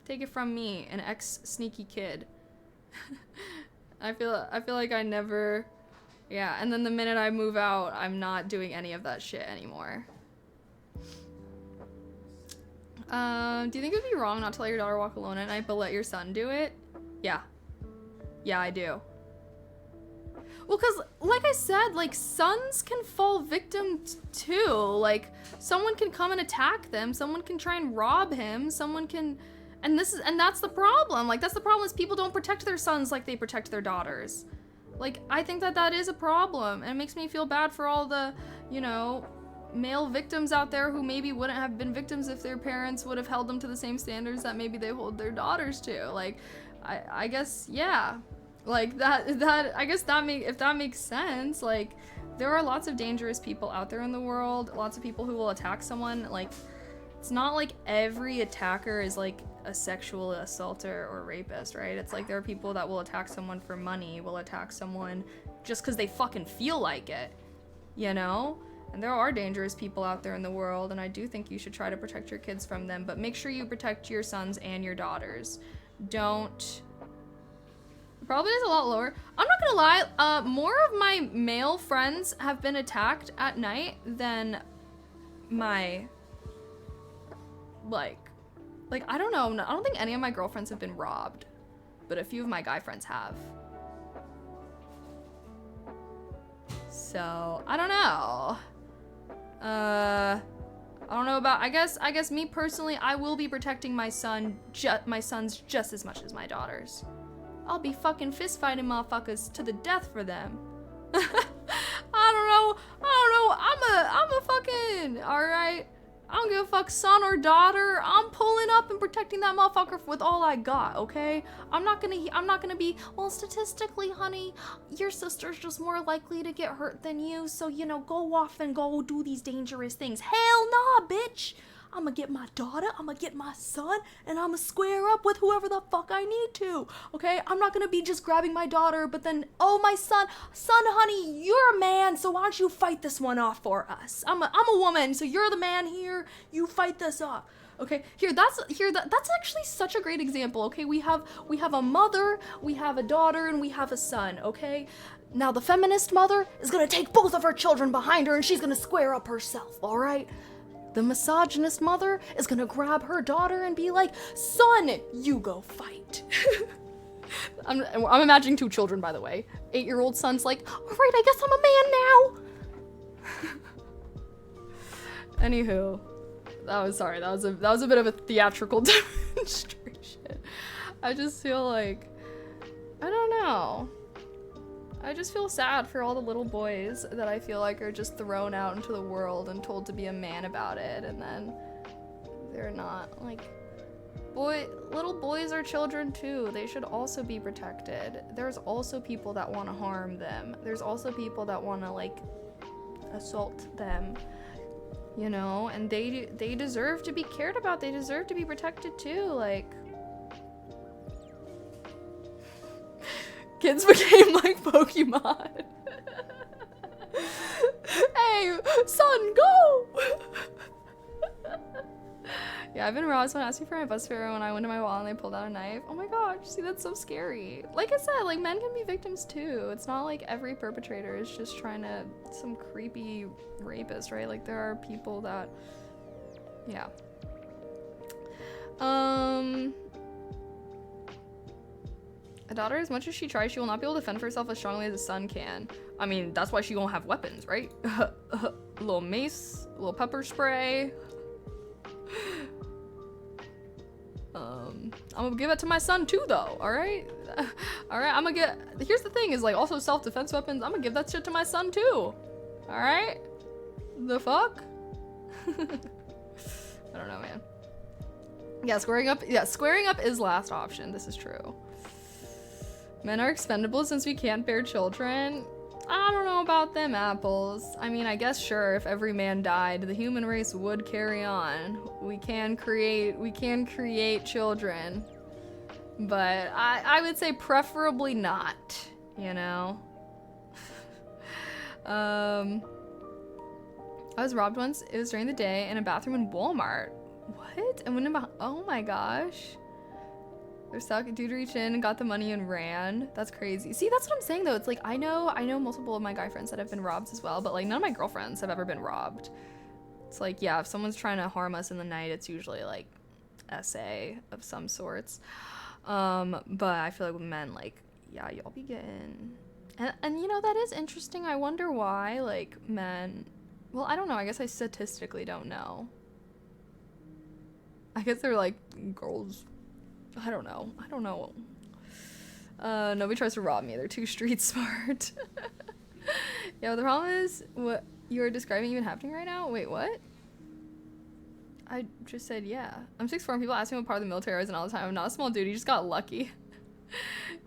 Take it from me, an ex-sneaky kid. I feel like I never... Yeah, and then the minute I move out, I'm not doing any of that shit anymore. Do you think it would be wrong not to let your daughter walk alone at night, but let your son do it? Yeah. Yeah, I do. Well, because, like I said, like, sons can fall victim too. Like, someone can come and attack them. Someone can try and rob him. Someone can... And that's the problem. Like, that's the problem is people don't protect their sons like they protect their daughters. Like, I think that is a problem. And it makes me feel bad for all the, you know, male victims out there who maybe wouldn't have been victims if their parents would have held them to the same standards that maybe they hold their daughters to. Like, I guess, yeah. Like, I guess if that makes sense, like, there are lots of dangerous people out there in the world, lots of people who will attack someone. Like, it's not like every attacker is, like, a sexual assaulter or rapist, right? It's like there are people that will attack someone for money, will attack someone just because they fucking feel like it, you know? And there are dangerous people out there in the world, and I do think you should try to protect your kids from them, but make sure you protect your sons and your daughters. Don't... Probably is a lot lower. I'm not gonna lie, more of my male friends have been attacked at night than my, like, I don't know, I don't think any of my girlfriends have been robbed, but a few of my guy friends have. So, I don't know. I don't know about, I guess me personally, I will be protecting my sons just as much as my daughters. I'll be fucking fist fighting motherfuckers to the death for them. I don't know, I'm a fucking, alright? I don't give a fuck, son or daughter. I'm pulling up and protecting that motherfucker with all I got, okay? I'm not gonna be, well, statistically, honey, your sister's just more likely to get hurt than you, so, you know, go off and go do these dangerous things. Hell nah, bitch! I'm gonna get my daughter, I'm gonna get my son, and I'm gonna square up with whoever the fuck I need to, okay? I'm not gonna be just grabbing my daughter, but then, oh, my son, honey, you're a man, so why don't you fight this one off for us? I'm a woman, so you're the man here, you fight this off. Okay, that's actually such a great example, okay? We have a mother, we have a daughter, and we have a son, okay? Now, the feminist mother is gonna take both of her children behind her, and she's gonna square up herself, all right? The misogynist mother is gonna grab her daughter and be like, son, you go fight. I'm imagining 2 children, by the way. 8-year-old son's like, all right, I guess I'm a man now. Anywho, that was a bit of a theatrical demonstration. I just feel like, I don't know. I just feel sad for all the little boys that I feel like are just thrown out into the world and told to be a man about it, and then they're not. Like, little boys are children too. They should also be protected. There's also people that want to harm them. There's also people that want to, like, assault them, you know, and they deserve to be cared about. They deserve to be protected too, like. Kids became like Pokemon. Hey, son, go! Yeah, I've been robbed. Someone asked me for my bus fare when I went to my wall and they pulled out a knife. Oh my god, see, that's so scary. Like I said, like, men can be victims too. It's not like every perpetrator is just trying to, some creepy rapist, right? Like, there are people that, yeah. A daughter, as much as she tries, she will not be able to fend for herself as strongly as a son can. I mean, that's why she won't have weapons, right? A little mace, a little pepper spray. I'm gonna give it to my son too, though, alright? Alright, here's the thing, is, like, also self-defense weapons, I'm gonna give that shit to my son too. Alright? The fuck? I don't know, man. Yeah, squaring up is last option, this is true. Men are expendable since we can't bear children. I don't know about them apples. I mean, I guess sure, if every man died, the human race would carry on. We can create children. But I would say preferably not, you know? I was robbed once. It was during the day in a bathroom in Walmart. What? And went in behind. Oh my gosh. They're stuck. A dude reached in and got the money and ran. That's crazy. See, that's what I'm saying though. It's like I know multiple of my guy friends that have been robbed as well, but like none of my girlfriends have ever been robbed. It's like, yeah, if someone's trying to harm us in the night, it's usually like SA of some sorts. But I feel like with men, like, yeah, y'all be getting. And you know, that is interesting. I wonder why, like, men. Well, I don't know. I guess I statistically don't know. I guess they're like girls. I don't know. Nobody tries to rob me. They're too street smart. Yeah, the problem is what you're describing even happening right now? Wait, what? I just said yeah. I'm 6'4" and people ask me what part of the military I was in all the time. I'm not a small dude. You just got lucky.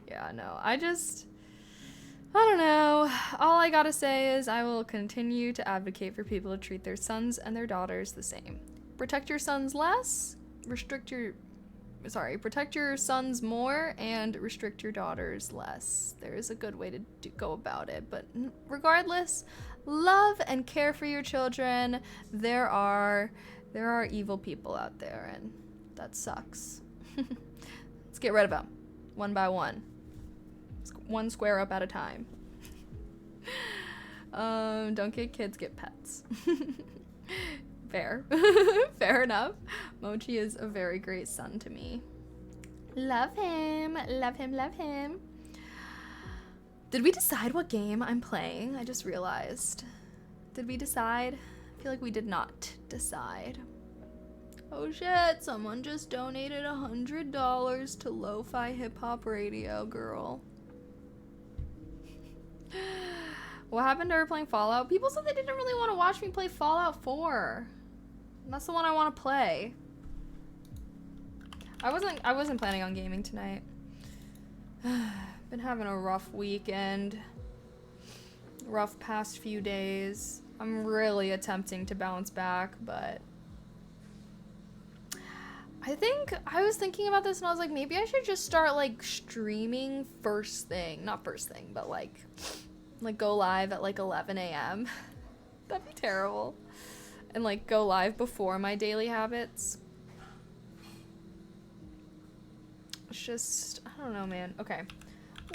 Yeah, no. I don't know. All I gotta say is I will continue to advocate for people to treat their sons and their daughters the same. Protect your sons less, protect your sons more, and restrict your daughters less. There is a good way to go about it, but regardless, love and care for your children. There are evil people out there, and that sucks. Let's get rid of them, one by one. One square up at a time. Don't get kids, get pets. Fair. Fair enough. Mochi is a very great son to me. Love him. Love him, love him. Did we decide what game I'm playing? I just realized. Did we decide? I feel like we did not decide. Oh shit, someone just donated $100 to Lo-Fi Hip Hop Radio, girl. What happened to her playing Fallout? People said they didn't really want to watch me play Fallout 4. And that's the one I want to play. I wasn't planning on gaming tonight. Been having a rough weekend. Rough past few days. I'm really attempting to bounce back, but I was thinking about this and I was like, maybe I should just start like streaming first thing. Not first thing, but like go live at like 11 a.m. That'd be terrible. And like go live before my daily habits. It's just, I don't know, man. Okay.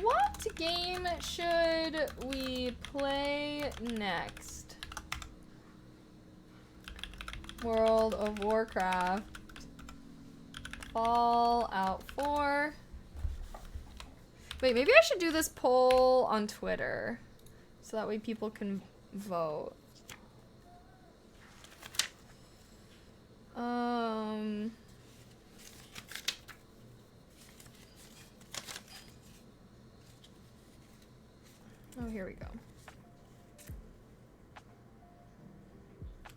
What game should we play next? World of Warcraft. Fallout 4. Wait, maybe I should do this poll on Twitter. So that way people can vote. Oh, here we go.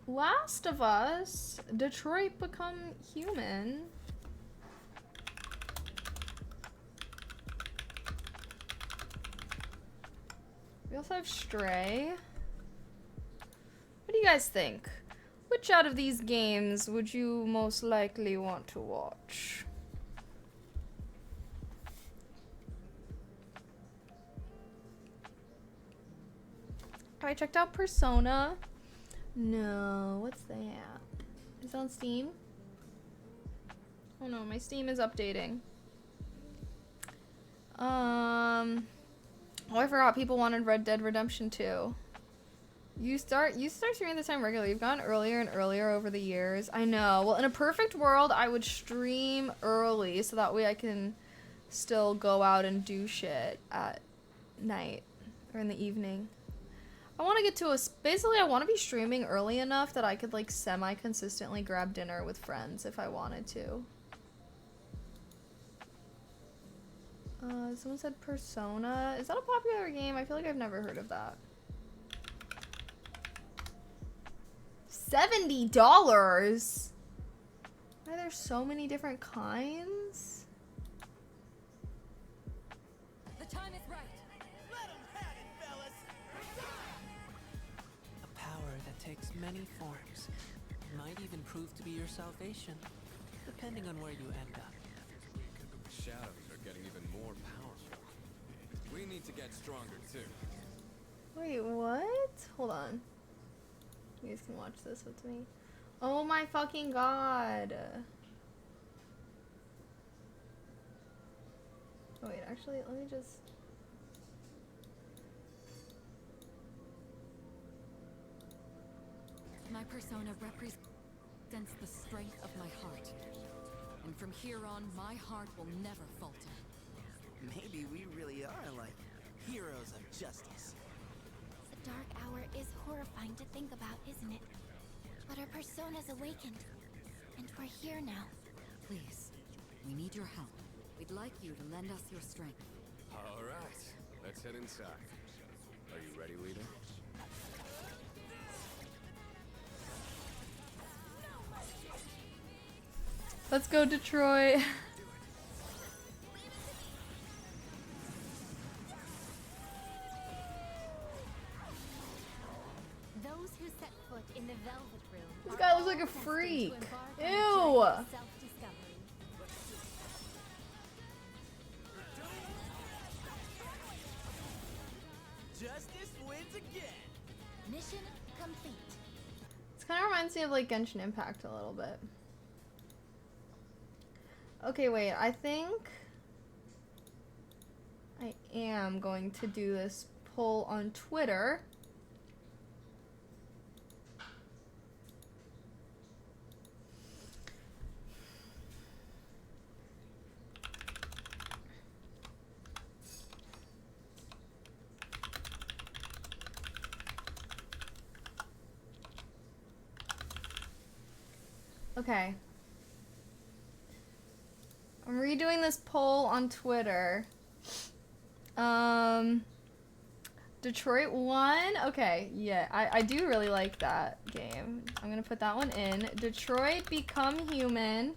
Last of Us, Detroit Become Human. We also have Stray. What do you guys think? Which out of these games would you most likely want to watch? Have I checked out Persona? No, what's that? Is it on Steam? Oh no, my Steam is updating. Oh, I forgot people wanted Red Dead Redemption 2. You start streaming this time regularly. You've gone earlier and earlier over the years. I know. Well, in a perfect world, I would stream early so that way I can still go out and do shit at night or in the evening. I want to get to basically I want to be streaming early enough that I could like semi-consistently grab dinner with friends if I wanted to. Someone said Persona. Is that a popular game? I feel like I've never heard of that. $70? Why are there so many different kinds? The time is right. Let 'em have it, fellas. many forms. Might even prove to be your salvation, depending on where you end up. Shadows are getting even more powerful. We need to get stronger too. Wait, what? Hold on. You guys can watch this with me. Oh my fucking god. Oh wait, actually, let me just... My persona represents the strength of my heart. And from here on, my heart will never falter. Maybe we really are like heroes of justice. The dark hour is horrifying to think about, isn't it? But our persona's awakened, and we're here now. Please, we need your help. We'd like you to lend us your strength. All right, let's head inside. Are you ready, leader? Let's go, Detroit. Those who set foot in the Velvet Room. This are guy looks all like a destined to freak. embark on a Ew. journey of self-discovery. Justice wins again. Mission complete. This kind of reminds me of like Genshin Impact a little bit. Okay, wait, I think I am going to do this poll on Twitter. Okay. I'm redoing this poll on Twitter. Detroit won? Okay, yeah, I do really like that game. I'm gonna put that one in. Detroit Become Human.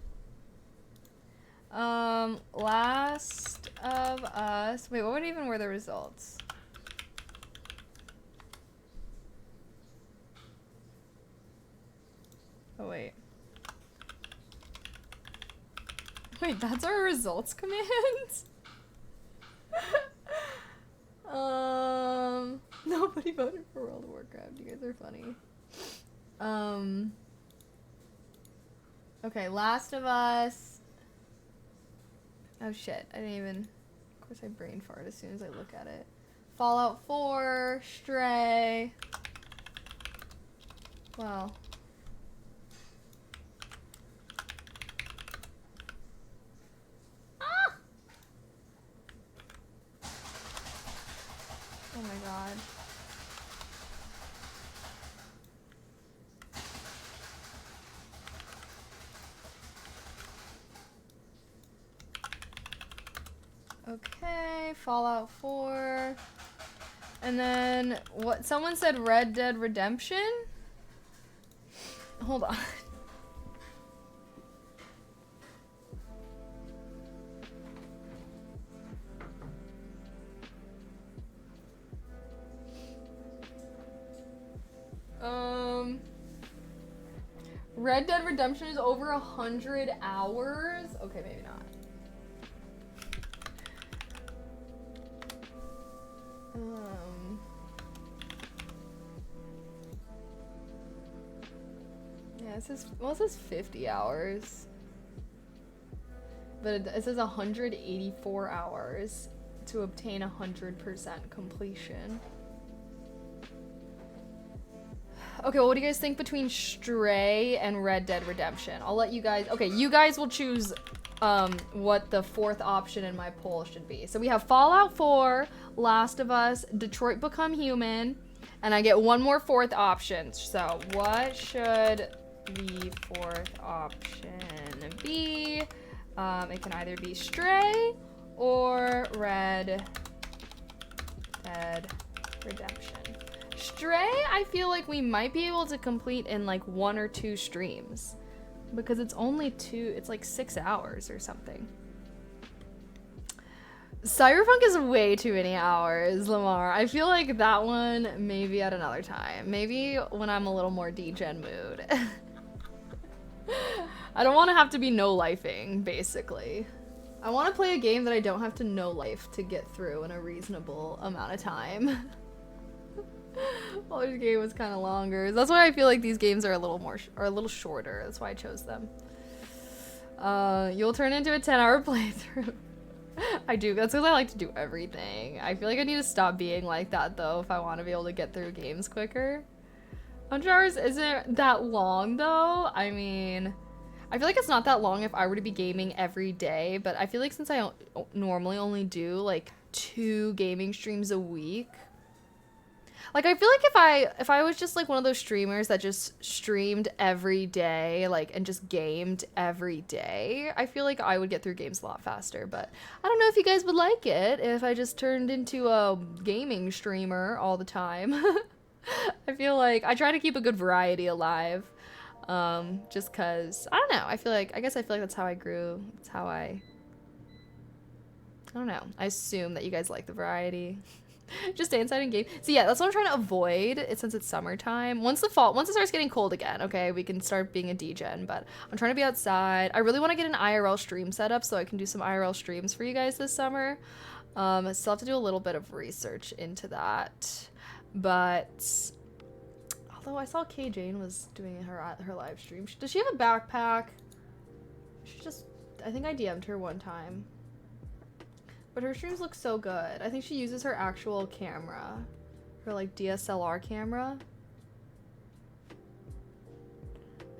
Last of Us. Wait, what even were the results? Oh, wait. Wait, that's our results command? Nobody voted for World of Warcraft. You guys are funny. Okay, Last of Us. Oh shit, I didn't even... Of course I brain fart as soon as I look at it. Fallout 4, Stray. Wow. Oh my god. Okay, Fallout 4. And then, what? Someone said Red Dead Redemption? Hold on. Red Dead Redemption is over 100 hours? Okay, maybe not. Yeah, it says, well, it says 50 hours. But it says 184 hours to obtain 100% completion. Okay, well, what do you guys think between Stray and Red Dead Redemption? I'll let you guys... Okay, you guys will choose what the fourth option in my poll should be. So we have Fallout 4, Last of Us, Detroit Become Human, and I get one more fourth option. So what should the fourth option be? It can either be Stray or Red Dead Redemption. Stray, I feel like we might be able to complete in like 1 or 2 streams because it's only it's like 6 hours or something. Cyberpunk is way too many hours, Lamar. I feel like that one maybe at another time. Maybe when I'm a little more degen mood. I don't want to have to be no-lifing, basically. I want to play a game that I don't have to no-life to get through in a reasonable amount of time. Well, this game was kind of longer. That's why I feel like these games are a little shorter. That's why I chose them. You'll turn into a 10-hour playthrough. I do. That's because I like to do everything. I feel like I need to stop being like that, though, if I want to be able to get through games quicker. 100 hours isn't that long, though. I mean, I feel like it's not that long if I were to be gaming every day, but I feel like since I normally only do, like, 2 gaming streams a week, like, I feel like if I was just, like, one of those streamers that just streamed every day, like, and just gamed every day, I feel like I would get through games a lot faster, but I don't know if you guys would like it if I just turned into a gaming streamer all the time. I feel like I try to keep a good variety alive, just because, I don't know, I guess I feel like that's how I grew, that's how I don't know, I assume that you guys like the variety. Just stay inside and game. So yeah, that's what I'm trying to avoid since it's summertime. Once it starts getting cold again, okay, we can start being a degen, but I'm trying to be outside. I really want to get an IRL stream set up so I can do some IRL streams for you guys this summer. I still have to do a little bit of research into that. But although I saw Kay Jane was doing her live stream. Does she have a backpack? I think I DM'd her one time. But her streams look so good. I think she uses her actual camera. Her, like, DSLR camera.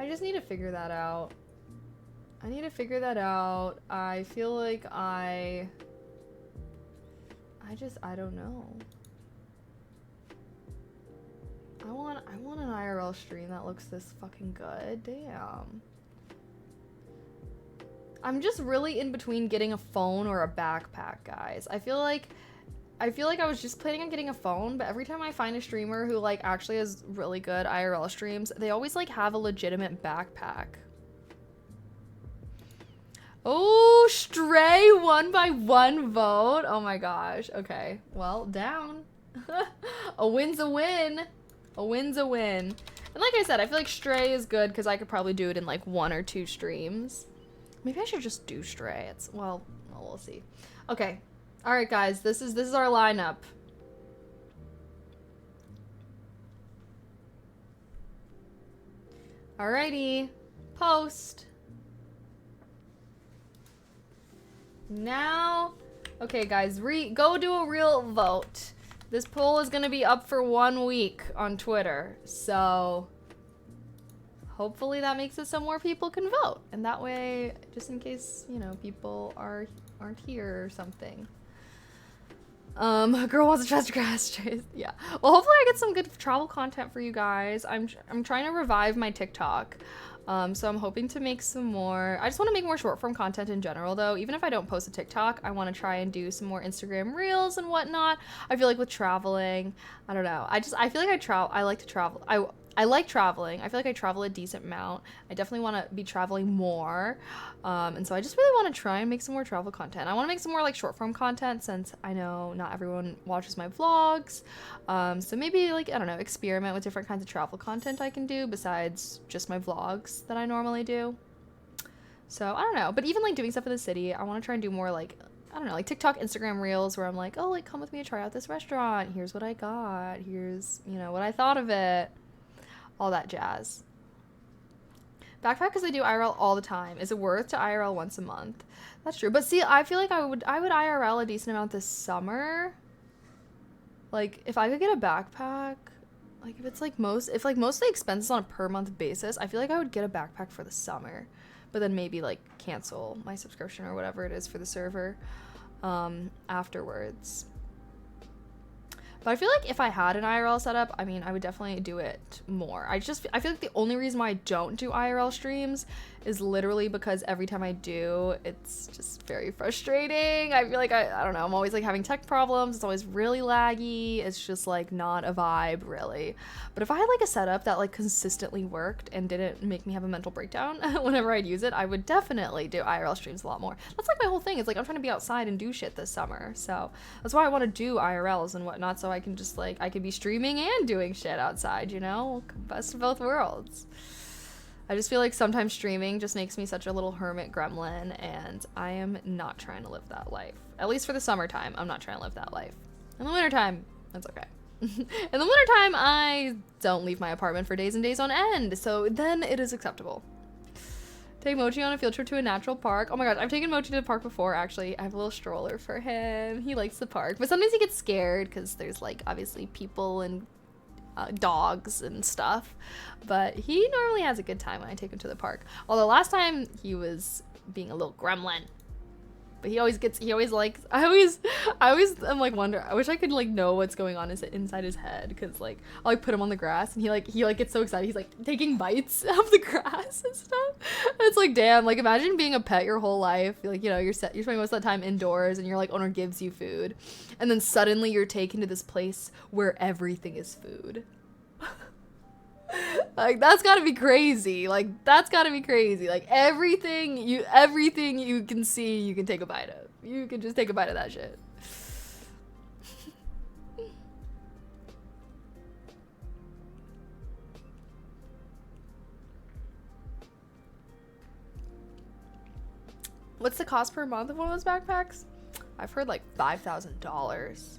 I just need to figure that out. I feel like I don't know. I want an IRL stream that looks this fucking good. Damn. I'm just really in between getting a phone or a backpack, guys. I feel like I was just planning on getting a phone, but every time I find a streamer who, like, actually has really good IRL streams, they always, like, have a legitimate backpack. Oh, Stray won by 1 vote. Oh my gosh. Okay. Well, down. A win's a win. A win's a win. And like I said, I feel like Stray is good because I could probably do it in, like, 1 or 2 streams. Maybe I should just do Stray. Well, we'll see. Okay. All right, guys. This is our lineup. Alrighty. Post. Now, okay, guys. Go do a real vote. This poll is gonna be up for 1 week on Twitter, so hopefully that makes it so more people can vote. And that way, just in case, you know, people aren't here or something. A girl wants to trust grass. Yeah. Well, hopefully I get some good travel content for you guys. I'm trying to revive my TikTok. So I'm hoping to make some more. I just want to make more short form content in general, though. Even if I don't post a TikTok, I want to try and do some more Instagram reels and whatnot. I feel like with traveling, I don't know. I feel like I like to travel. I like traveling. I feel like I travel a decent amount. I definitely want to be traveling more. And so I just really want to try and make some more travel content. I want to make some more, like, short form content since I know not everyone watches my vlogs. So maybe, like, I don't know, experiment with different kinds of travel content I can do besides just my vlogs that I normally do. So I don't know. But even, like, doing stuff in the city, I want to try and do more, like, I don't know, like TikTok, Instagram reels where I'm like, oh, like, come with me to try out this restaurant. Here's what I got. Here's, you know, what I thought of it. All that jazz. Backpack because I do IRL all the time. Is it worth to IRL once a month? That's true. But see, I feel like I would IRL a decent amount this summer. Like, if I could get a backpack, like, if most of the expenses on a per month basis, I feel like I would get a backpack for the summer. But then maybe, like, cancel my subscription or whatever it is for the server afterwards. But I feel like if I had an IRL setup, I mean, I would definitely do it more. I feel like the only reason why I don't do IRL streams is literally because every time I do, it's just very frustrating. I feel like I don't know, I'm always like having tech problems. It's always really laggy. It's just like not a vibe really. But if I had like a setup that like consistently worked and didn't make me have a mental breakdown whenever I'd use it, I would definitely do IRL streams a lot more. That's like my whole thing. It's like I'm trying to be outside and do shit this summer. So that's why I want to do IRLs and whatnot, so I can just like, I could be streaming and doing shit outside, you know? Best of both worlds. I just feel like sometimes streaming just makes me such a little hermit gremlin, and I am not trying to live that life. At least for the summertime, I'm not trying to live that life. In the wintertime, that's okay. In the wintertime, I don't leave my apartment for days and days on end, so then it is acceptable. Take Mochi on a field trip to a natural park. Oh my god, I've taken Mochi to the park before, actually. I have a little stroller for him. He likes the park, but sometimes he gets scared because there's like obviously people and dogs and stuff, but he normally has a good time when I take him to the park. Although last time he was being a little gremlin, but he always likes, I always am like I wish I could like know what's going on inside his head, because like I'll like put him on the grass and he gets so excited, he's like taking bites of the grass and stuff. And it's like, damn, like imagine being a pet your whole life, like, you know, you're spending most of the time indoors and your like owner gives you food, and then suddenly you're taken to this place where everything is food. Like that's gotta be crazy. Like everything you can see, you can take a bite of. You can just take a bite of that shit. What's the cost per month of one of those backpacks? I've heard like $5,000.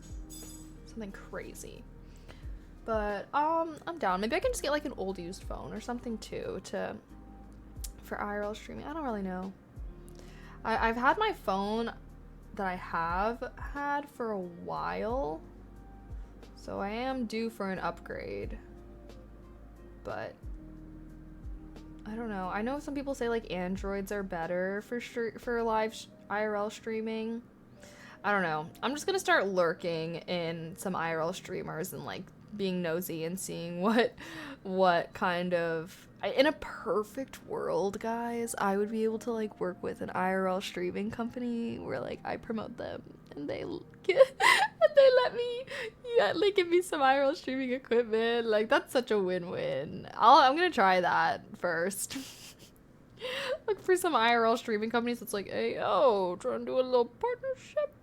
Something crazy. But I'm down. Maybe I can just get like an old used phone or something too for IRL streaming. I don't really know. I've had my phone that I have had for a while, so I am due for an upgrade. But I don't know. I know some people say like Androids are better for live IRL streaming. I don't know. I'm just gonna start lurking in some IRL streamers and like being nosy and seeing what kind of, in a perfect world, guys, I would be able to like work with an IRL streaming company where like I promote them and they let me, yeah, like give me some IRL streaming equipment. Like that's such a win-win. I'm gonna try that first. Look for some IRL streaming companies that's like, hey, yo, trying to do a little partnership.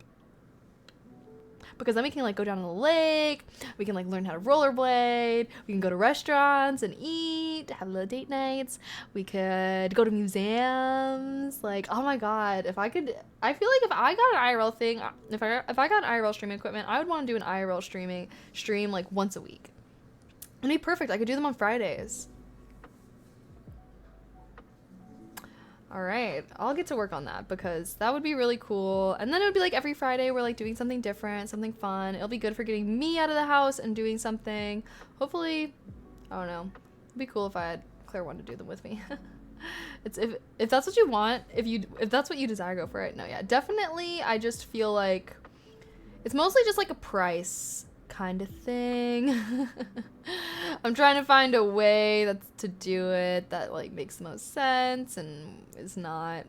Because then we can like go down to the lake, we can like learn how to rollerblade, we can go to restaurants and eat, have little date nights, we could go to museums. Like, oh my god, I feel like if I got an IRL thing, if I got an IRL streaming equipment, I would want to do an IRL stream like once a week. It'd be perfect. I could do them on Fridays. All right, I'll get to work on that because that would be really cool. And then it would be like every Friday we're like doing something different, something fun. It'll be good for getting me out of the house and doing something. Hopefully, I don't know. It'd be cool if I had Claire want to do them with me. It's if that's what you want, if that's what you desire, go for it. No, yeah, definitely. I just feel like it's mostly just like a price kind of thing. I'm trying to find a way to do it that like makes the most sense and is not,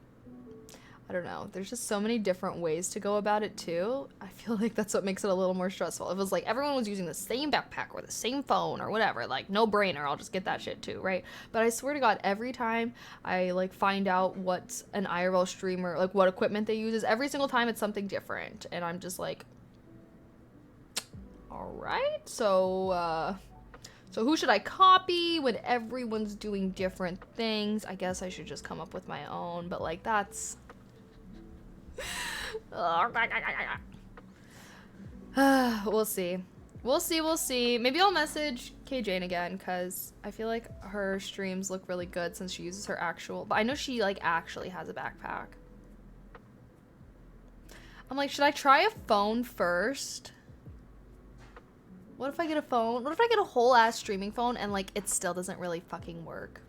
I don't know, there's just so many different ways to go about it too. I feel like that's what makes it a little more stressful. If it was like everyone was using the same backpack or the same phone or whatever, like no brainer, I'll just get that shit too, right? But I swear to god, every time I like find out what an IRL streamer, like what equipment they use, every single time it's something different, and I'm just like, all right, so who should I copy when everyone's doing different things? I guess I should just come up with my own, but like that's we'll see. Maybe I'll message K Jane again because I feel like her streams look really good since she uses her actual, but I know she like actually has a backpack. I'm like, should I try a phone first? What if I get a phone? What if I get a whole ass streaming phone and like it still doesn't really fucking work?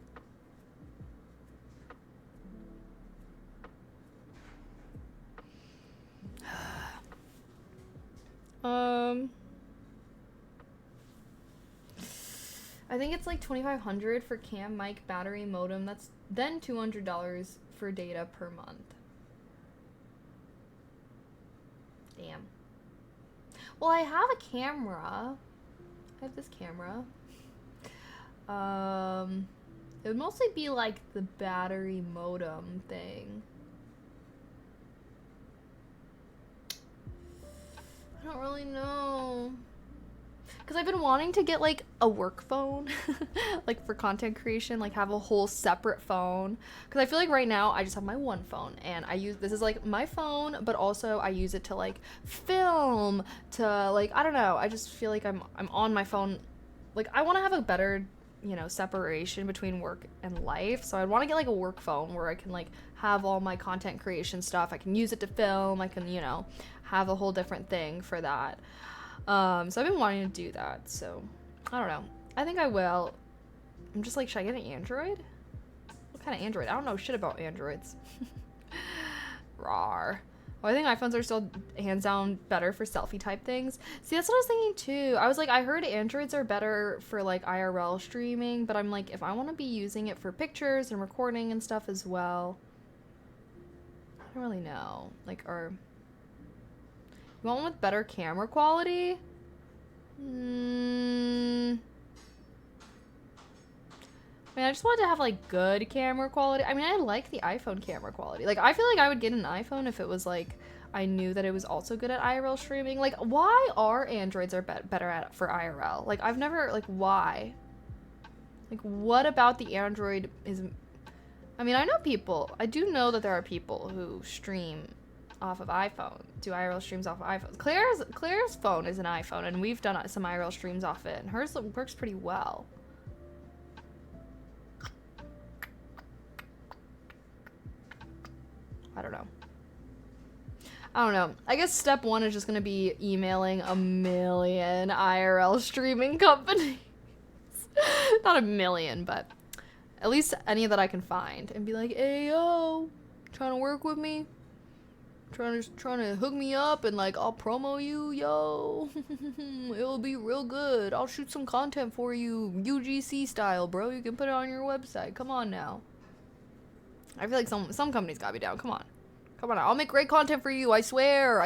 I think it's like $2,500 for cam, mic, battery, modem. That's then $200 for data per month. Damn. Well, I have a camera. I have this camera. It would mostly be like the battery modem thing. I don't really know. Because I've been wanting to get like a work phone, like for content creation, like have a whole separate phone. Because I feel like right now I just have my one phone and I use, this is like my phone, but also I use it to like film, to like, I don't know. I just feel like I'm on my phone. Like I want to have a better, you know, separation between work and life. So I'd want to get like a work phone where I can like have all my content creation stuff. I can use it to film. I can, you know, have a whole different thing for that. So I've been wanting to do that, so I don't know. I think I will. I'm just like, should I get an Android? What kind of Android? I don't know shit about Androids. Rawr. Well, I think iPhones are still hands down better for selfie type things. See, that's what I was thinking too. I was like, I heard Androids are better for like IRL streaming, but I'm like, if I want to be using it for pictures and recording and stuff as well, I don't really know. Like, or you want one with better camera quality? I mean, I just wanted to have like good camera quality. I mean, I like the iPhone camera quality. Like, I feel like I would get an iPhone if it was like, I knew that it was also good at IRL streaming. Like, why are Androids better at for IRL? Like, I've never, like, why? Like, what about the Android is... I mean, I do know that there are people who stream off of iPhone, do IRL streams off of iPhones. Claire's phone is an iPhone, and we've done some IRL streams off it, and hers works pretty well. I don't know. I guess step one is just gonna be emailing a million IRL streaming companies. Not a million, but at least any that I can find, and be like, hey, yo, trying to work with me? Trying to hook me up and like I'll promo you, yo. It'll be real good. I'll shoot some content for you, UGC style, bro. You can put it on your website. Come on now. I feel like some companies gotta be down. Come on now. I'll make great content for you. I swear.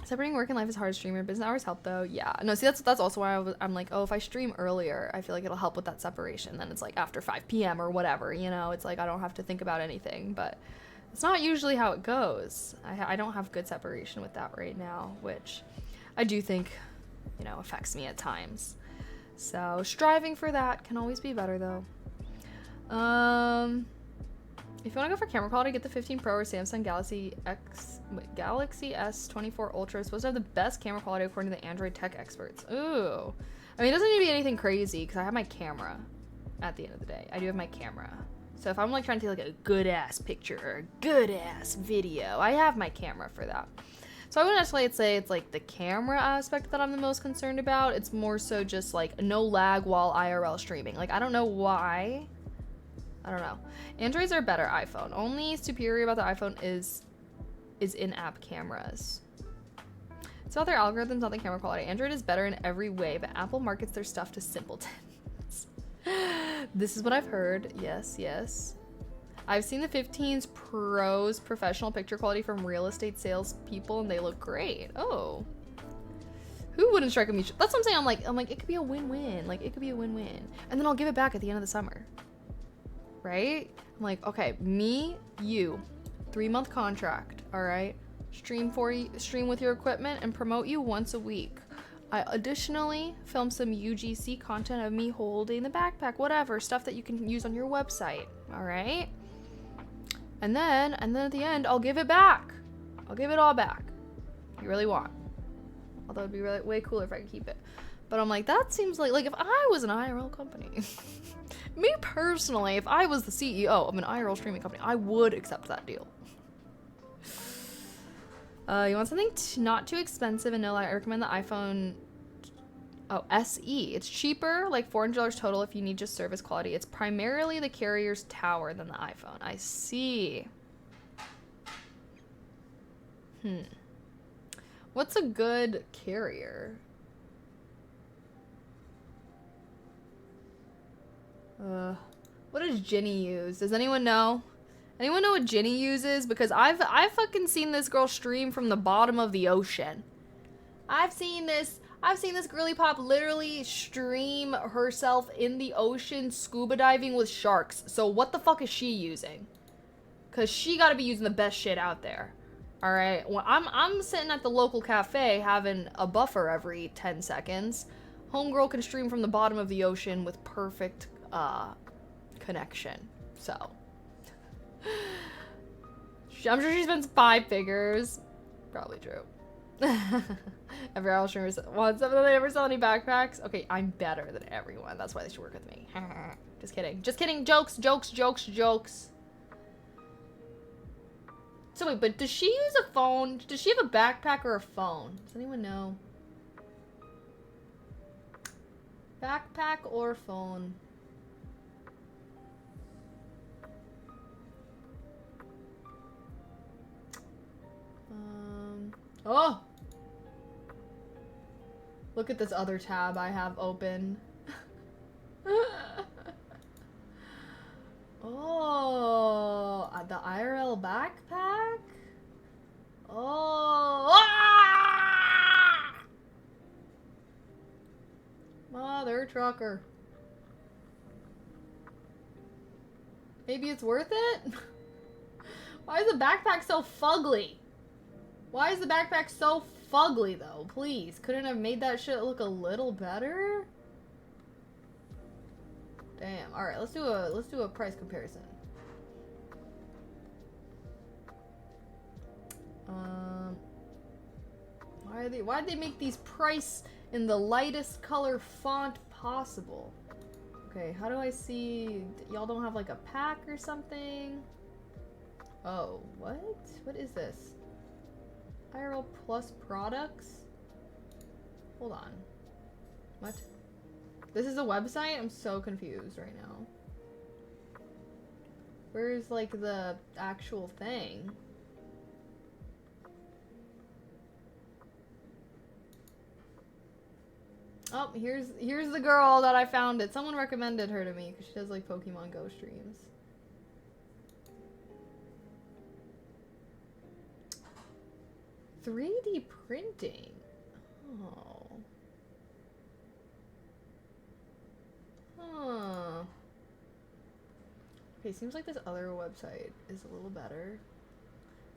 Separating work and life is hard. Streamer business hours help though. Yeah. No, see, that's also why I'm like, oh, if I stream earlier, I feel like it'll help with that separation. Then it's like after 5 p.m. or whatever, you know, it's like I don't have to think about anything. But it's not usually how it goes. I don't have good separation with that right now, which I do think, you know, affects me at times. So striving for that can always be better though. If you want to go for camera quality, get the 15 Pro or Samsung Galaxy S24 Ultra. It's supposed to have the best camera quality according to the Android tech experts. Ooh. I mean, it doesn't need to be anything crazy because I have my camera at the end of the day. I do have my camera. So if I'm like trying to take like a good ass picture or a good ass video, I have my camera for that. So I wouldn't necessarily say it's like the camera aspect that I'm the most concerned about. It's more so just like no lag while IRL streaming. Like, I don't know why. I don't know. Androids are better iPhone. Only superior about the iPhone is in-app cameras. It's about their algorithms, not the camera quality. Android is better in every way, but Apple markets their stuff to simpletons. This is what I've heard. Yes. I've seen the 15's Pro's professional picture quality from real estate sales people, and they look great. Oh. Who wouldn't strike a mutual? That's what I'm saying. I'm like, it could be a win-win. Like, it could be a win-win. And then I'll give it back at the end of the summer. Right? I'm like, okay, me, you, 3-month contract, all right? Stream with your equipment and promote you once a week. I additionally film some UGC content of me holding the backpack, whatever, stuff that you can use on your website, all right? And then at the end, I'll give it back. I'll give it all back. You really want. Although it'd be really way cooler if I could keep it. But I'm like, that seems like if I was an IRL company, me personally, if I was the CEO of an IRL streaming company, I would accept that deal. You want something not too expensive and no lie, I recommend the iPhone SE. It's cheaper, like $400 total if you need just service quality. It's primarily the carrier's tower than the iPhone. I see. What's a good carrier? What does Ginny use? Does anyone know? Anyone know what Ginny uses? Because I've fucking seen this girl stream from the bottom of the ocean. I've seen this girly pop literally stream herself in the ocean scuba diving with sharks. So what the fuck is she using? Cause she gotta be using the best shit out there. Alright, well, I'm sitting at the local cafe having a buffer every 10 seconds. Homegirl can stream from the bottom of the ocean with perfect connection. So I'm sure she spends 5 figures. Probably true. Every hour streamer wants them. They ever sell any backpacks? Okay, I'm better than everyone. That's why they should work with me. Just kidding. Just kidding. Jokes, jokes, jokes, jokes. So wait, but does she use a phone? Does she have a backpack or a phone? Does anyone know? Backpack or phone? Oh! Look at this other tab I have open. Oh, the IRL backpack? Oh, ah! Mother trucker. Maybe it's worth it? Why is the backpack so fugly? Why is the backpack so fugly though? Please, couldn't have made that shit look a little better? Damn. All right, let's do a price comparison. Why'd they make these price in the lightest color font possible? Okay, how do I see? Y'all don't have like a pack or something? Oh, what? What is this? IRL Plus products? Hold on. What? This is a website? I'm so confused right now. Where's like the actual thing? Oh, here's the girl that I found it. Someone recommended her to me because she does like Pokemon Go streams. "3D printing." Oh. Huh. Okay, seems like this other website is a little better.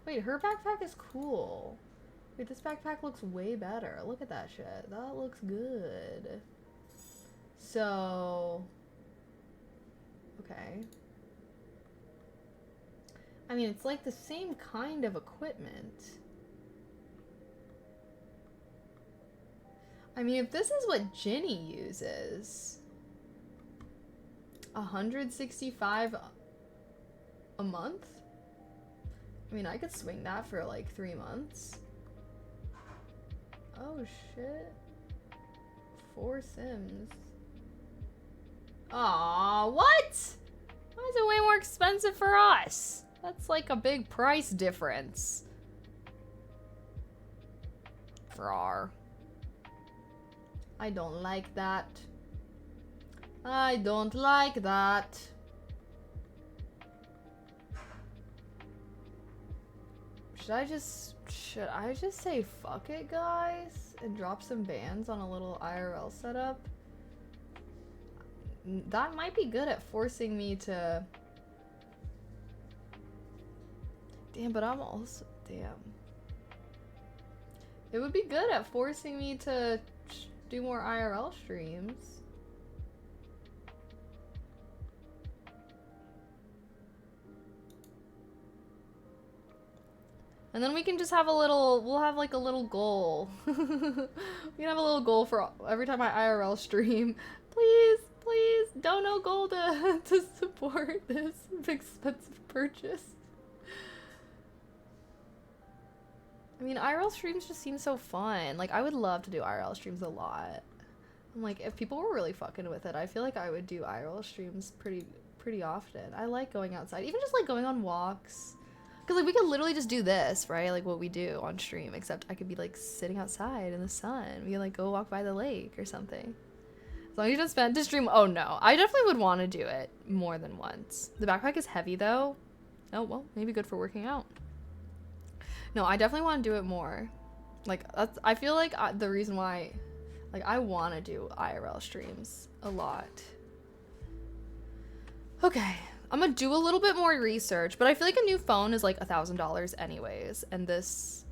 Wait, her backpack is cool. Wait, this backpack looks way better. Look at that shit. That looks good. So... okay. I mean, it's like the same kind of equipment. I mean, if this is what Ginny uses... 165 a month? I mean, I could swing that for like 3 months. Oh shit. 4 Sims. Aw, what? Why is it way more expensive for us? That's like a big price difference. Frar. I don't like that. I don't like that. Should I just say fuck it, guys, and drop some bans on a little IRL setup? That might be good at forcing me to... Damn, but I'm also... Damn. It would be good at forcing me to do more IRL streams. And then we can just have a little, we'll have like a little goal. We can have a little goal for every time I IRL stream. Please, please, dono goal to support this expensive purchase. I mean, IRL streams just seem so fun. Like, I would love to do IRL streams a lot. I'm like, if people were really fucking with it, I feel like I would do IRL streams pretty often. I like going outside, even just like going on walks. Because, like, we could literally just do this, right? Like, what we do on stream. Except I could be, like, sitting outside in the sun. We could, like, go walk by the lake or something. As long as you don't spend to stream. Oh no, I definitely would want to do it more than once. The backpack is heavy though. Oh well, maybe good for working out. No, I definitely want to do it more. Like that's, I feel like the reason why, like I want to do IRL streams a lot. Okay, I'm gonna do a little bit more research, but I feel like a new phone is like $1,000 anyways, and this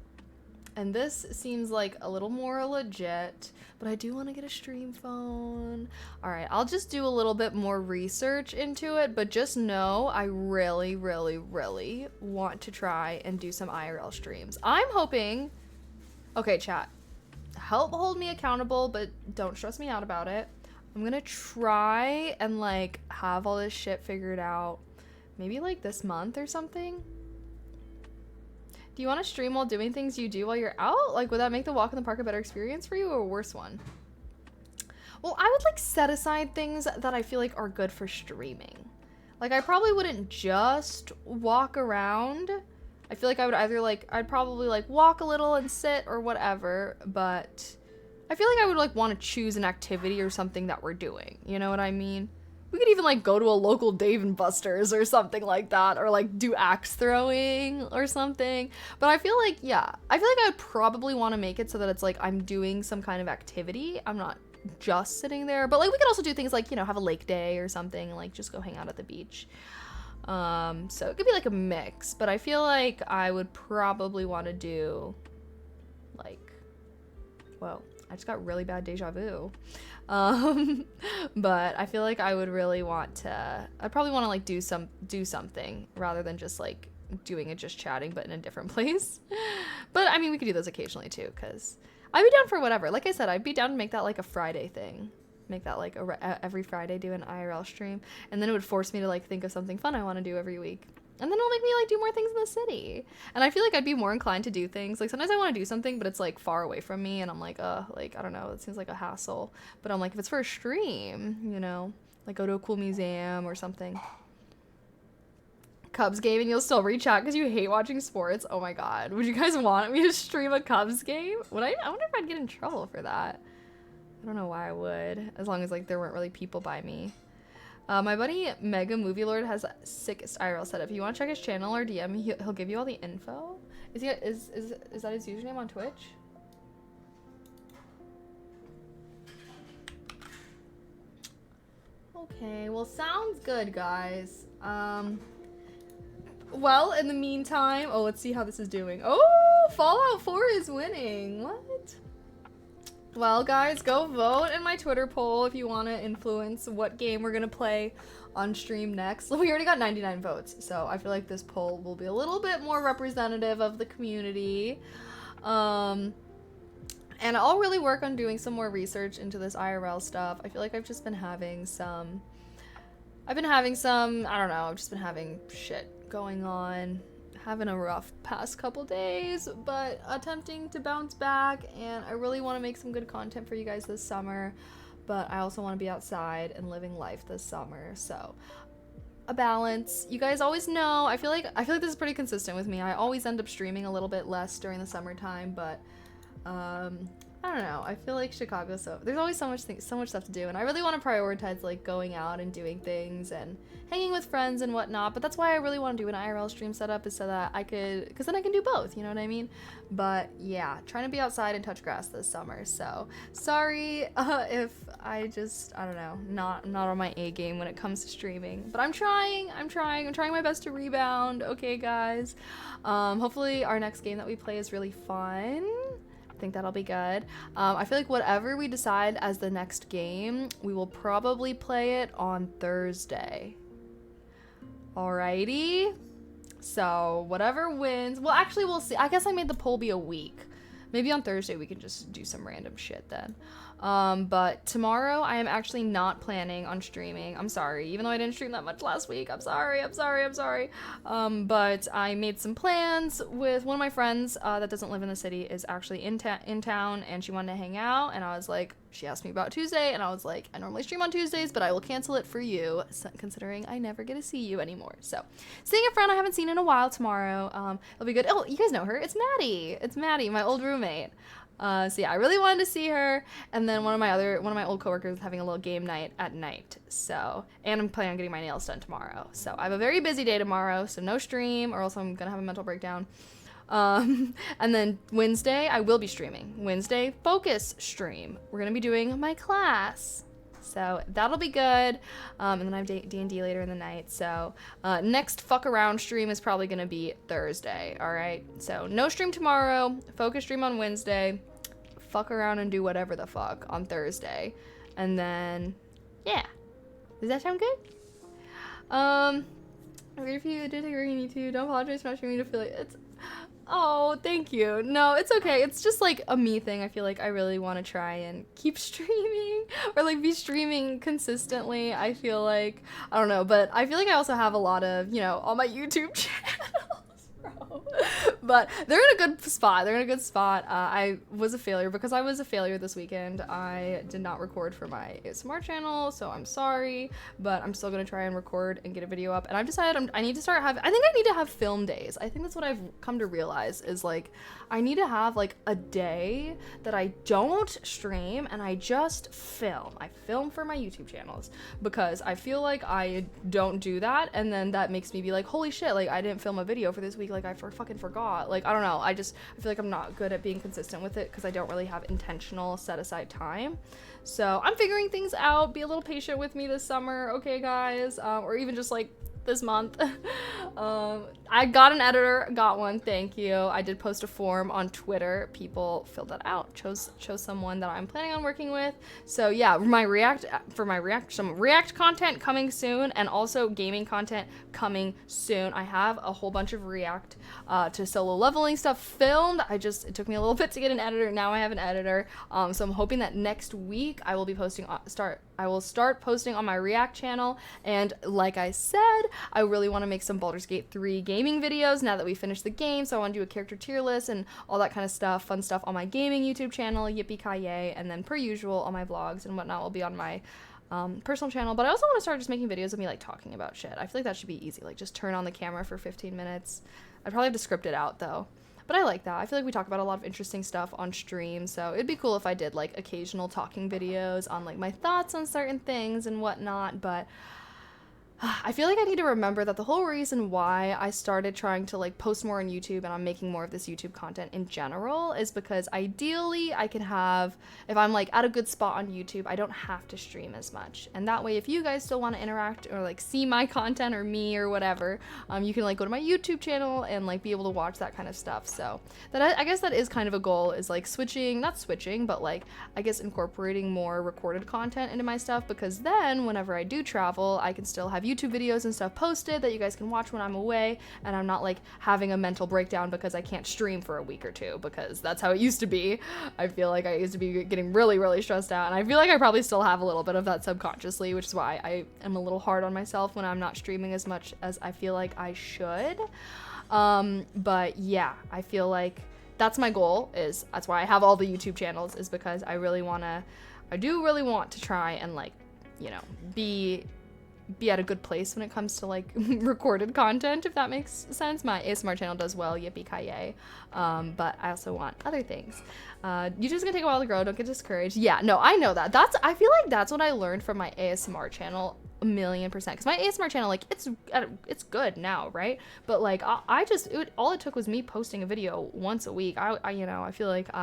seems like a little more legit, but I do want to get a stream phone. All right, I'll just do a little bit more research into it, but just know I really, really, really want to try and do some IRL streams. I'm hoping, okay, chat, help hold me accountable, but don't stress me out about it. I'm gonna try and like have all this shit figured out maybe like this month or something. Do you want to stream while doing things you do while you're out? Like, would that make the walk in the park a better experience for you or a worse one? Well, I would like set aside things that I feel like are good for streaming. Like, I probably wouldn't just walk around. I feel like I would either like, I'd probably like walk a little and sit or whatever, but I feel like I would like want to choose an activity or something that we're doing. You know what I mean? We could even like go to a local Dave and Buster's or something like that, or like do axe throwing or something. But I feel like, yeah, I feel like I would probably want to make it so that it's like I'm doing some kind of activity. I'm not just sitting there, but like we could also do things like, you know, have a lake day or something, and like just go hang out at the beach. So it could be like a mix, but I feel like I would probably want to do like, whoa, I just got really bad deja vu. But I feel like I would really want to, I'd probably want to like do something rather than just like doing it just chatting, but in a different place. But I mean, we could do those occasionally too, because I'd be down for whatever. Like I said, I'd be down to make that like a Friday thing. Make that like every Friday do an IRL stream, and then it would force me to like think of something fun I want to do every week. And then it'll make me like do more things in the city. And I feel like I'd be more inclined to do things. Like sometimes I want to do something, but it's like far away from me. And I'm like, like, I don't know, it seems like a hassle. But I'm like, if it's for a stream, you know, like go to a cool museum or something. Cubs game and you'll still reach out because you hate watching sports. Oh my God. Would you guys want me to stream a Cubs game? I wonder if I'd get in trouble for that. I don't know why I would, as long as like there weren't really people by me. My buddy Mega Movie Lord has a sickest IRL setup. If you want to check his channel or DM me, he'll give you all the info. Is that his username on Twitch? Okay, well, sounds good, guys. Well, in the meantime, oh, let's see how this is doing. Oh, Fallout 4 is winning. What? Well, guys, go vote in my Twitter poll if you want to influence what game we're going to play on stream next. We already got 99 votes, so I feel like this poll will be a little bit more representative of the community. And I'll really work on doing some more research into this IRL stuff. I feel like I've just been having some, I don't know, I've just been having shit going on. Having a rough past couple days, but attempting to bounce back, and I really want to make some good content for you guys this summer, but I also want to be outside and living life this summer, so a balance. You guys always know, I feel like this is pretty consistent with me. I always end up streaming a little bit less during the summertime, but I don't know. I feel like Chicago, so there's always so much stuff to do, and I really want to prioritize like going out and doing things and hanging with friends and whatnot. But that's why I really want to do an IRL stream setup, is so that because then I can do both. You know what I mean? But yeah, trying to be outside and touch grass this summer. So sorry if I don't know, not on my A game when it comes to streaming. But I'm trying my best to rebound. Okay, guys. Hopefully our next game that we play is really fun. I think that'll be good. I feel like whatever we decide as the next game, we will probably play it on Thursday. Alrighty. So whatever wins, well, actually we'll see. I guess I made the poll be a week. Maybe on Thursday we can just do some random shit then. But tomorrow I am actually not planning on streaming. I'm sorry, even though I didn't stream that much last week. I'm sorry. But I made some plans with one of my friends that doesn't live in the city, is actually in town, and she wanted to hang out, and I was like, she asked me about Tuesday, and I was like, I normally stream on Tuesdays, but I will cancel it for you, considering I never get to see you anymore. So, seeing a friend I haven't seen in a while tomorrow, it'll be good. Oh, you guys know her. It's Maddie. It's Maddie, my old roommate. So yeah, I really wanted to see her. And then one of my old coworkers is having a little game night at night. So, and I'm planning on getting my nails done tomorrow. So I have a very busy day tomorrow. So no stream, or else I'm gonna have a mental breakdown. And then Wednesday I will be streaming. Wednesday focus stream. We're gonna be doing my class. So that'll be good. And then I have D&D later in the night. So next fuck around stream is probably going to be Thursday. All right. So no stream tomorrow. Focus stream on Wednesday. Fuck around and do whatever the fuck on Thursday. And then, yeah. Does that sound good? If you did agree, you need to. Don't apologize for not streaming to feel like it's... Oh, thank you. No, it's okay. It's just like a me thing. I feel like I really want to try and keep streaming or like be streaming consistently. I feel like, I don't know, but I feel like I also have a lot of, you know, all my YouTube channels, bro. But they're in a good spot. They're in a good spot. I was a failure because I was a failure this weekend. I did not record for my ASMR channel, so I'm sorry, but I'm still going to try and record and get a video up. And I've decided I need to start having, I think I need to have film days. I think that's what I've come to realize is like, I need to have like a day that I don't stream and I just film. I film for my YouTube channels because I feel like I don't do that. And then that makes me be like, holy shit, like I didn't film a video for this week. Like I fucking forgot. Like, I don't know. I feel like I'm not good at being consistent with it because I don't really have intentional set aside time. So I'm figuring things out. Be a little patient with me this summer. Okay, guys. Or even just like this month. I got an editor, got one, thank you. I did post a form on Twitter. People filled that out, chose someone that I'm planning on working with. So yeah, some React content coming soon, and also gaming content coming soon. I have a whole bunch of React to solo leveling stuff filmed. It took me a little bit to get an editor. Now I have an editor. So I'm hoping that next week I will be start posting on my React channel. And like I said, I really want to make some Baldur's Gate 3 gaming videos now that we finished the game. So I want to do a character tier list and all that kind of stuff, fun stuff on my gaming YouTube channel, yippee-ki-yay. And then per usual, all my vlogs and whatnot will be on my personal channel. But I also want to start just making videos of me like talking about shit. I feel like that should be easy. Like just turn on the camera for 15 minutes. I'd probably have to script it out though. But I like that. I feel like we talk about a lot of interesting stuff on stream, so it'd be cool if I did like occasional talking videos on like my thoughts on certain things and whatnot, but I feel like I need to remember that the whole reason why I started trying to like post more on YouTube and I'm making more of this YouTube content in general is because ideally I can have, if I'm like at a good spot on YouTube, I don't have to stream as much. And that way, if you guys still want to interact or like see my content or me or whatever, you can like go to my YouTube channel and like be able to watch that kind of stuff. So that I guess that is kind of a goal, is like not switching, but like I guess incorporating more recorded content into my stuff, because then whenever I do travel, I can still have YouTube videos and stuff posted that you guys can watch when I'm away, and I'm not like having a mental breakdown because I can't stream for a week or two, because that's how it used to be. I feel like I used to be getting really, really stressed out, and I feel like I probably still have a little bit of that subconsciously, which is why I am a little hard on myself when I'm not streaming as much as I feel like I should. But yeah, I feel like that's my goal, that's why I have all the YouTube channels, is because I do really want to try and like, you know, be at a good place when it comes to like recorded content, if that makes sense. My ASMR channel does well, yippee-ki-yay, but I also want other things. YouTube's gonna take a while to grow, don't get discouraged. Yeah, no, I know that. I feel like that's what I learned from my ASMR channel 1,000,000%, because my ASMR channel, like, it's good now, right? But like all it took was me posting a video once a week. I feel like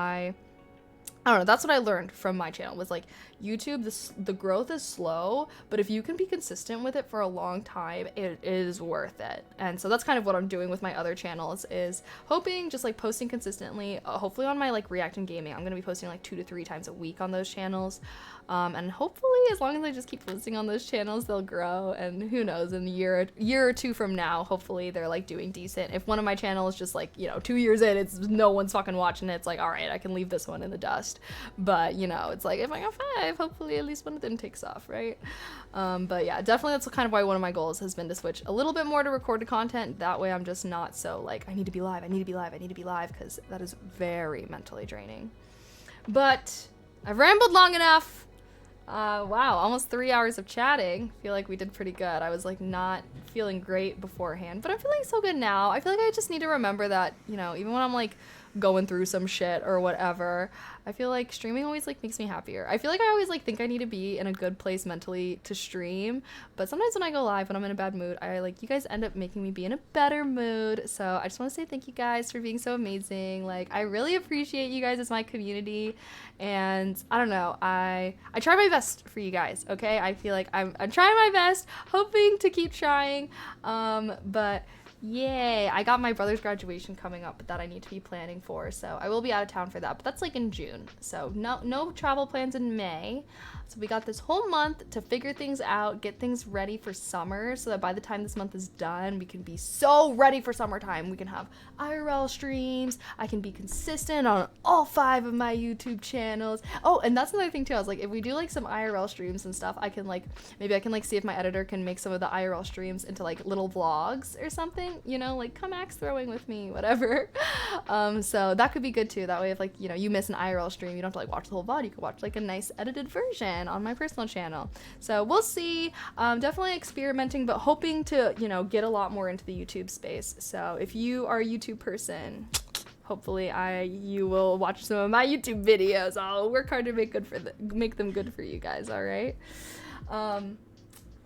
I don't know, that's what I learned from my channel, was like YouTube, the growth is slow, but if you can be consistent with it for a long time, it is worth it. And so that's kind of what I'm doing with my other channels, is hoping just like posting consistently, hopefully on my like React and gaming, I'm gonna be posting like 2 to 3 times a week on those channels. And hopefully, as long as I just keep posting on those channels, they'll grow. And who knows, in a year or two from now, hopefully they're like doing decent. If one of my channels just like, 2 years in, it's no one's fucking watching it, it's like, all right, I can leave this one in the dust. But it's like, if I got 5, hopefully at least one of them takes off, right? But yeah, definitely that's kind of why one of my goals has been to switch a little bit more to recorded content. That way I'm just not so like, I need to be live, because that is very mentally draining. But I've rambled long enough. Wow, almost 3 hours of chatting. Feel like we did pretty good. I was like not feeling great beforehand, but I'm feeling so good now. I feel like I just need to remember that, even when I'm like going through some shit or whatever. I feel like streaming always like makes me happier. I feel like I always like think I need to be in a good place mentally to stream, but sometimes when I go live when I'm in a bad mood, I like you guys end up making me be in a better mood. So I just want to say thank you guys for being so amazing. Like I really appreciate you guys as my community, and I don't know, I try my best for you guys. Okay, I feel like I'm trying my best, hoping to keep trying, but yay, I got my brother's graduation coming up that I need to be planning for, so I will be out of town for that, but that's like in June, so no travel plans in May. So we got this whole month to figure things out, get things ready for summer, so that by the time this month is done, we can be so ready for summertime. We can have IRL streams, I can be consistent on all 5 of my YouTube channels. Oh, and that's another thing too, I was like, if we do like some IRL streams and stuff, I can like, maybe I can like see if my editor can make some of the IRL streams into like little vlogs or something, you know, like come axe throwing with me, whatever. So that could be good too. That way if like, you know, you miss an IRL stream, you don't have to like watch the whole VOD, you could watch like a nice edited version on my personal channel. So we'll see. Definitely experimenting, but hoping to, you know, get a lot more into the YouTube space. So if you are a YouTube person, hopefully you will watch some of my YouTube videos. I'll work hard to make them good for you guys. All right.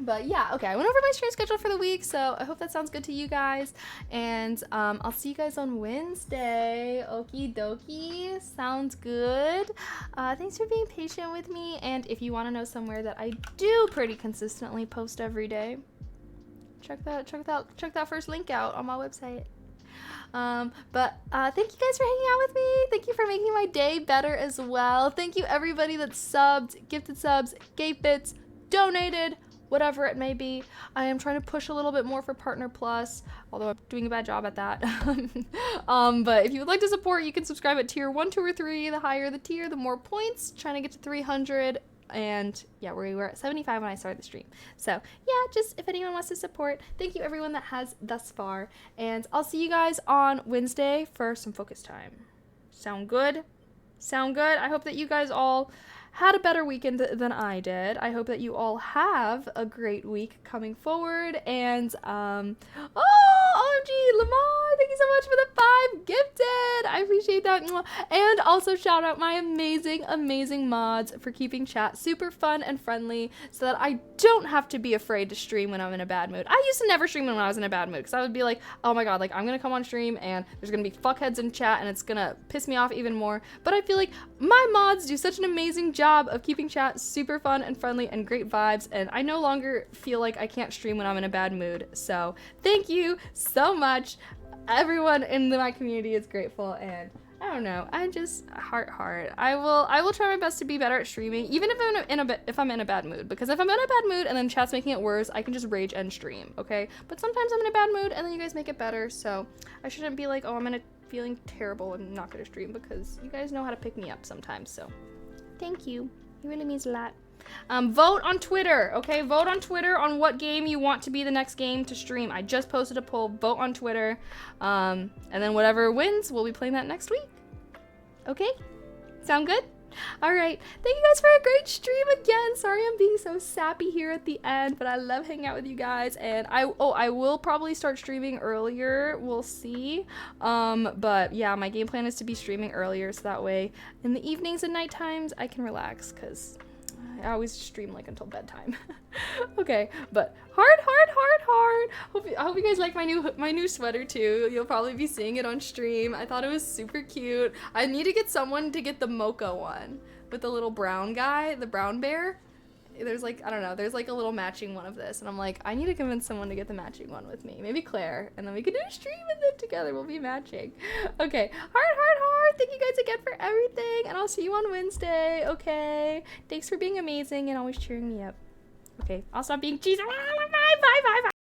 But yeah, okay, I went over my stream schedule for the week, so I hope that sounds good to you guys, and I'll see you guys on Wednesday. Okie dokie, sounds good. Thanks for being patient with me, and if you want to know somewhere that I do pretty consistently post every day, check that first link out on my website. But thank you guys for hanging out with me. Thank you for making my day better as well. Thank you everybody that subbed, gifted subs, gave bits, donated, whatever it may be. I am trying to push a little bit more for Partner Plus, although I'm doing a bad job at that. But if you would like to support, you can subscribe at tier 1, 2, or 3. The higher the tier, the more points. Trying to get to 300. And yeah, we were at 75 when I started the stream. So yeah, just if anyone wants to support, thank you everyone that has thus far. And I'll see you guys on Wednesday for some focus time. Sound good? Sound good? I hope that you guys all had a better weekend than I did. I hope that you all have a great week coming forward. And OMG, Lamar, thank you so much for the 5 gifted. I appreciate that. And also shout out my amazing mods for keeping chat super fun and friendly so that I don't have to be afraid to stream when I'm in a bad mood. I used to never stream when I was in a bad mood because I would be like, oh my god, like I'm gonna come on stream and there's gonna be fuckheads in chat and it's gonna piss me off even more. But I feel like my mods do such an amazing job of keeping chat super fun and friendly and great vibes, and I no longer feel like I can't stream when I'm in a bad mood. So thank you so much. Everyone in my community is grateful, and I don't know, I just heart. I will try my best to be better at streaming, even if I'm in a bad mood, because if I'm in a bad mood and then chat's making it worse, I can just rage end stream, okay? But sometimes I'm in a bad mood and then you guys make it better, so I shouldn't be like, oh, I'm feeling terrible and not gonna stream, because you guys know how to pick me up sometimes. So thank you. It really means a lot. Vote on Twitter, okay? Vote on Twitter on what game you want to be the next game to stream. I just posted a poll. Vote on Twitter. And then whatever wins, we'll be playing that next week. Okay? Sound good? Alright. Thank you guys for a great stream again. Sorry I'm being so sappy here at the end, but I love hanging out with you guys. And I will probably start streaming earlier. We'll see. But yeah, my game plan is to be streaming earlier, so that way in the evenings and night times I can relax, because I always stream like until bedtime. Okay, but heart. I hope you guys like my new sweater too. You'll probably be seeing it on stream. I thought it was super cute. I need to get someone to get the mocha one with the little brown guy, the brown bear. There's like, I don't know, there's like a little matching one of this, and I'm like, I need to convince someone to get the matching one with me. Maybe Claire, and then we can do a stream with them together. We'll be matching. Okay, heart. Thank you guys again for everything, and I'll see you on Wednesday. Okay, thanks for being amazing and always cheering me up. Okay, I'll stop being cheesy. Bye.